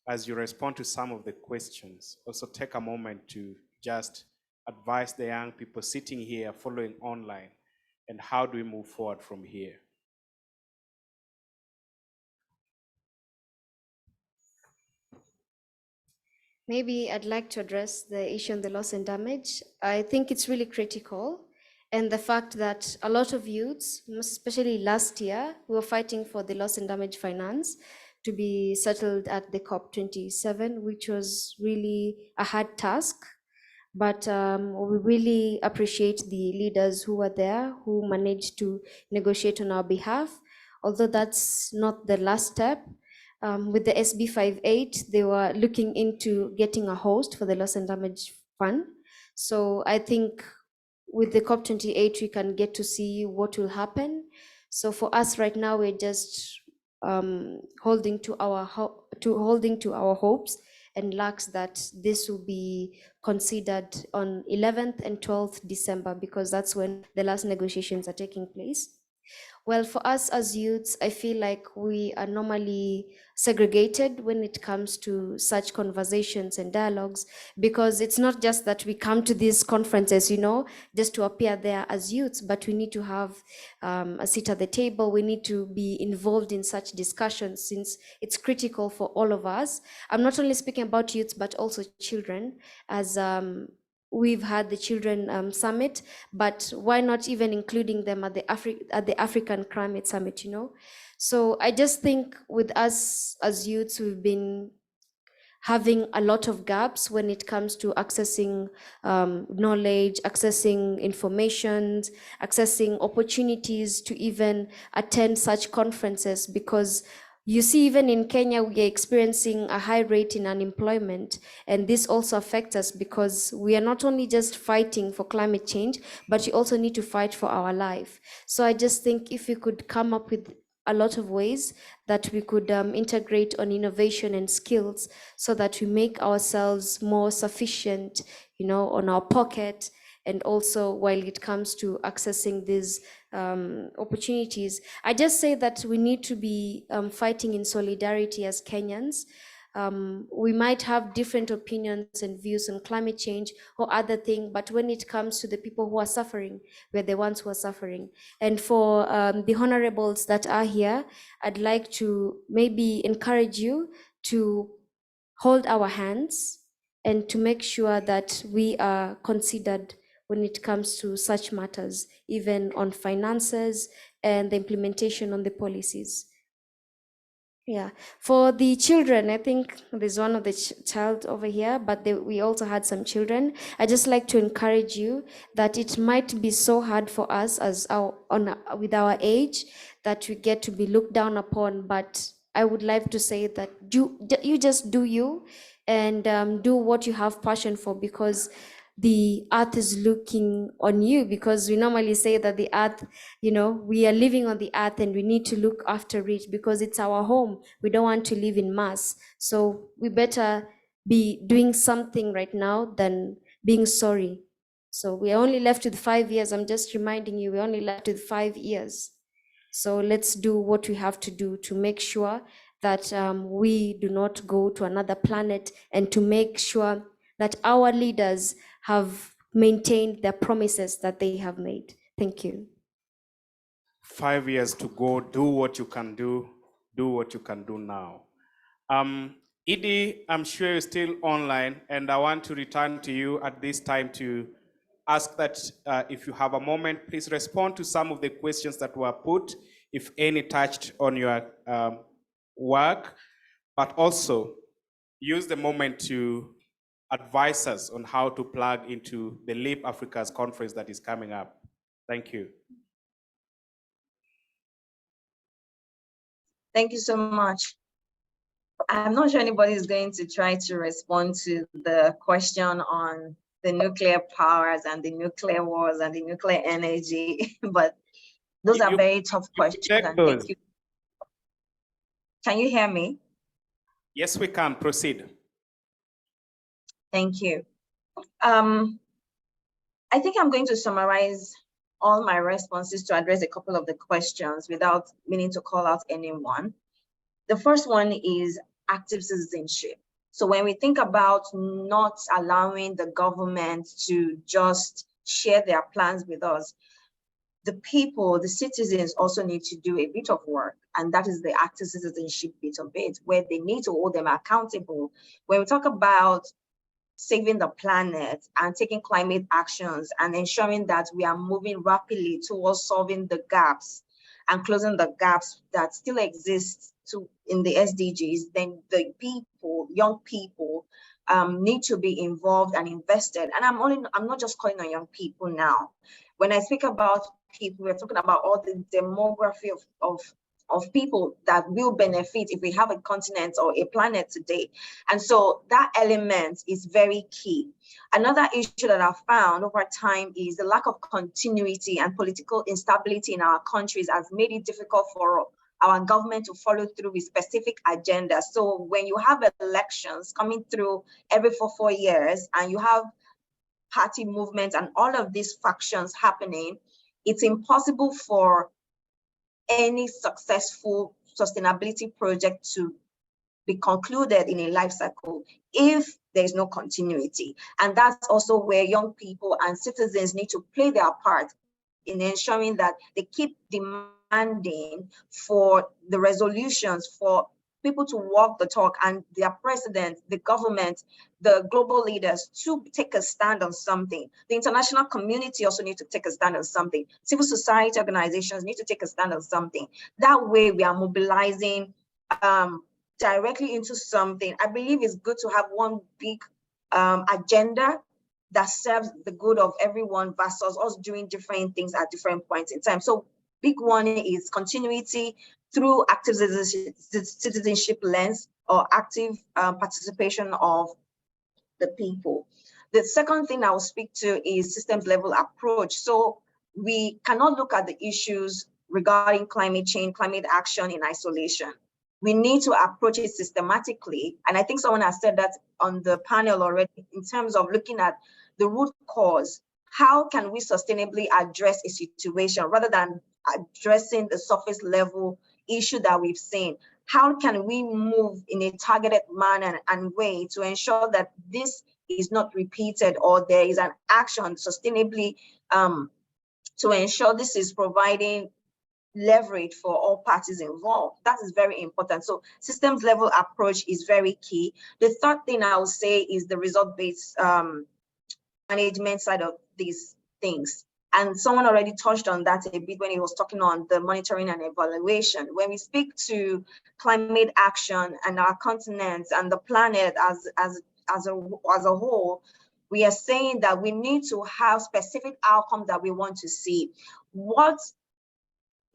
Speaker 6: as you respond to some of the questions, also take a moment to just advise the young people sitting here, following online, and how do we move forward from here?
Speaker 12: Maybe I'd like to address the issue on the loss and damage. I think it's really critical. And the fact that a lot of youths, especially last year, were fighting for the loss and damage finance to be settled at the COP27, which was really a hard task. But we really appreciate the leaders who were there, who managed to negotiate on our behalf. Although that's not the last step. With the SB 58, they were looking into getting a host for the loss and damage fund. So I think with the COP28, we can get to see what will happen. So for us right now, we're just holding to our hopes and lacks that this will be considered on 11th and 12th December, because that's when the last negotiations are taking place. Well, for us as youths, I feel like we are normally segregated when it comes to such conversations and dialogues, because it's not just that we come to these conferences, just to appear there as youths, but we need to have a seat at the table. We need to be involved in such discussions, since it's critical for all of us. I'm not only speaking about youths, but also children, as we've had the Children Summit, but why not even including them at the African Climate Summit, So I just think with us as youths, we've been having a lot of gaps when it comes to accessing knowledge, accessing information, accessing opportunities to even attend such conferences, because you see, even in Kenya, we are experiencing a high rate in unemployment, and this also affects us because we are not only just fighting for climate change, but we also need to fight for our life. So I just think if we could come up with a lot of ways that we could integrate on innovation and skills so that we make ourselves more sufficient, on our pocket. And also while it comes to accessing these opportunities, I just say that we need to be fighting in solidarity as Kenyans. We might have different opinions and views on climate change or other thing, but when it comes to the people who are suffering, we're the ones who are suffering. And for the honorables that are here, I'd like to maybe encourage you to hold our hands and to make sure that we are considered when it comes to such matters, even on finances and the implementation on the policies. Yeah, for the children, I think there's one of the child over here, but we also had some children. I just like to encourage you that it might be so hard for us as with our age that we get to be looked down upon, but I would like to say that you just do you and do what you have passion for, because the earth is looking on you, because we normally say that the earth, we are living on the earth and we need to look after it because it's our home. We don't want to live in mass. So we better be doing something right now than being sorry. So we are only left with 5 years. I'm just reminding you, we're only left with 5 years. So let's do what we have to do to make sure that we do not go to another planet, and to make sure that our leaders have maintained their promises that they have made. Thank you.
Speaker 6: 5 years to go. Do what you can do. Do what you can do now. Edie, I'm sure you're still online, and I want to return to you at this time to ask that if you have a moment, please respond to some of the questions that were put, if any touched on your work, but also use the moment to advise us on how to plug into the Leap Africa's conference that is coming up. Thank you.
Speaker 3: Thank you so much. I'm not sure anybody is going to try to respond to the question on the nuclear powers and the nuclear wars and the nuclear energy, but those are very tough questions. And thank you. Can you hear me?
Speaker 6: Yes, we can. Proceed.
Speaker 3: Thank you. I think I'm going to summarize all my responses to address a couple of the questions without meaning to call out anyone. The first one is active citizenship. So when we think about not allowing the government to just share their plans with us, the people, the citizens also need to do a bit of work. And that is the active citizenship bit of it, where they need to hold them accountable. When we talk about saving the planet and taking climate actions and ensuring that we are moving rapidly towards solving the gaps and closing the gaps that still exist in the SDGs, then the people, young people, need to be involved and invested. And I'm not just calling on young people now. When I speak about people, we're talking about all the demography of people that will benefit if we have a continent or a planet today. And so that element is very key. Another issue that I've found over time is the lack of continuity and political instability in our countries has made it difficult for our government to follow through with specific agendas. So when you have elections coming through every 4 years and you have party movements and all of these factions happening, it's impossible for any successful sustainability project to be concluded in a life cycle if there is no continuity. And that's also where young people and citizens need to play their part in ensuring that they keep demanding for the resolutions, for people to walk the talk, and their president, the government, the global leaders to take a stand on something. The international community also need to take a stand on something. Civil society organizations need to take a stand on something. That way we are mobilizing directly into something. I believe it's good to have one big agenda that serves the good of everyone versus us doing different things at different points in time. So big one is continuity through active citizenship lens or active participation of the people. The second thing I will speak to is systems level approach. So we cannot look at the issues regarding climate change, climate action in isolation. We need to approach it systematically. And I think someone has said that on the panel already, in terms of looking at the root cause. How can we sustainably address a situation rather than addressing the surface level issue that we've seen? How can we move in a targeted manner and way to ensure that this is not repeated, or there is an action sustainably to ensure this is providing leverage for all parties involved? That is very important. So systems level approach is very key. The third thing I would say is the result-based management side of these things. And someone already touched on that a bit when he was talking on the monitoring and evaluation. When we speak to climate action and our continent and the planet as a whole, we are saying that we need to have specific outcomes that we want to see. What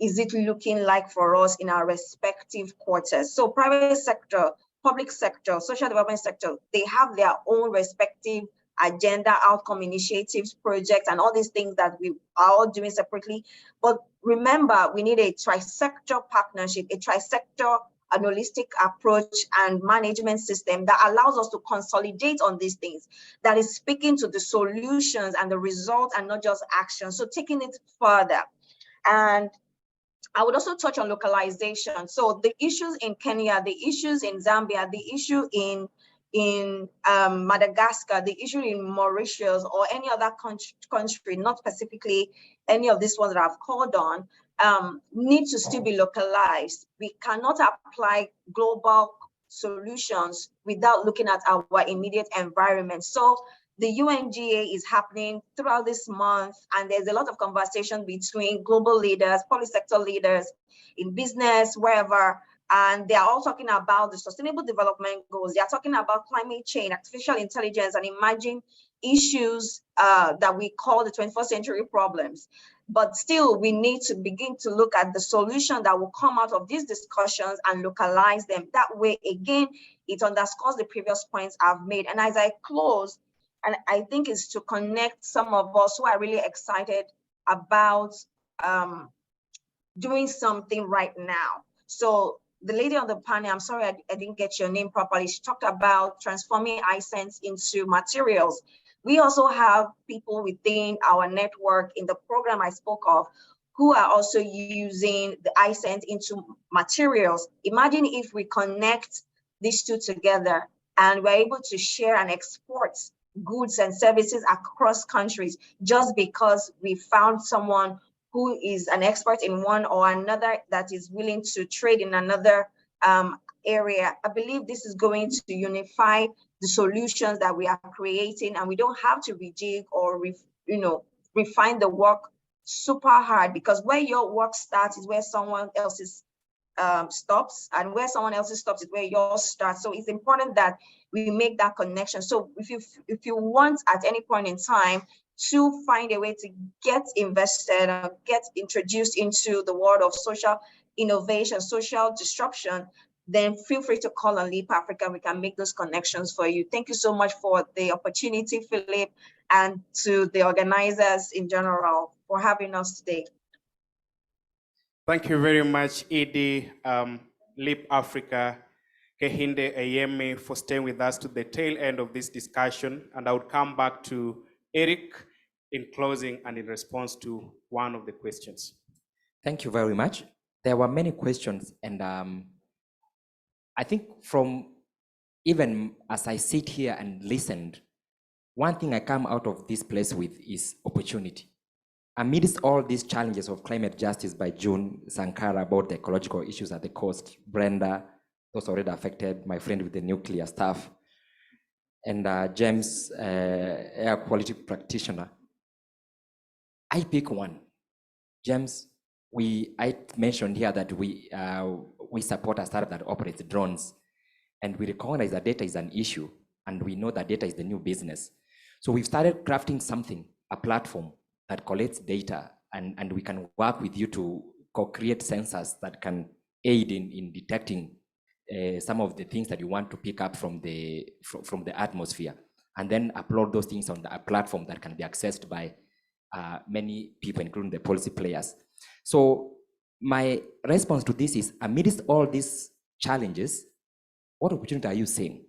Speaker 3: is it looking like for us in our respective quarters? So private sector, public sector, social development sector, they have their own respective agenda, outcome initiatives, projects, and all these things that we are all doing separately. But remember, we need a tri-sector partnership, a tri-sector an holistic approach and management system that allows us to consolidate on these things, that is speaking to the solutions and the results and not just action. So taking it further. And I would also touch on localization. So the issues in Kenya, the issues in Zambia, the issue in Madagascar, the issue in Mauritius, or any other country, not specifically any of these ones that I've called on, need to still be localized. We cannot apply global solutions without looking at our immediate environment. So the UNGA is happening throughout this month, and there's a lot of conversation between global leaders, public sector leaders, in business, wherever, and they are all talking about the Sustainable Development Goals. They are talking about climate change, artificial intelligence, and emerging issues that we call the 21st century problems. But still, we need to begin to look at the solution that will come out of these discussions and localize them. That way, again, it underscores the previous points I've made. And as I close, and I think it's to connect some of us who are really excited about doing something right now. So the lady on the panel, I'm sorry I didn't get your name properly, she talked about transforming iSense into materials. We also have people within our network in the program I spoke of who are also using the iSense into materials. Imagine if we connect these two together and we're able to share and export goods and services across countries just because we found someone who is an expert in one or another that is willing to trade in another area. I believe this is going to unify the solutions that we are creating, and we don't have to rejig or refine the work super hard, because where your work starts is where someone else's stops, and where someone else's stops is where yours starts. So it's important that we make that connection. So if you want at any point in time to find a way to get invested and get introduced into the world of social innovation, social disruption, then feel free to call on Leap Africa. We can make those connections for you. Thank you so much for the opportunity, Philip, and to the organizers in general for having us today.
Speaker 6: Thank you very much, Edie, Leap Africa, Kehinde Ayemi, for staying with us to the tail end of this discussion. And I would come back to Eric in closing and in response to one of the questions.
Speaker 10: Thank you very much. There were many questions, and I think from even as I sit here and listened, one thing I come out of this place with is opportunity. Amidst all these challenges of climate justice by June, Sankara about the ecological issues at the coast, Brenda, those already affected, my friend with the nuclear stuff, and James, air quality practitioner. I pick one. James, I mentioned here that we support a startup that operates drones, and we recognize that data is an issue, and we know that data is the new business. So we've started crafting something, a platform that collects data, and we can work with you to co-create sensors that can aid in detecting some of the things that you want to pick up from the atmosphere, and then upload those things on a platform that can be accessed by many people, including the policy players. So My response to this is, amidst all these challenges, what opportunity are you seeing?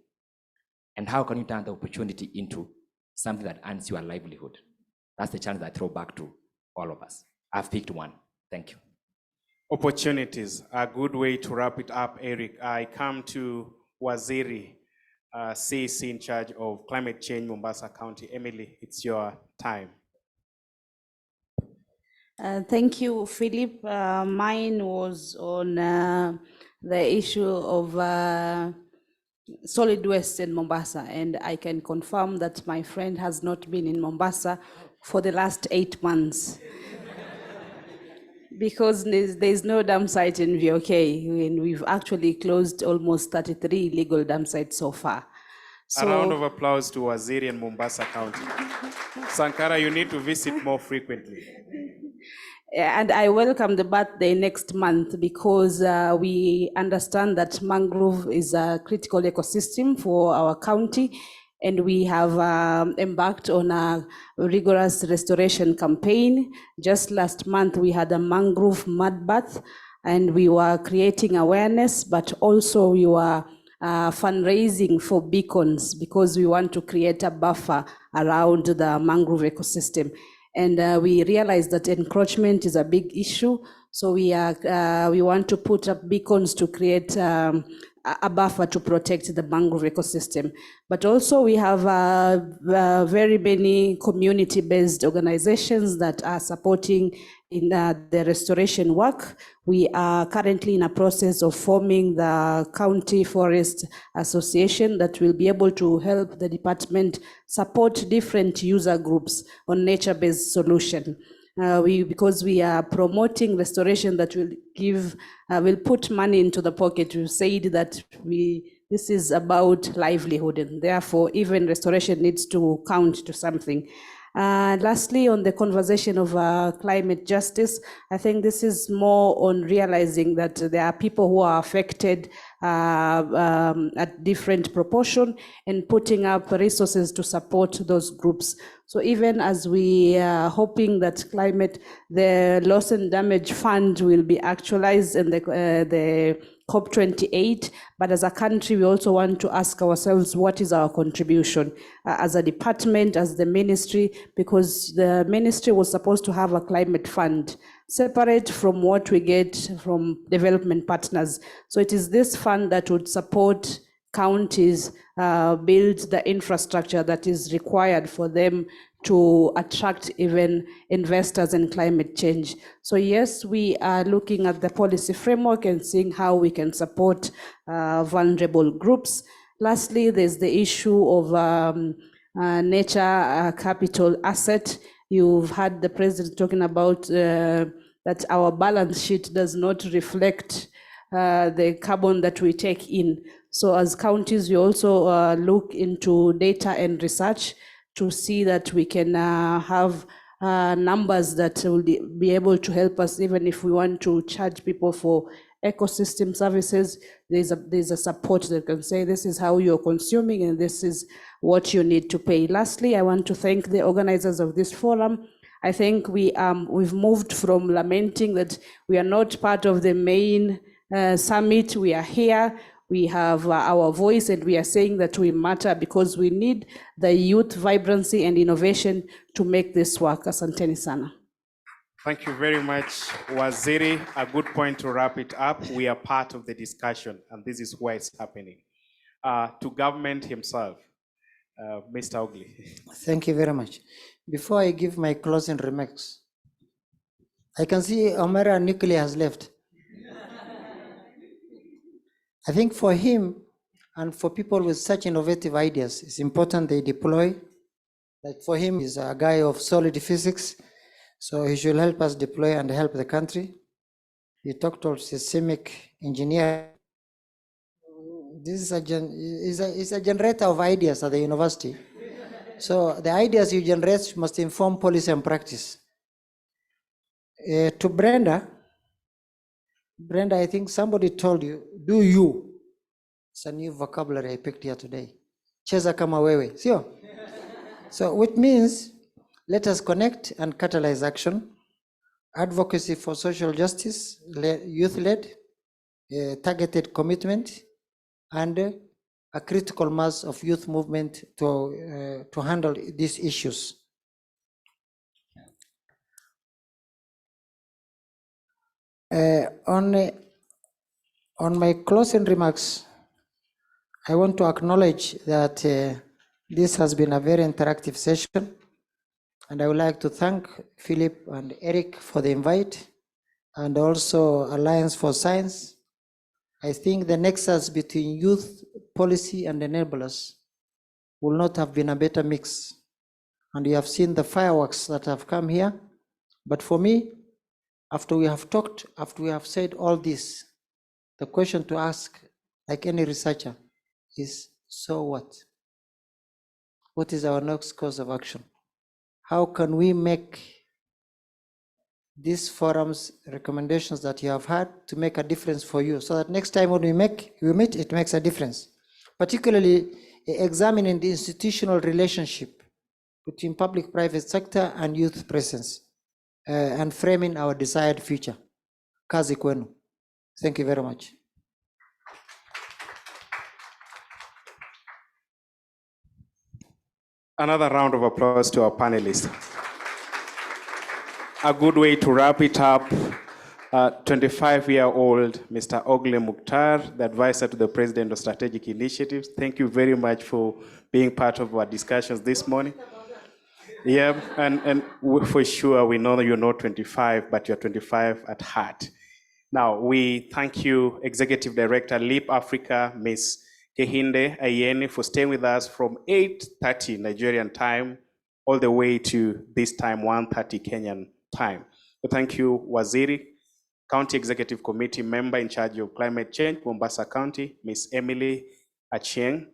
Speaker 10: And how can you turn the opportunity into something that earns you a livelihood? That's the challenge that I throw back to all of us. I've picked one. Thank you.
Speaker 6: Opportunities, a good way to wrap it up, Eric. I come to Waziri, CC in charge of climate change, Mombasa County. Emily, it's your time.
Speaker 9: Thank you, Philip. Mine was on the issue of solid waste in Mombasa, and I can confirm that my friend has not been in Mombasa for the last 8 months. Because there's no dam site in VOK, and we've actually closed almost 33 legal dam sites so far.
Speaker 6: A round of applause to Waziri and Mombasa County. Sankara, you need to visit more frequently.
Speaker 9: And I welcome the birthday next month because we understand that mangrove is a critical ecosystem for our county, and we have embarked on a rigorous restoration campaign. Just last month, we had a mangrove mud bath, and we were creating awareness, but also we were fundraising for beacons because we want to create a buffer around the mangrove ecosystem. And we realized that encroachment is a big issue. So we want to put up beacons to create a buffer to protect the mangrove ecosystem. But also we have very many community-based organizations that are supporting in the restoration work. We are currently in a process of forming the County Forest Association that will be able to help the department support different user groups on nature-based solution. Because we are promoting restoration that will will put money into the pocket. We said that this is about livelihood, and therefore even restoration needs to count to something. Lastly, on the conversation of climate justice, I think this is more on realizing that there are people who are affected at different proportion and putting up resources to support those groups. So even as we are hoping that the loss and damage fund will be actualized in the COP28, but as a country, we also want to ask ourselves, what is our contribution as a department, as the ministry, because the ministry was supposed to have a climate fund separate from what we get from development partners. So it is this fund that would support counties build the infrastructure that is required for them to attract even investors in climate change. So yes, we are looking at the policy framework and seeing how we can support vulnerable groups. Lastly, there's the issue of nature capital asset. You've had the president talking about that our balance sheet does not reflect the carbon that we take in. So as counties, we also look into data and research to see that we can have numbers that will be able to help us, even if we want to charge people for ecosystem services, there's a support that can say this is how you're consuming and this is what you need to pay. Lastly, I want to thank the organizers of this forum. I think we've moved from lamenting that we are not part of the main summit. We are here. We have our voice, and we are saying that we matter because we need the youth vibrancy and innovation to make this work. Asanteni sana.
Speaker 6: Thank you very much, Waziri. A good point to wrap it up. We are part of the discussion, and this is where it's happening. To government himself, Mr. Ugly.
Speaker 8: Thank you very much. Before I give my closing remarks, I can see Omera Nuclear has left. I think for him and for people with such innovative ideas, it's important they deploy. Like for him, he's a guy of solid physics, so he should help us deploy and help the country. He talked of systemic engineer. This is a generator of ideas at the university. So the ideas you generate must inform policy and practice. To Brenda, I think somebody told you, do you. It's a new vocabulary I picked here today. Cheza kama wewe, sio? So which means let us connect and catalyze action. advocacy for social justice, youth-led, targeted commitment, and a critical mass of youth movement to handle these issues. On my closing remarks, I want to acknowledge that this has been a very interactive session, and I would like to thank Philip and Eric for the invite, and also Alliance for Science. I think the nexus between youth, policy, and enablers will not have been a better mix. And you have seen the fireworks that have come here. But for me, after we have talked, after we have said all this, the question to ask, like any researcher, is so what? What is our next course of action? How can we make these forums, recommendations that you have had, to make a difference for you, so that next time when we meet, it makes a difference. Particularly examining the institutional relationship between public-private sector and youth presence, and framing our desired future. Kazi kwenu. Thank you very much.
Speaker 6: Another round of applause to our panelists. A good way to wrap it up, 25-year-old Mr. Ogle Mukhtar, the advisor to the President of Strategic Initiatives. Thank you very much for being part of our discussions this morning. Yeah, and for sure, we know that you're not 25, but you're 25 at heart. Now, we thank you, Executive Director, LEAP Africa, Ms. Kehinde Ayeni, for staying with us from 8:30 Nigerian time all the way to this time, 1:30 Kenyan time. So thank you, Waziri, County Executive Committee member in charge of climate change, Mombasa County, Ms. Emily Achieng.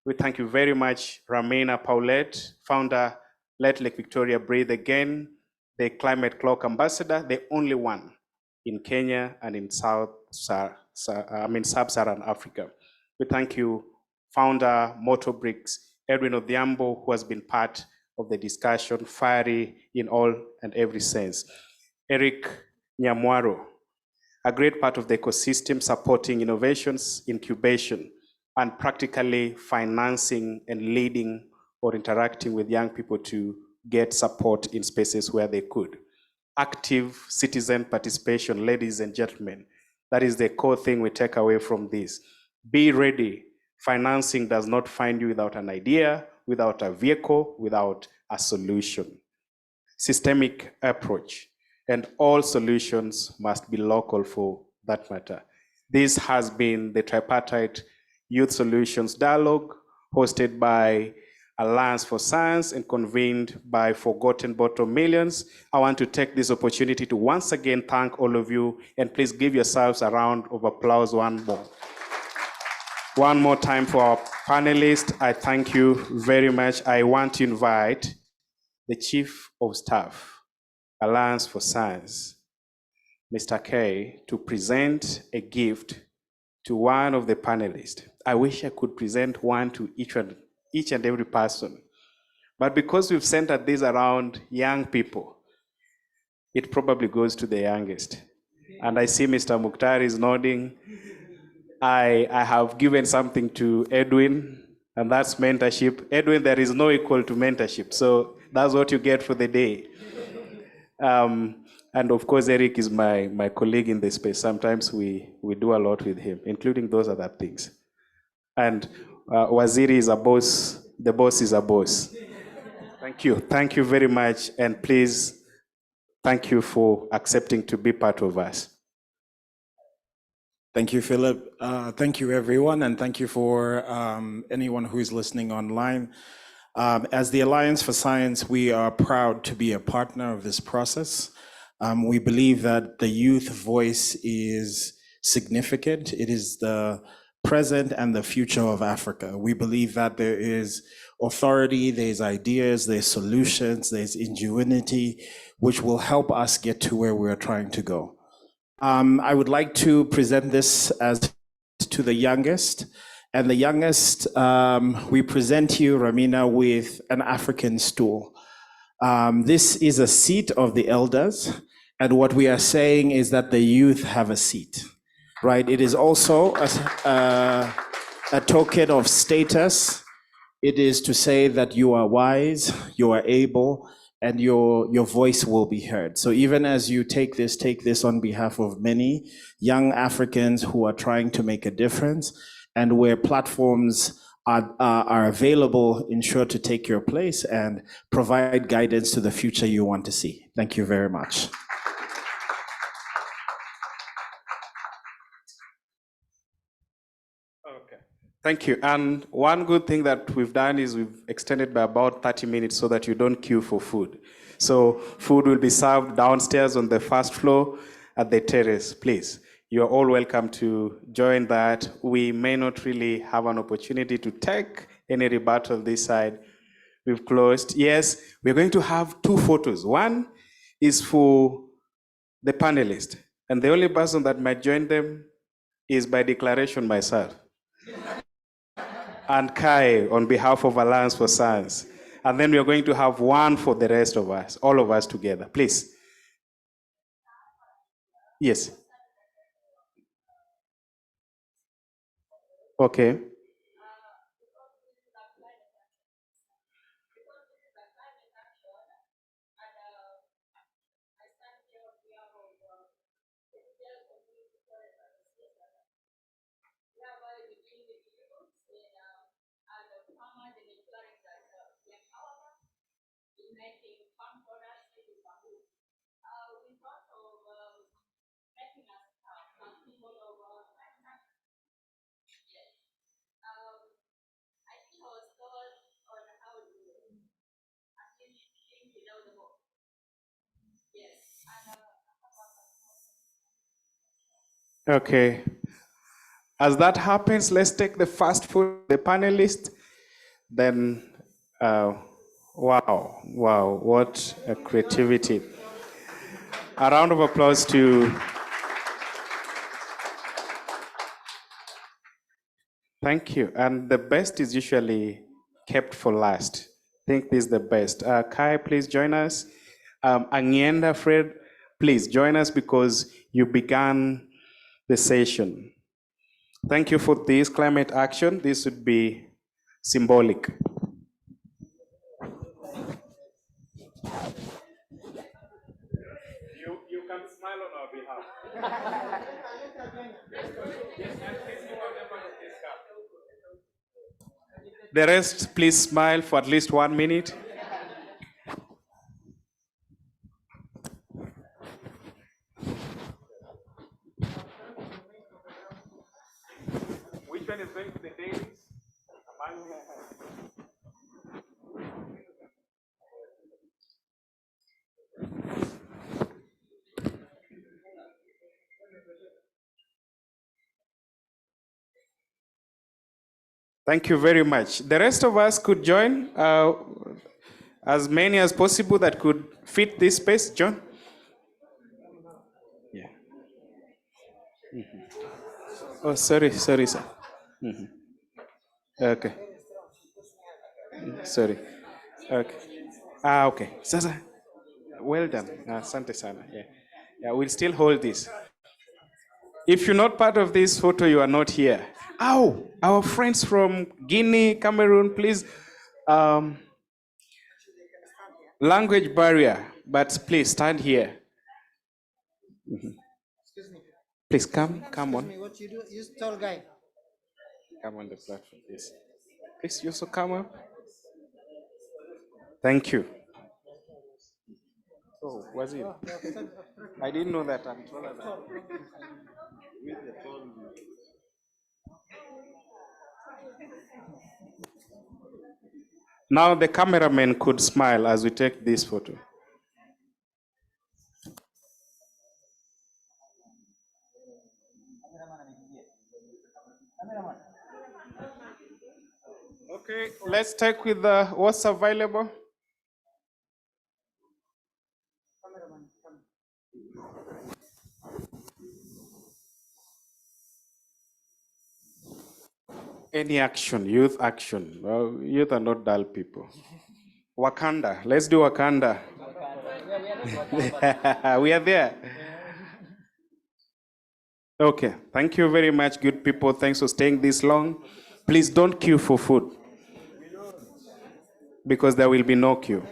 Speaker 6: We thank you very much, Ramina Paulette, founder, Let Lake Victoria Breathe Again, the Climate Clock Ambassador, the only one in Kenya and in Sub-Saharan Africa. We thank you, founder, Motobricks, Edwin Odhiambo, who has been part of the discussion, fiery in all and every sense. Eric Nyamwaro, a great part of the ecosystem supporting innovations, incubation, and practically financing and leading or interacting with young people to get support in spaces where they could. Active citizen participation, ladies and gentlemen, that is the core thing we take away from this. Be ready. Financing does not find you without an idea, without a vehicle, without a solution. Systemic approach, and all solutions must be local for that matter. This has been the tripartite Youth Solutions Dialogue, hosted by Alliance for Science and convened by Forgotten Bottom Millions. I want to take this opportunity to once again thank all of you, and please give yourselves a round of applause one more. One more time for our panelists. I thank you very much. I want to invite the Chief of Staff, Alliance for Science, Mr. K, to present a gift to one of the panelists. I wish I could present one to each and every person. But because we've centered this around young people, it probably goes to the youngest. And I see Mr. Mukhtar is nodding. I have given something to Edwin, and that's mentorship. Edwin, there is no equal to mentorship, so that's what you get for the day. And of course, Eric is my colleague in the space. Sometimes we do a lot with him, including those other things. And Waziri is a boss, the boss is a boss. Thank you very much, and please, thank you for accepting to be part of us.
Speaker 20: Thank you, Philip. Thank you, everyone, and thank you for anyone who is listening online. As the Alliance for Science, we are proud to be a partner of this process. We believe that the youth voice is significant. It is the present and the future of Africa. We believe that there is authority, there's ideas, there's solutions, there's ingenuity, which will help us get to where we're trying to go. I would like to present this as to the youngest. And the youngest, we present you, Ramina, with an African stool. This is a seat of the elders. And what we are saying is that the youth have a seat, right? It is also a token of status. It is to say that you are wise, you are able, and your voice will be heard. So even as you take this on behalf of many young Africans who are trying to make a difference, and where platforms are available, ensure to take your place and provide guidance to the future you want to see. Thank you very much.
Speaker 6: Thank you. And one good thing that we've done is we've extended by about 30 minutes so that you don't queue for food. So food will be served downstairs on the first floor at the terrace. Please, you're all welcome to join that. We may not really have an opportunity to take any rebuttal this side. We've closed. Yes, we're going to have 2 photos. One is for the panelists, and the only person that might join them is by declaration myself. And Kai on behalf of Alliance for Science. And then we are going to have one for the rest of us, all of us together. Please. Yes. Okay. Okay. As that happens, let's take the first photo, the panelist. Then, wow, what a creativity. A round of applause to. Thank you. And the best is usually kept for last. I think this is the best. Kai, please join us. Angienda, Fred, please join us because you began the session. Thank you for this climate action. This would be symbolic. You can smile on our behalf. The rest, please smile for at least 1 minute. Which one is going to the dailies? Thank you very much. The rest of us could join, as many as possible that could fit this space. John? Yeah. Mm-hmm. Oh, sorry, sir. Mm-hmm. Okay. Sorry. Okay. Okay. Sasa. Well done. Asante sana. Yeah, we'll still hold this. If you're not part of this photo, you are not here. Oh, our friends from Guinea, Cameroon, please. Language barrier, but please stand here. Mm-hmm.
Speaker 8: Excuse me.
Speaker 6: Please come on.
Speaker 8: Excuse me, what you do, you tall guy.
Speaker 6: Come on the platform, yes. Please, you also come up. Thank you. Oh, was it? I didn't know that. I'm taller than Now the cameraman could smile as we take this photo. Okay, let's take with what's available. Any action, youth action. Well, youth are not dull people. Wakanda, let's do Wakanda. We are there. Okay, thank you very much, good people. Thanks for staying this long. Please don't queue for food because there will be no queue.